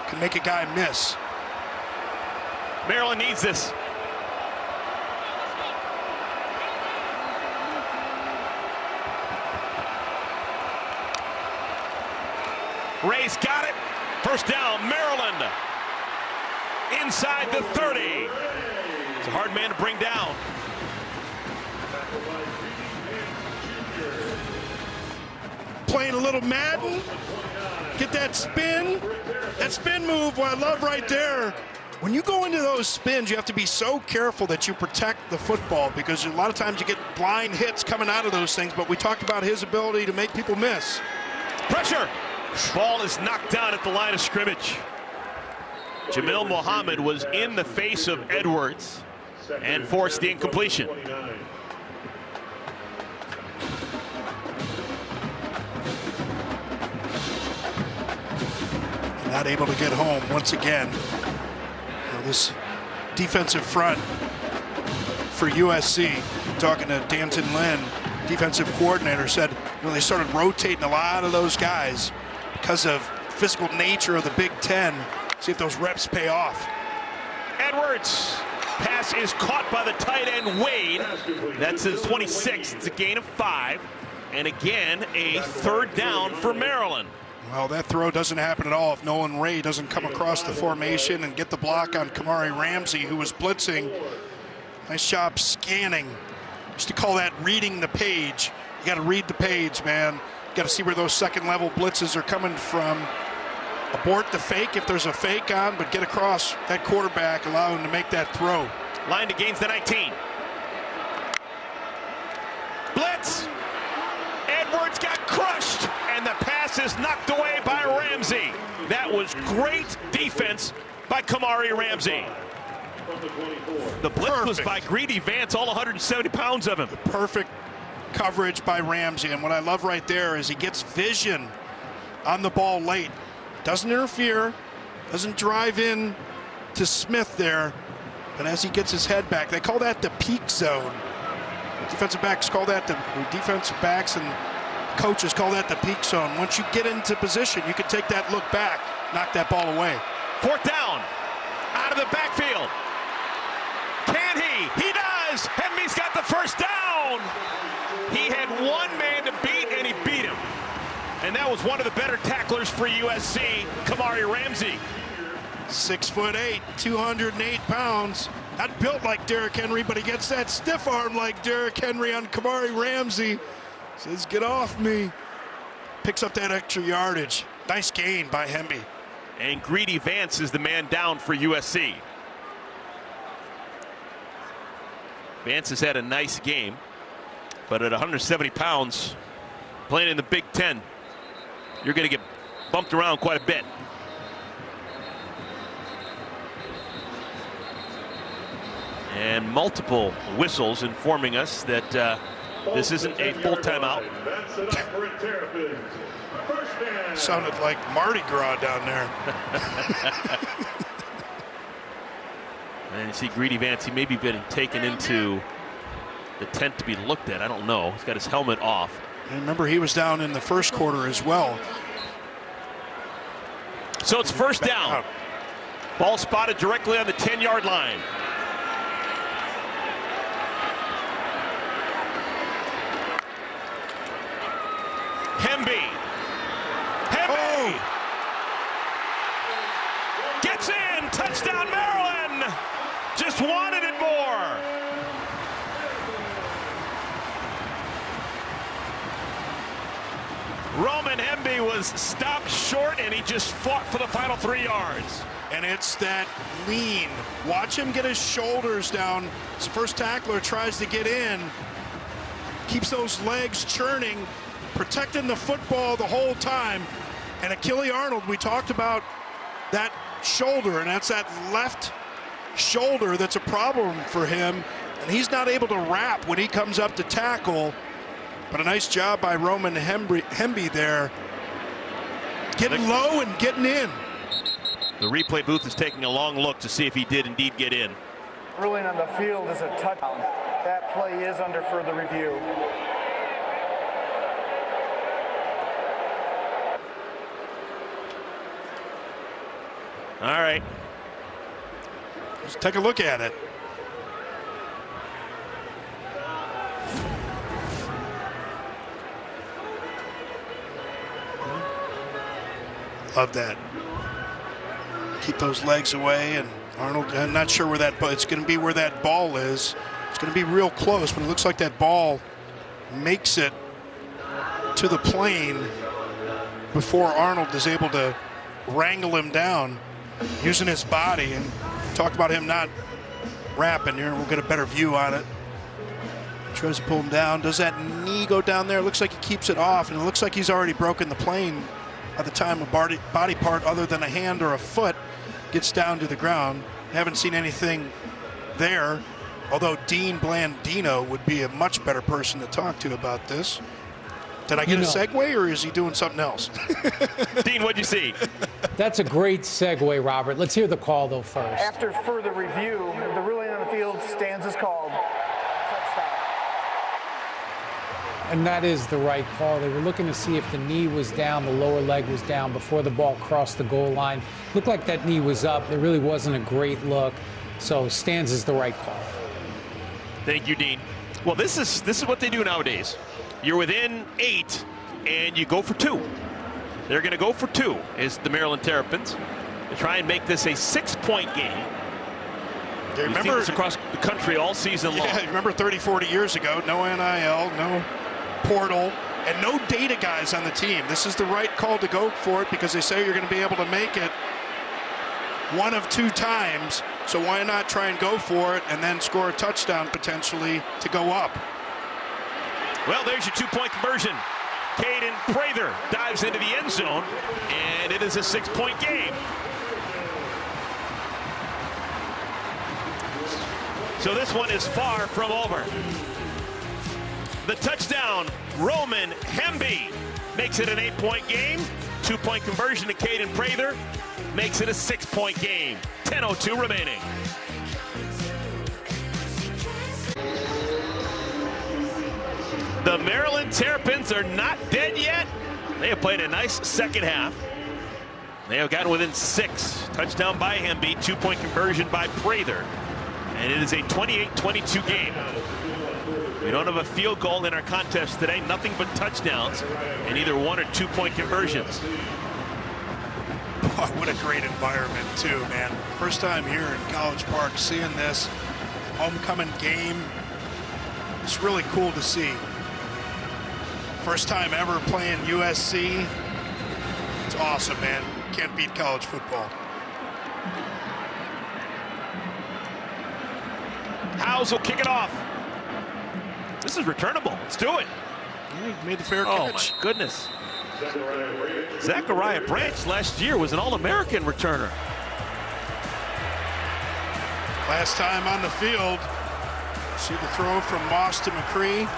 can make a guy miss. Maryland needs this. Ray's got it. 1st down, Maryland. Inside the 30. It's a hard man to bring down. Playing a little Madden. Get that spin. That spin move, what I love right there. When you go into those spins, you have to be so careful that you protect the football, because a lot of times you get blind hits coming out of those things, but we talked about his ability to make people miss. Pressure. Ball is knocked down at the line of scrimmage. Jamil Muhammad was in the face of Edwards and forced the incompletion. Not able to get home once again. This defensive front for USC, talking to Danton Lynn, defensive coordinator, said they started rotating a lot of those guys because of physical nature of the Big Ten. See if those reps pay off. Edwards. Pass is caught by the tight end Wade. That's his 26th. It's a gain of 5. And again, a 3rd down for Maryland. Well, that throw doesn't happen at all if Nolan Ray doesn't come across the formation and get the block on Kamari Ramsey, who was blitzing. Nice job scanning. Used to call that reading the page. You got to read the page, man. You got to see where those second-level blitzes are coming from. Abort the fake if there's a fake on, but get across that quarterback, allow him to make that throw. Line to gains the 19. Blitz. Edwards got crushed, and the pass is knocked away by Ramsey. That was great defense by Kamari Ramsey. The blitz was by Greedy Vance, all 170 pounds of him. Perfect coverage by Ramsey, and what I love right there is he gets vision on the ball late. Doesn't interfere, doesn't drive in to Smith there, but as he gets his head back, they call that the peak zone. Defensive backs call that defensive backs and coaches call that the peak zone. Once you get into position, you can take that look back, knock that ball away. 4th down, out of the backfield. Can he? He does! Hemby's got the first down! He had one man to beat, and he beat him. And that was one of the better tacklers for USC, Kamari Ramsey. 6'8", 208 pounds. Not built like Derrick Henry, but he gets that stiff arm like Derrick Henry on Kamari Ramsey. Says, get off me. Picks up that extra yardage. Nice gain by Hemby. And Greedy Vance is the man down for USC. Vance has had a nice game, but at 170 pounds, playing in the Big Ten, you're going to get bumped around quite a bit. And multiple whistles informing us that this isn't a full timeout. Sounded like Mardi Gras down there. And you see Greedy Vance, he may be getting taken into the tent to be looked at. I don't know. He's got his helmet off. And remember, he was down in the first quarter as well. So it's first down. Ball spotted directly on the 10-yard line. Hemby. Gets in. Touchdown, Maryland. Just wanted it more. Roman Hemby was stopped short, and he just fought for the final 3 yards. And it's that lean. Watch him get his shoulders down. His first tackler tries to get in. Keeps those legs churning, protecting the football the whole time. And Achille Arnold, we talked about that shoulder, and that's that left shoulder that's a problem for him. And he's not able to wrap when he comes up to tackle. But a nice job by Roman Hemby there. Getting low and getting in. The replay booth is taking a long look to see if he did indeed get in. Ruling on the field is a touchdown. That play is under further review. All right. Let's take a look at it. Love that. Keep those legs away, and Arnold, I'm not sure where that, but it's going to be where that ball is. It's going to be real close, but it looks like that ball makes it to the plane before Arnold is able to wrangle him down using his body. And talk about him not wrapping here. We'll get a better view on it. Tries to pull him down. Does that knee go down there? It looks like he keeps it off, and it looks like he's already broken the plane by the time a body part other than a hand or a foot gets down to the ground. Haven't seen anything there, although Dean Blandino would be a much better person to talk to about this. Did I get a segue, or is he doing something else? Dean, what'd you see? That's a great segue, Robert. Let's hear the call, though, first. After further review, the ruling on the field stands as called. And that is the right call. They were looking to see if the knee was down, the lower leg was down before the ball crossed the goal line. Looked like that knee was up. There really wasn't a great look. So stands as the right call. Thank you, Dean. Well, this is what they do nowadays. You're within 8, and you go for 2. They're going to go for 2, is the Maryland Terrapins, to try and make this a 6-point game. Remember this across the country all season long. Yeah, remember 30, 40 years ago, no NIL, no portal, and no data guys on the team. This is the right call to go for it because they say you're going to be able to make it one of 2 times. So why not try and go for it and then score a touchdown potentially to go up? Well, there's your 2-point conversion. Caden Prather dives into the end zone, and it is a 6-point game. So this one is far from over. The touchdown, Roman Hemby, makes it an 8-point game. 2-point conversion to Caden Prather makes it a 6-point game. 10:02 remaining. The Maryland Terrapins are not dead yet. They have played a nice second half. They have gotten within 6. Touchdown by Hamby, 2-point conversion by Prather. And it is a 28-22 game. We don't have a field goal in our contest today. Nothing but touchdowns and either 1 or 2-point conversions. Boy, what a great environment too, man. First time here in College Park seeing this homecoming game. It's really cool to see. First time ever playing USC. It's awesome, man. Can't beat college football. Howes will kick it off. This is returnable. Let's do it. He made the fair catch. Oh, my goodness. Zachariah Branch last year was an All-American returner. Last time on the field. See the throw from Moss to McCree.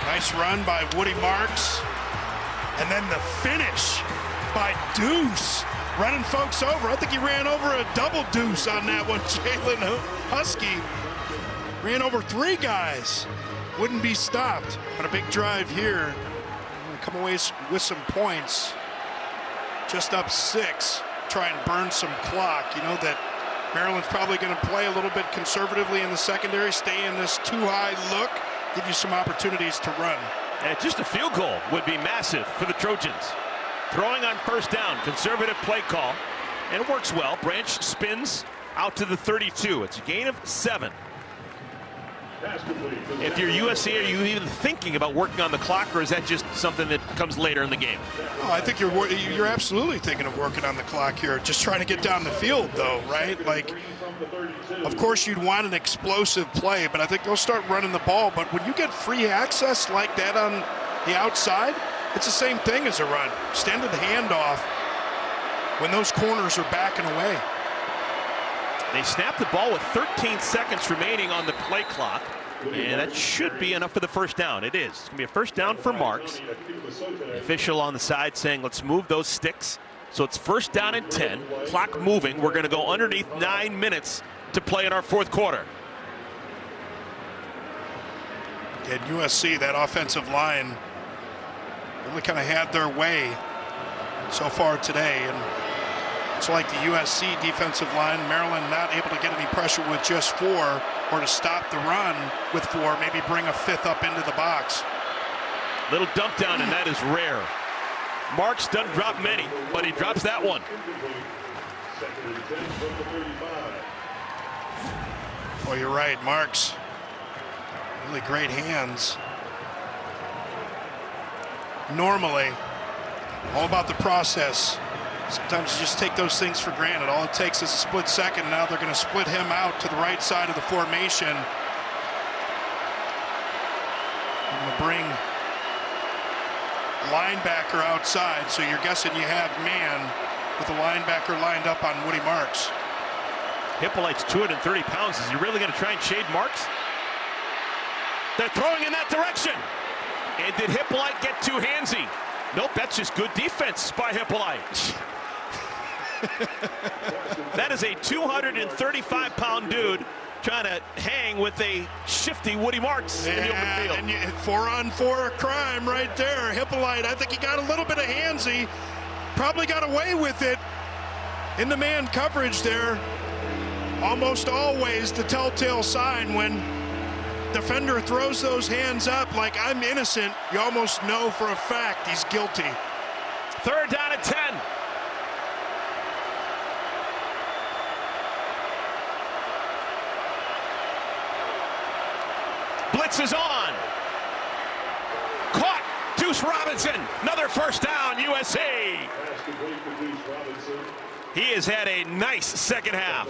Nice run by Woody Marks. And then the finish by Deuce. Running folks over. I think he ran over a double deuce on that one. Jalen Husky ran over 3 guys. Wouldn't be stopped. But a big drive here. Come away with some points. Just up 6. Try and burn some clock. You know that Maryland's probably going to play a little bit conservatively in the secondary. Stay in this too high look. Give you some opportunities to run. And just a field goal would be massive for the Trojans. Throwing on first down, conservative play call, and it works well. Branch spins out to the 32. It's a gain of 7. If you're USC, are you even thinking about working on the clock, or is that just something that comes later in the game? Oh, I think you're absolutely thinking of working on the clock here. Just trying to get down the field, though, right? Like, of course, you'd want an explosive play, but I think they'll start running the ball. But when you get free access like that on the outside, it's the same thing as a run. Extended handoff when those corners are backing away. They snap the ball with 13 seconds remaining on the play clock, and that should be enough for the first down. It is. It's going to be a first down for Marks. The official on the side saying, let's move those sticks. So it's first down and 10. Clock moving. We're going to go underneath 9 minutes to play in our 4th quarter. At USC, that offensive line really kind of had their way so far today. And it's like the USC defensive line, Maryland not able to get any pressure with just 4, or to stop the run with 4, maybe bring a 5th up into the box. Little dump down, and that is rare. Marks doesn't drop many, but he drops that one. Oh, you're right, Marks. Really great hands. Normally, all about the process. Sometimes you just take those things for granted. All it takes is a split second. Now they're going to split him out to the right side of the formation. They're going to bring linebacker outside. So you're guessing you have man with a linebacker lined up on Woody Marks. Hippolyte's 230 pounds. Is he really going to try and shade Marks? They're throwing in that direction. And did Hippolyte get too handsy? Nope, that's just good defense by Hippolyte. That is a 235-pound dude trying to hang with a shifty Woody Marks in the open field. And 4-on-4 crime right there. Hippolyte, I think he got a little bit of handsy. Probably got away with it in the man coverage there. Almost always the telltale sign when defender throws those hands up like I'm innocent, you almost know for a fact he's guilty. 3rd down and 10. Blitz is on. Caught. Deuce Robinson. Another first down, USC. He has had a nice second half.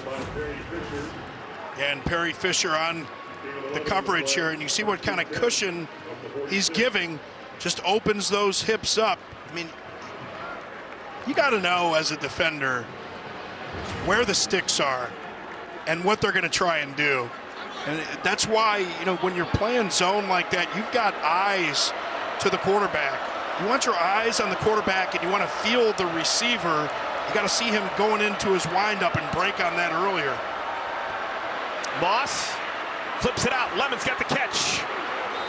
And Perry Fisher on the coverage here, and you see what kind of cushion he's giving. Just opens those hips up. I mean, you got to know as a defender where the sticks are and what they're going to try and do. And that's why, you know, when you're playing zone like that, you've got eyes to the quarterback. You want your eyes on the quarterback, and you want to feel the receiver. You got to see him going into his windup and break on that earlier. Moss flips it out. Lemon's got the catch.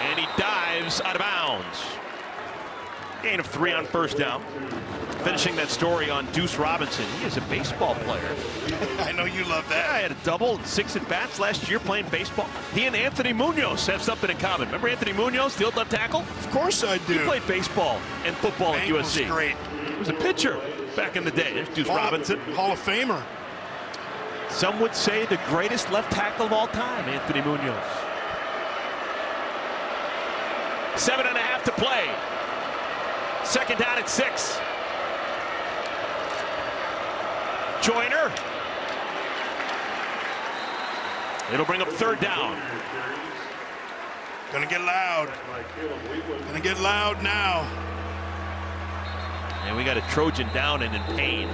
And he dives out of bounds. Gain of 3 on first down. Finishing that story on Deuce Robinson. He is a baseball player. I know you love that. Yeah, I had a double and 6 at-bats last year playing baseball. He and Anthony Munoz have something in common. Remember Anthony Munoz, the old left tackle? Of course I do. He played baseball and football at USC. Great. He was a pitcher back in the day. There's Deuce Robinson. Hall of Famer. Some would say the greatest left tackle of all time, Anthony Munoz. 7.5 to play. Second down at 6. Joyner. It'll bring up third down. Gonna get loud. Gonna get loud now. And we got a Trojan down and in pain.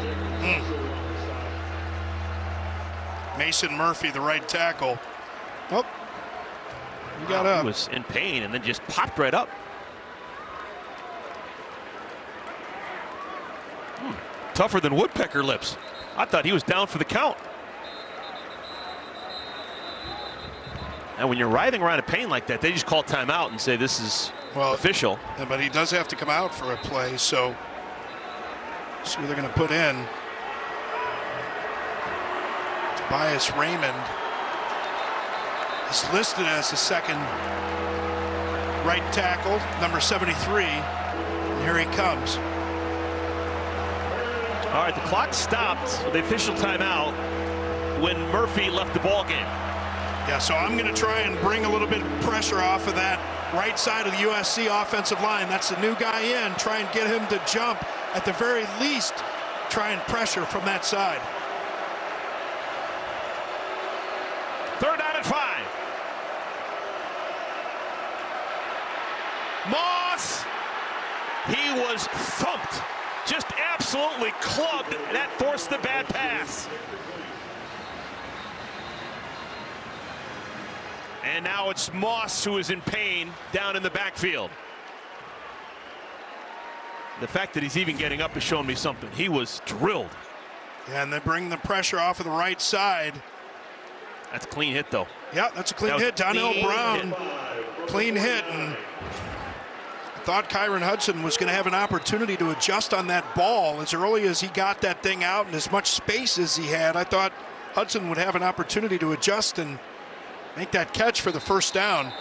Mason Murphy, the right tackle. Oh, he got up. He was in pain and then just popped right up. Tougher than woodpecker lips. I thought he was down for the count. And when you're writhing around in pain like that, they just call timeout and say this is official. Yeah, but he does have to come out for a play, so see who they're going to put in. Tobias Raymond is listed as the second right tackle, number 73. And here he comes. All right, the clock stopped, the official timeout, when Murphy left the ball game. Yeah, so I'm going to try and bring a little bit of pressure off of that right side of the USC offensive line. That's the new guy in. Try and get him to jump. At the very least, try and pressure from that side. Third down and 5. Moss. He was thumped. Just absolutely clubbed. That forced the bad pass. And now it's Moss who is in pain down in the backfield. The fact that he's even getting up is showing me something. He was drilled. Yeah, and they bring the pressure off of the right side. That's a clean hit, though. Yeah, that's a clean hit. Donnell Brown, clean hit. And I thought Kyron Hudson was going to have an opportunity to adjust on that ball as early as he got that thing out and as much space as he had. I thought Hudson would have an opportunity to adjust and make that catch for the first down.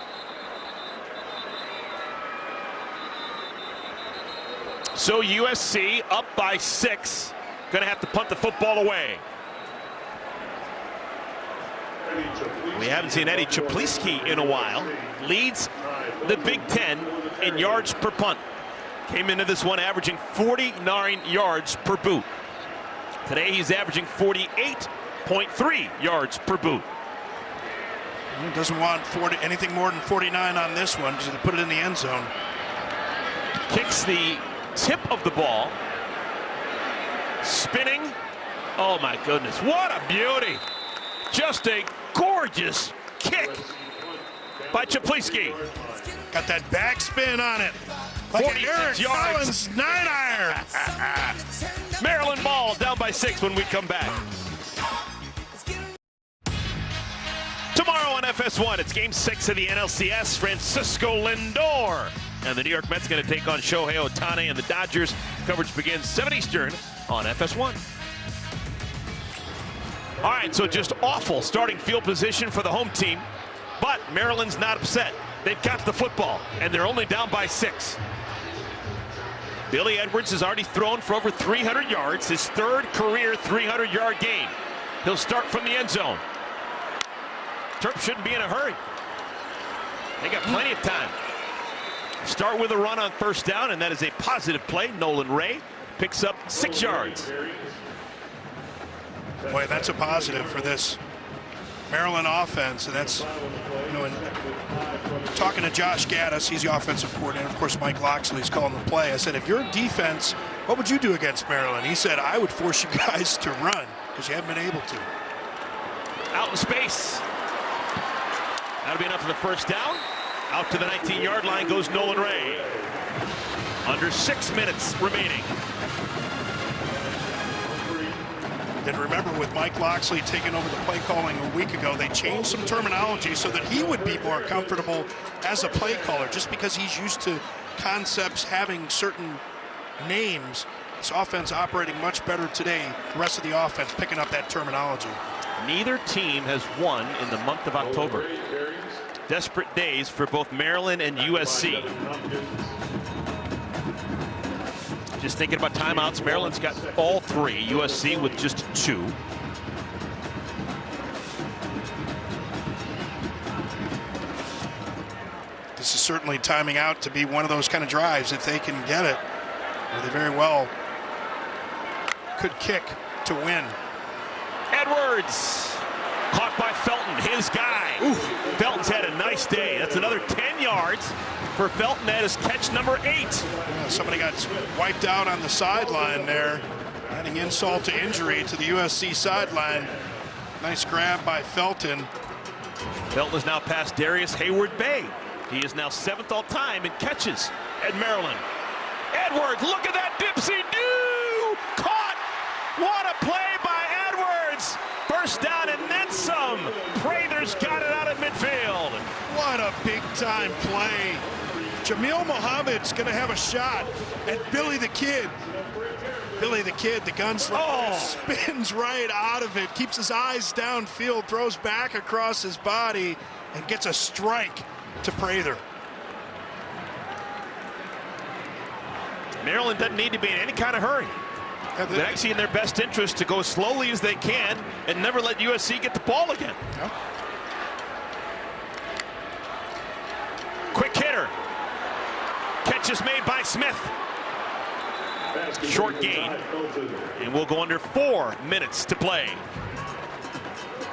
So USC up by 6. Going to have to punt the football away. We haven't seen Eddie Czaplisky in a while. Leads the Big Ten in yards per punt. Came into this one averaging 49 yards per boot. Today he's averaging 48.3 yards per boot. He doesn't want anything more than 49 on this one, just to put it in the end zone. Kicks the tip of the ball. Spinning. Oh my goodness, what a beauty. Just a gorgeous kick by Czaplisky. Got that backspin on it. Like an Eric Collins 9-iron. Maryland ball down by 6 when we come back. Tomorrow on FS1, it's Game 6 of the NLCS. Francisco Lindor and the New York Mets going to take on Shohei Ohtani and the Dodgers. Coverage begins 7 Eastern on FS1. All right, so just awful starting field position for the home team, but Maryland's not upset. They've got the football, and they're only down by 6. Billy Edwards has already thrown for over 300 yards, his third career 300-yard game. He'll start from the end zone. Terps shouldn't be in a hurry. They got plenty of time. Start with a run on first down, and that is a positive play. Nolan Ray picks up 6 yards. Boy, that's a positive for this Maryland offense, and that's, you know, talking to Josh Gaddis, he's the offensive coordinator. Of course, Mike Loxley's calling the play. I said, if you're defense, what would you do against Maryland? He said, I would force you guys to run because you haven't been able to. Out in space. That'll be enough for the first down. Out to the 19-yard line goes Nolan Ray. Under 6 minutes remaining. And remember, with Mike Loxley taking over the play calling a week ago, they changed some terminology so that he would be more comfortable as a play caller, just because he's used to concepts having certain names. This offense operating much better today. The rest of the offense picking up that terminology. Neither team has won in the month of October. Desperate days for both Maryland and USC. Just thinking about timeouts, Maryland's got all 3, USC with just 2. This is certainly timing out to be one of those kind of drives if they can get it. Or they very well could kick to win. Edwards caught by Felton, his guy. Ooh. Felton's had a nice day. That's another 10 yards for Felton at his catch number 8. Yeah, somebody got wiped out on the sideline there, adding insult to injury to the USC sideline. Nice grab by Felton. Felton is now past Darius Hayward-Bay. He is now 7th all time in catches at Maryland. Edwards, look at that dipsy-do! Caught! What a play by Edwards! First down and then some. Prather's got it out of midfield. What a big-time play. Jamil Muhammad's going to have a shot at Billy the Kid. Billy the Kid, the gunslinger, spins right out of it, keeps his eyes downfield, throws back across his body, and gets a strike to Prather. Maryland doesn't need to be in any kind of hurry. They're actually in their best interest to go as slowly as they can and never let USC get the ball again. Yeah. Quick hitter. Catch is made by Smith. Short gain. And we'll go under 4 minutes to play.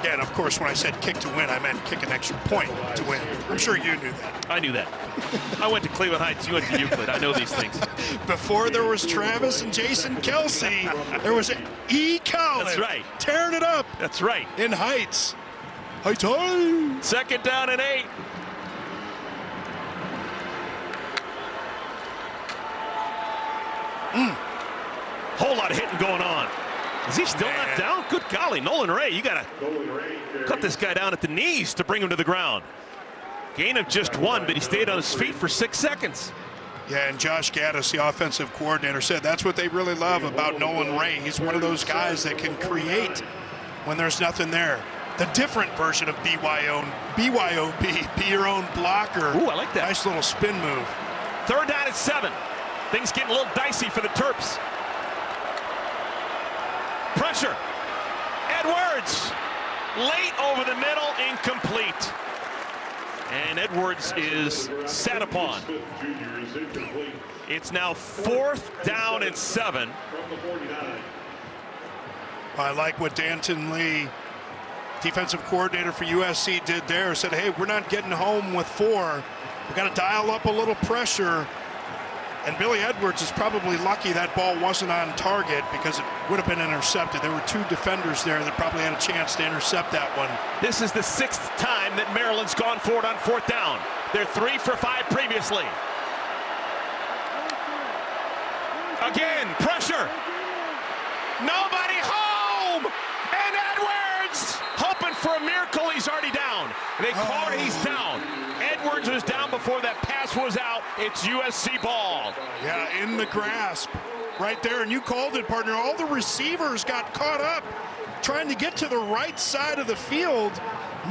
Yeah, and of course, when I said kick to win, I meant kick an extra point to win. I'm sure you knew that. I knew that. I went to Cleveland Heights. You went to Euclid. I know these things. Before there was Travis and Jason Kelsey, there was E. Collins. That's right. Tearing it up. That's right. In Heights. High time. 2nd down and 8. Whole lot of hitting going on. Is he still not down? Good golly, Nolan Ray, you got to cut this guy down at the knees to bring him to the ground. Gain of just 1, but he stayed on his feet for 6 seconds. Yeah, and Josh Gaddis, the offensive coordinator, said that's what they really love about Nolan Ray. He's one of those guys that can create when there's nothing there. The different version of BYOB, be your own blocker. Ooh, I like that. Nice little spin move. 3rd down and 7. Things getting a little dicey for the Terps. Pressure. Edwards. Late over the middle, incomplete. And Edwards is sat upon. It's now 4th down and 7. I like what Danton Lee, defensive coordinator for USC, did there. Said, hey, we're not getting home with 4. We've got to dial up a little pressure. And Billy Edwards is probably lucky that ball wasn't on target because it would have been intercepted. There were 2 defenders there that probably had a chance to intercept that one. This is the 6th time that Maryland's gone forward on 4th down. They're 3 for 5 previously. Again, pressure. Nobody home! And Edwards, hoping for a miracle, he's already down. They call it, he's down. Edwards was down before that pass was out. It's USC ball. Yeah, in the grasp right there. And you called it, partner. All the receivers got caught up trying to get to the right side of the field.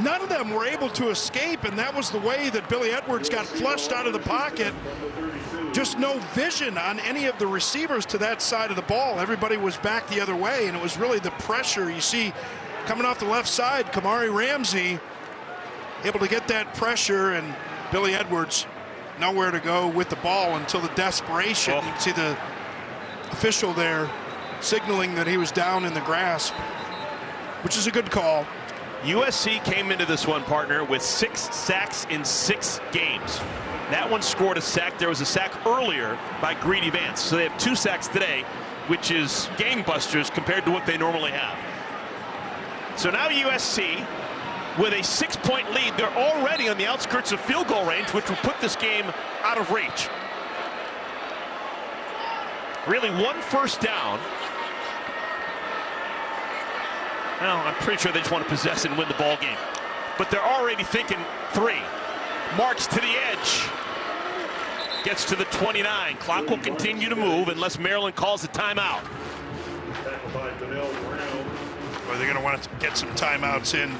None of them were able to escape, and that was the way that Billy Edwards got flushed out of the pocket. Just no vision on any of the receivers to that side of the ball. Everybody was back the other way, and it was really the pressure. You see, coming off the left side, Kamari Ramsey able to get that pressure, and Billy Edwards nowhere to go with the ball until the desperation. You can see the official there signaling that he was down in the grasp, which is a good call. USC came into this one, partner, with 6 sacks in 6 games. That one scored a sack. There was a sack earlier by Greedy Vance. So they have 2 sacks today, which is gangbusters compared to what they normally have. So now USC, with a 6-point lead, they're already on the outskirts of field goal range, which will put this game out of reach. Really 1 first down Well, I'm pretty sure they just want to possess and win the ball game. But they're already thinking 3. Marks to the edge. Gets to the 29. Clock will continue to move unless Maryland calls a timeout. Or they're going to want to get some timeouts in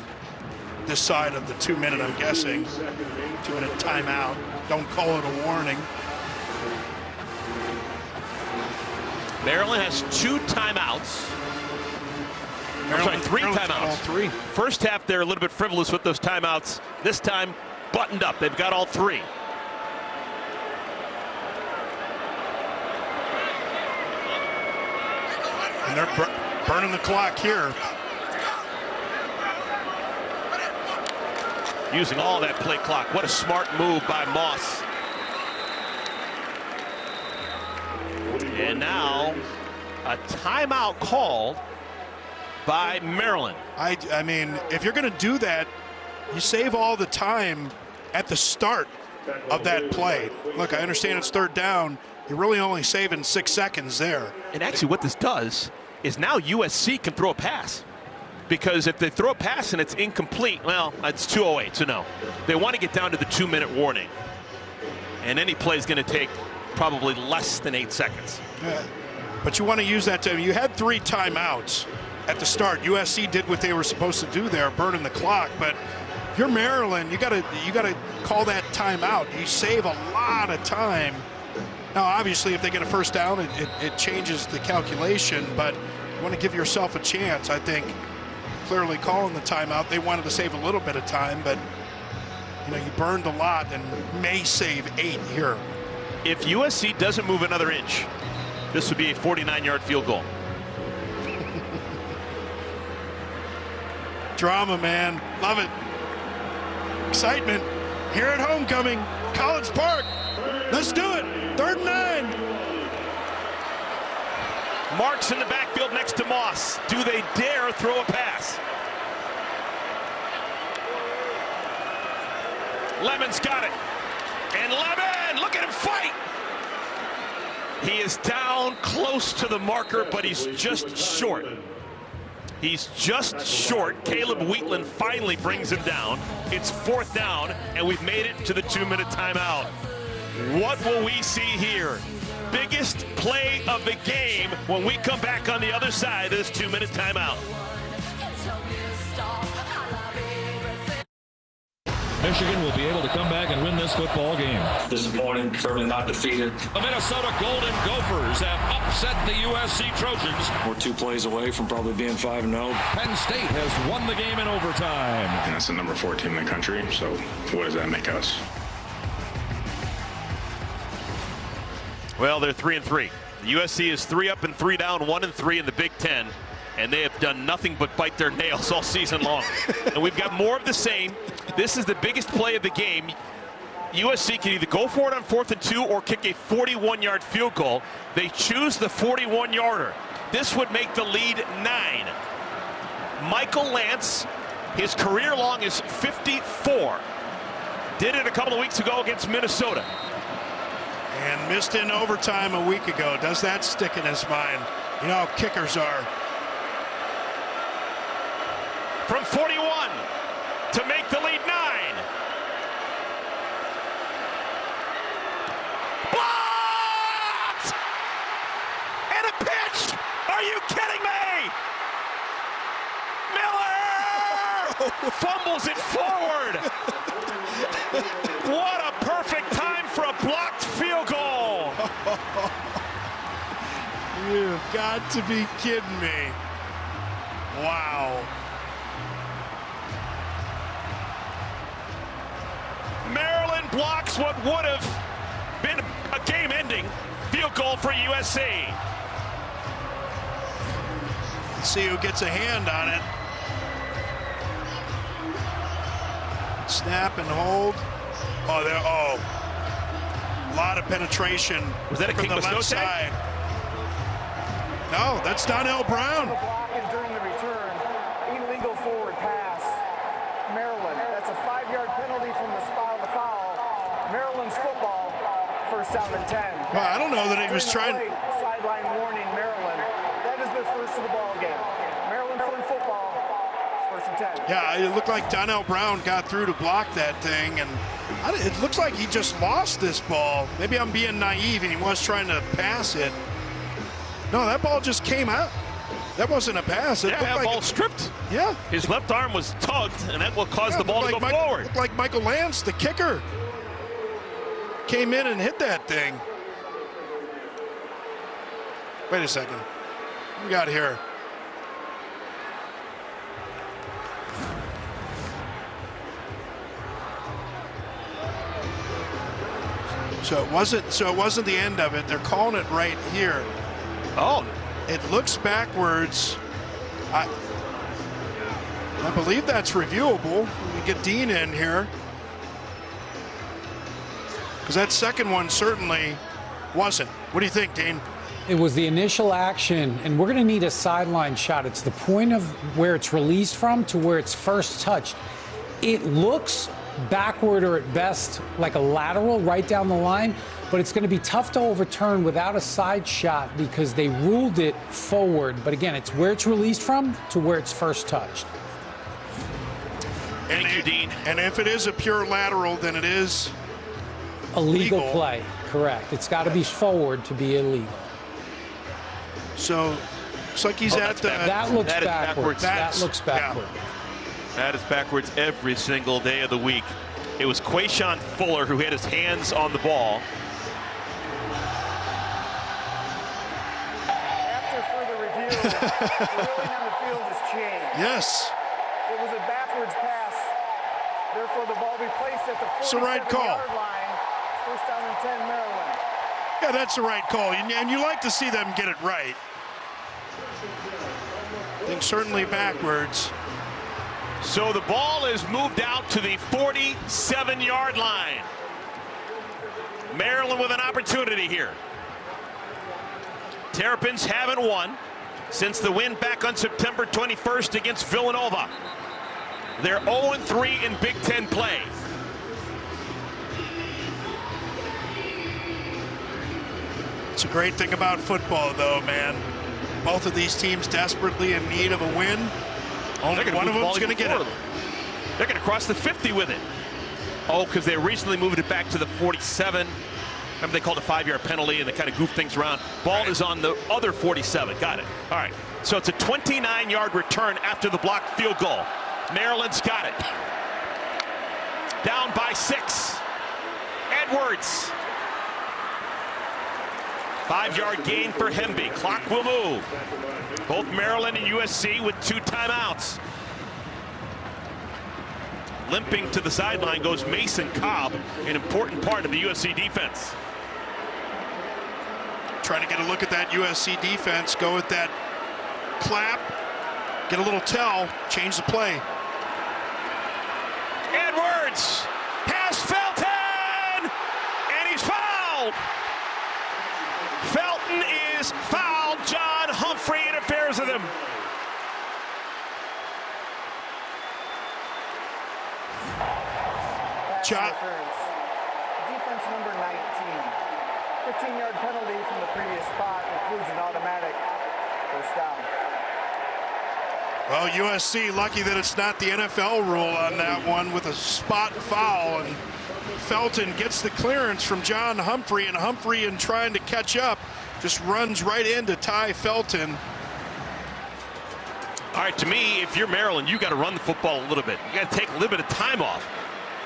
this side of the 2-minute, I'm guessing. 2-minute timeout. Don't call it a warning. Maryland has 2 timeouts. Maryland, 3 timeouts. All 3. First half, they're a little bit frivolous with those timeouts. This time, buttoned up. They've got all 3. And they're burning the clock here. Using all that play clock. What a smart move by Moss. And now a timeout called by Maryland. I mean, if you're going to do that, you save all the time at the start of that play. Look, I understand it's 3rd down. You're really only saving 6 seconds there. And actually what this does is now USC can throw a pass. Because if they throw a pass and it's incomplete, well, it's 2:08, so no. They want to get down to the 2-minute warning. And any play is going to take probably less than 8 seconds. Yeah. But you want to use that time. You had 3 timeouts at the start. USC did what they were supposed to do there, burning the clock. But if you're Maryland, you got to call that timeout. You save a lot of time. Now, obviously, if they get a first down, it changes the calculation. But you want to give yourself a chance. I think clearly calling the timeout, they wanted to save a little bit of time, but you burned a lot and may save 8 here. If USC doesn't move another inch, this would be a 49-yard field goal. Drama, man. Love it. Excitement. Here at homecoming, College Park. Let's do it. 3rd and 9. Marks in the backfield next to Moss. Do they dare throw a pass? Lemon's got it. And Lemon, look at him fight. He is down close to the marker, but he's just short. He's just short. Caleb Wheatland finally brings him down. It's 4th down, and we've made it to the 2-minute timeout. What will we see here? Biggest play of the game when we come back on the other side of this 2-minute timeout. Michigan will be able to come back and win this football game. Disappointing, certainly not defeated. The Minnesota Golden Gophers have upset the USC Trojans. We're 2 plays away from probably being 5-0. Penn State has won the game in overtime. And that's the number 4 team in the country, so what does that make us? Well, they're 3-3. The USC is 3 up and 3 down, 1-3 in the Big Ten, and they have done nothing but bite their nails all season long. And we've got more of the same. This is the biggest play of the game. USC can either go for it on 4th and 2 or kick a 41-yard field goal. They choose the 41-yarder. This would make the lead 9. Michael Lance, his career long is 54. Did it a couple of weeks ago against Minnesota. And missed in overtime a week ago. Does that stick in his mind? You know how kickers are. From 41 to make the lead 9. Blocked! And a pitch! Are you kidding me? Miller! Fumbles it forward. What a perfect time for a blocked field goal. You've got to be kidding me. Wow. Maryland blocks what would have been a game-ending field goal for USC. Let's see who gets a hand on it. Snap and hold. Oh, there. Oh, a lot of penetration. Was that a from the left side? No, that's Donnell Brown. During the return, illegal forward pass. Maryland. That's a 5-yard penalty from the spot of the foul. Maryland's football. 1st down and 10. Well, I don't know that he was trying. Sideline warning, Maryland. That is their first of the ball game. Maryland football. 10. Yeah, it looked like Donnell Brown got through to block that thing, and it looks like he just lost this ball. Maybe I'm being naive, and he was trying to pass it. No, that ball just came out. That wasn't a pass. Yeah, that ball stripped. Yeah. His left arm was tugged, and that will cause the ball to go forward. Looked like Michael Lance, the kicker, came in and hit that thing. Wait a second. What we got here? So it wasn't the end of it. They're calling it right here. Oh. It looks backwards. I believe that's reviewable. We get Dean in here. Because that second one certainly wasn't. What do you think, Dean? It was the initial action, and we're going to need a sideline shot. It's the point of where it's released from to where it's first touched. It looks backward or at best like a lateral right down the line, but it's going to be tough to overturn without a side shot because they ruled it forward. But again, it's where it's released from to where it's first touched. Thank you, Dean. And if it is a pure lateral, then it is a legal play. Correct. It's got to be forward to be illegal. So it's like he's at the. That looks backwards. That looks backward. Yeah. That is backwards every single day of the week. It was Quayshawn Fuller who had his hands on the ball. After further review, the ruling on the field has changed. Yes. It was a backwards pass. Therefore, the ball be placed at the 47-yard line. First down and 10, Maryland. Yeah, that's the right call. And you like to see them get it right. I think certainly backwards. So the ball is moved out to the 47-yard line. Maryland with an opportunity here. Terrapins haven't won since the win back on September 21st against Villanova. They're 0-3 in Big Ten play. It's a great thing about football, though, man. Both of these teams desperately in need of a win. Only one of them's going to get it. They're going to cross the 50 with it. Oh, because they recently moved it back to the 47. Remember, they called a 5-yard penalty and they kind of goofed things around. Ball is on the other 47. Got it. All right. So it's a 29-yard return after the blocked field goal. Maryland's got it. Down by 6. Edwards. 5-yard gain for Hemby. Clock will move. Both Maryland and USC with 2 timeouts. Limping to the sideline goes Mason Cobb, an important part of the USC defense. Trying to get a look at that USC defense, go with that clap, get a little tell, change the play. Edwards has Felton, and he's fouled. Felton is fouled. John Humphrey interferes with him. Defense number 19. 15-yard penalty from the previous spot includes an automatic first down. Well, USC lucky that it's not the NFL rule on that one with a spot foul, and Felton gets the clearance from John Humphrey, and Humphrey, in trying to catch up, just runs right into Ty Felton. All right, to me, if you're Maryland, you got to run the football a little bit. You got to take a little bit of time off.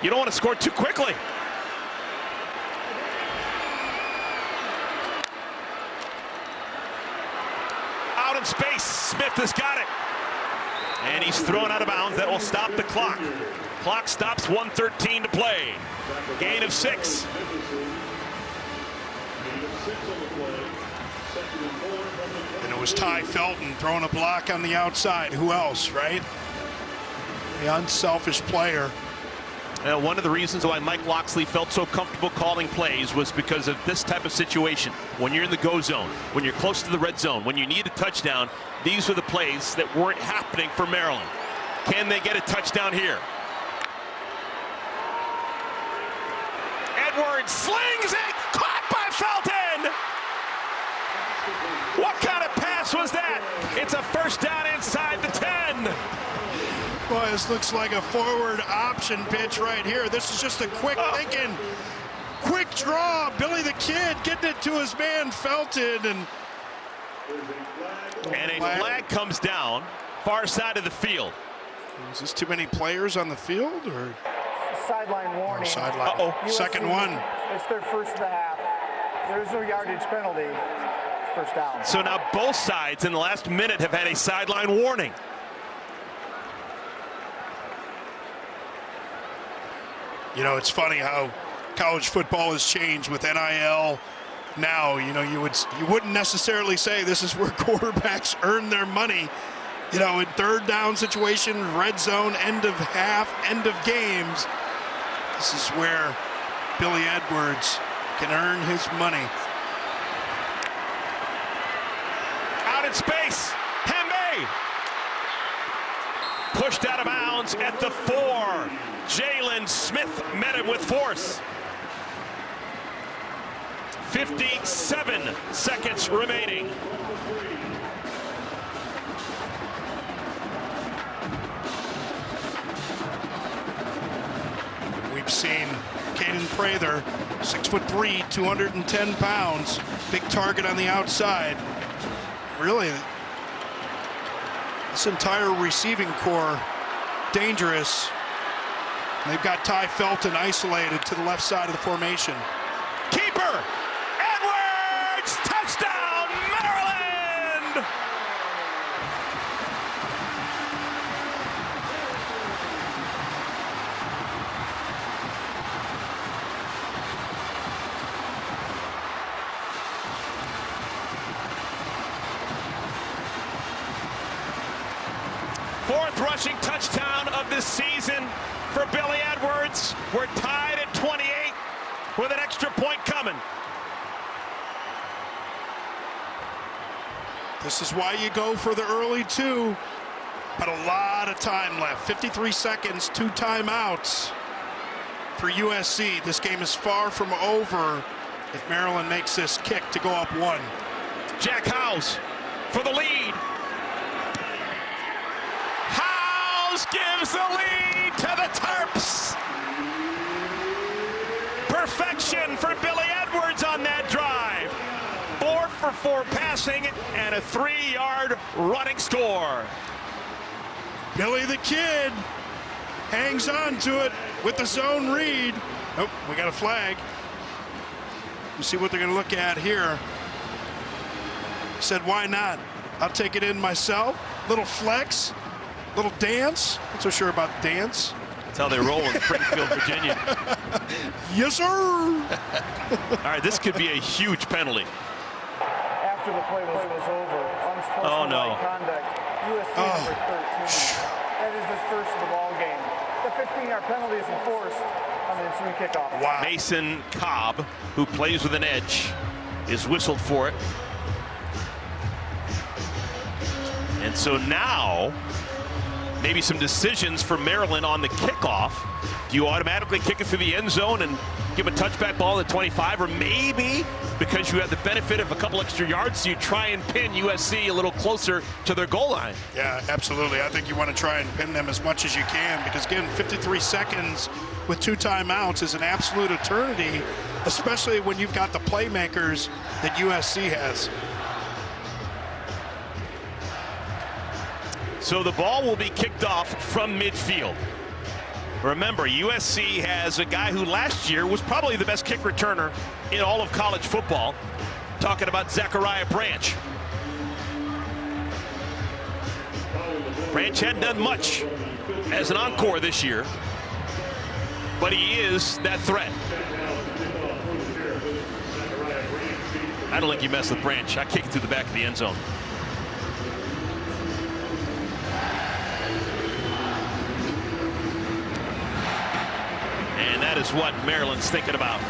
You don't want to score too quickly. Out in space, Smith has got it. And he's thrown out of bounds. That will stop the clock. Clock stops, 1:13 to play. Gain of 6. And it was Ty Felton throwing a block on the outside. Who else, right? The unselfish player. One of the reasons why Mike Loxley felt so comfortable calling plays was because of this type of situation. When you're in the go zone, when you're close to the red zone, when you need a touchdown, these were the plays that weren't happening for Maryland. Can they get a touchdown here? Edwards slings it, caught by Felton! What kind of pass was that? It's a first down inside the 10. Boy, this looks like a forward option pitch right here. This is just a quick thinking, quick draw. Billy the Kid getting it to his man Felton. And a flag comes down, far side of the field. Is this too many players on the field, or? Sideline warning. Sideline. Uh-oh, second one. It's their first of the half. There is no yardage penalty. First down. So now both sides in the last minute have had a sideline warning. You know, it's funny how college football has changed with NIL. Now, you know, you wouldn't necessarily say this is where quarterbacks earn their money. You know, in third down situation, red zone, end of half, end of games. This is where Billy Edwards can earn his money. Out in space, Hembe pushed out of bounds at the 4. Jalen Smith met him with force. 57 seconds remaining. We've seen Caden Prather, 6'3", 210 pounds, big target on the outside. Really, this entire receiving core dangerous. They've got Ty Felton isolated to the left side of the formation. Keeper, Edwards, touchdown, Maryland! Fourth rushing touchdown of this season for Billy Edwards. We're tied at 28 with an extra point coming. This is why you go for the early 2, but a lot of time left. 53 seconds, 2 timeouts for USC. This game is far from over if Maryland makes this kick to go up 1. Jack Howes for the lead. Howes gives the lead to the Terps. Perfection for Billy Edwards on that drive. 4 for 4 passing and a 3-yard running score. Billy the Kid hangs on to it with the zone read. Oh, we got a flag. Let's see what they're going to look at here. Said, why not? I'll take it in myself. Little flex, little dance. Not so sure about dance. That's how they roll in Springfield, Virginia. Yes, sir. All right, this could be a huge penalty. After the play was over, unsportsmanlike conduct, USC number 13. That is his first of the ball game. The 15-yard penalty is enforced on the ensuing kickoff. Wow. Mason Cobb, who plays with an edge, is whistled for it. And so now, maybe some decisions for Maryland on the kickoff. Do you automatically kick it through the end zone and give a touchback ball at 25? Or maybe, because you have the benefit of a couple extra yards, you try and pin USC a little closer to their goal line? Yeah, absolutely. I think you want to try and pin them as much as you can because, again, 53 seconds with 2 timeouts is an absolute eternity, especially when you've got the playmakers that USC has. So the ball will be kicked off from midfield. Remember, USC has a guy who last year was probably the best kick returner in all of college football. Talking about Zachariah Branch. Branch hadn't done much as an encore this year, but he is that threat. I don't think you mess with Branch. I kick it to the back of the end zone. And that is what Maryland's thinking about.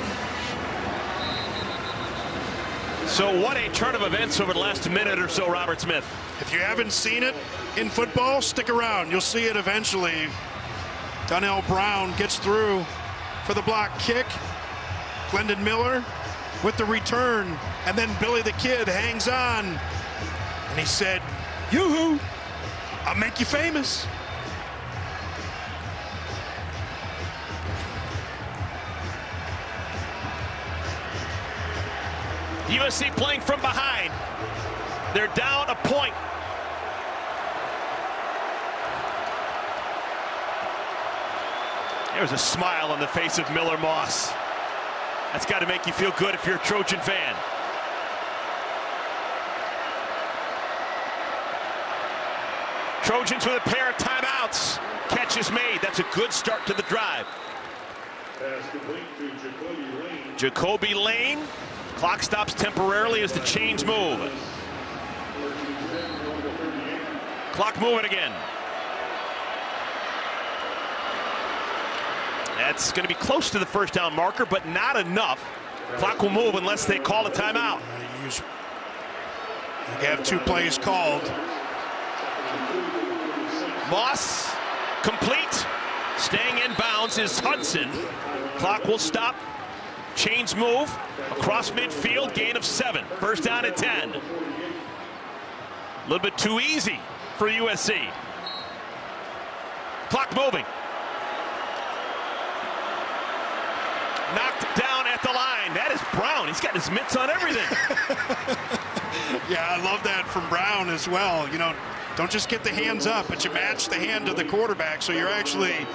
So what a turn of events over the last minute or so, Robert Smith. If you haven't seen it in football, stick around. You'll see it eventually. Donnell Brown gets through for the block kick. Glendon Miller with the return. And then Billy the Kid hangs on. And he said, yoo-hoo, I'll make you famous. USC playing from behind. They're down a point. There's a smile on the face of Miller Moss. That's got to make you feel good if you're a Trojan fan. Trojans with a pair of timeouts. Catch is made. That's a good start to the drive. Jacoby Lane. Clock stops temporarily as the chains move. Clock moving again. That's going to be close to the first down marker, but not enough. Clock will move unless they call a timeout. You have 2 plays called. Moss, complete. Staying in bounds is Hudson. Clock will stop. Chains move across midfield. Gain of 7. First down at 10. A little bit too easy for USC. Clock moving. Knocked down at the line. That is Brown. He's got his mitts on everything. Yeah, I love that from Brown as well. You know, don't just get the hands up, but you match the hand of the quarterback, so you're actually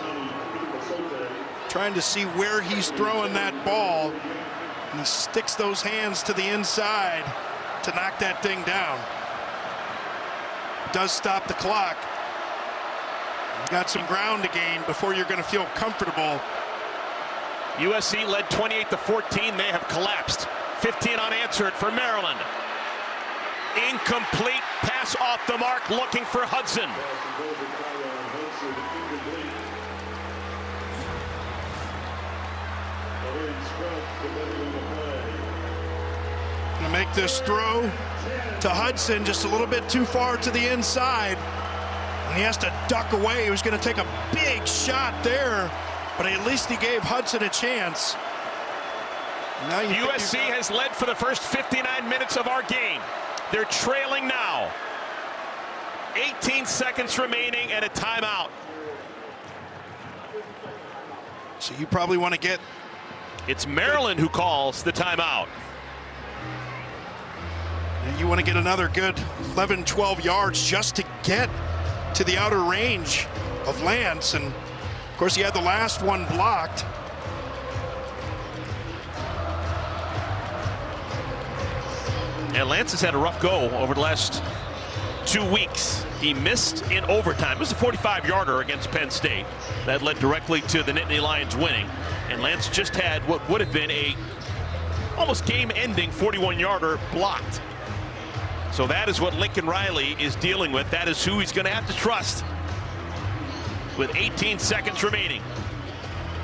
trying to see where he's throwing that ball. And he sticks those hands to the inside to knock that thing down. Does stop the clock. You've got some ground to gain before you're going to feel comfortable. USC led 28-14. They have collapsed. 15 unanswered for Maryland. Incomplete pass off the mark, looking for Hudson. Gonna make this throw to Hudson just a little bit too far to the inside. And he has to duck away. He was gonna take a big shot there, but at least he gave Hudson a chance. Now USC has led for the first 59 minutes of our game. They're trailing now. 18 seconds remaining and a timeout. So you probably want to get... It's Maryland who calls the timeout. And you want to get another good 11, 12 yards just to get to the outer range of Lance. And of course, he had the last one blocked. And Lance has had a rough go over the last 2 weeks. He missed in overtime. It was a 45-yarder against Penn State that led directly to the Nittany Lions winning. And Lance just had what would have been a almost game-ending 41-yarder blocked. So that is what Lincoln Riley is dealing with. That is who he's going to have to trust with 18 seconds remaining.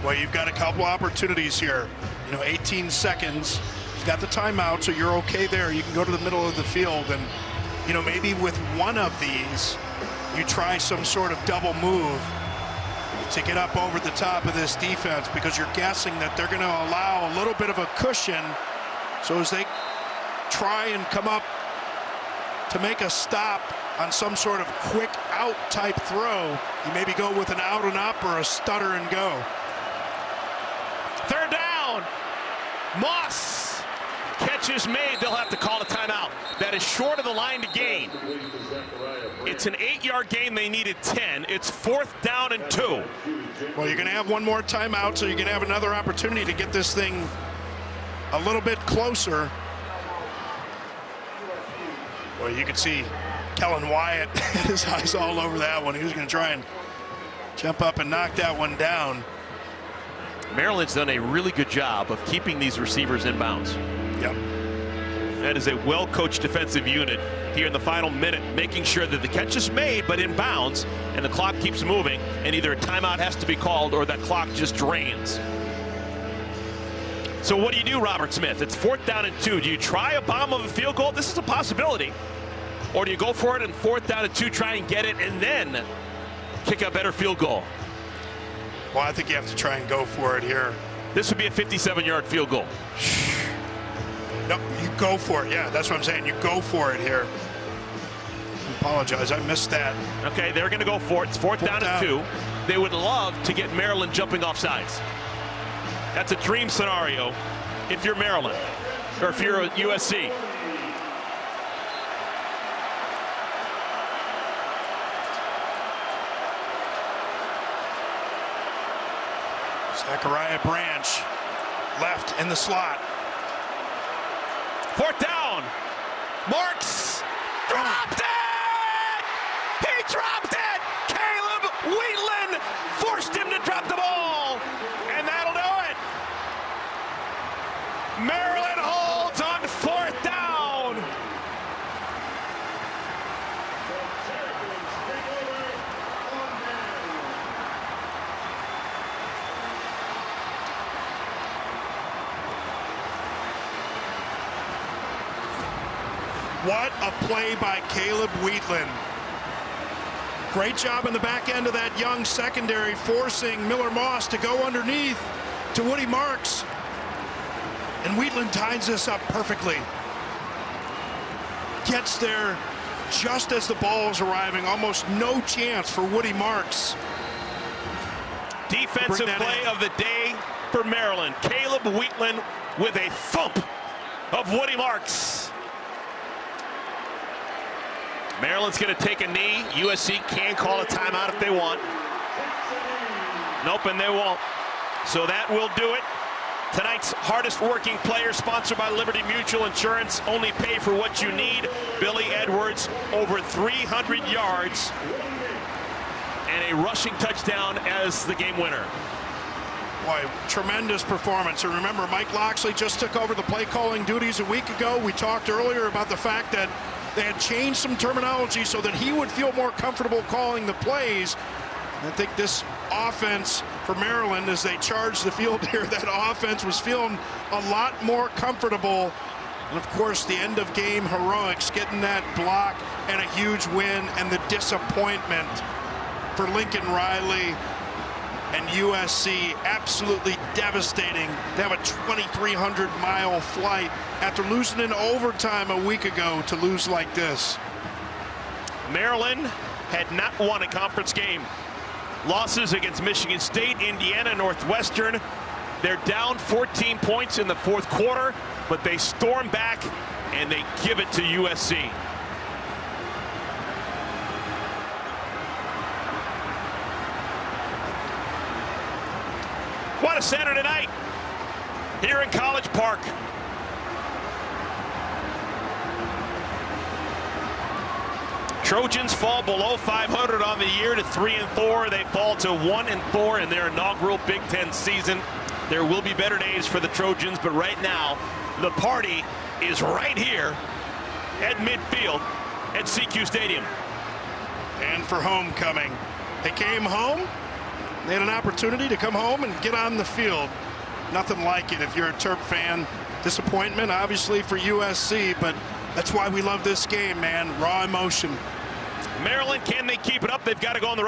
Well, you've got a couple opportunities here. 18 seconds. You've got the timeout, so you're okay there. You can go to the middle of the field, and maybe with one of these, you try some sort of double move to get up over the top of this defense, because you're guessing that they're going to allow a little bit of a cushion. So as they try and come up to make a stop on some sort of quick out type throw, you maybe go with an out and up or a stutter and go. Third down. Moss. Catch is made. They'll have to call a timeout. That is short of the line to gain. It's an 8-yard gain. They needed 10. It's 4th down and 2. Well, you're going to have one more timeout, so you're going to have another opportunity to get this thing a little bit closer. Well, you can see Kellen Wyatt, his eyes all over that one. He was going to try and jump up and knock that one down. Maryland's done a really good job of keeping these receivers in bounds. Yep. That is a well-coached defensive unit here in the final minute, making sure that the catch is made but in bounds, and the clock keeps moving, and either a timeout has to be called or that clock just drains. So what do you do, Robert Smith? It's 4th down and 2. Do you try a bomb of a field goal? This is a possibility. Or do you go for it and 4th down and 2, try and get it, and then kick a better field goal? Well, I think you have to try and go for it here. This would be a 57-yard field goal. No, you go for it. Yeah, that's what I'm saying. You go for it here. I apologize. I missed that. Okay, they're going to go for it. It's 4th down and 2. They would love to get Maryland jumping off sides. That's a dream scenario if you're Maryland. or if you're USC. Zachariah Branch, left in the slot. 4th down. Marks dropped it! He dropped it! Caleb Wheatland forced him to drop the ball, and that'll do it. Maryland holds on 4th down. What a play by Caleb Wheatland. Great job in the back end of that young secondary, forcing Miller Moss to go underneath to Woody Marks. And Wheatland ties this up perfectly. Gets there just as the ball is arriving. Almost no chance for Woody Marks. Defensive play of the day for Maryland. Caleb Wheatland with a thump of Woody Marks. Maryland's going to take a knee. USC can call a timeout if they want. Nope, and they won't. So that will do it. Tonight's hardest working player, sponsored by Liberty Mutual Insurance. Only pay for what you need. Billy Edwards, over 300 yards and a rushing touchdown as the game winner. Boy, tremendous performance. And remember, Mike Loxley just took over the play calling duties a week ago. We talked earlier about the fact that they had changed some terminology so that he would feel more comfortable calling the plays. I think this offense for Maryland, as they charged the field here, that offense was feeling a lot more comfortable. And of course, the end of game heroics, getting that block and a huge win, and the disappointment for Lincoln Riley and USC. Absolutely devastating to have a 2,300-mile flight after losing in overtime a week ago, to lose like this. Maryland had not won a conference game. Losses against Michigan State, Indiana, Northwestern. They're down 14 points in the 4th quarter, but they storm back and they give it to USC. What a Saturday night here in College Park. Trojans fall below 500 on the year to 3-4. They fall to 1-4 in their inaugural Big Ten season. There will be better days for the Trojans, but right now the party is right here at midfield at CQ Stadium. And for homecoming, they came home. They had an opportunity to come home and get on the field. Nothing like it if you're a Terp fan. Disappointment, obviously, for USC, but that's why we love this game, man. Raw emotion. Maryland, can they keep it up? They've got to go on the road.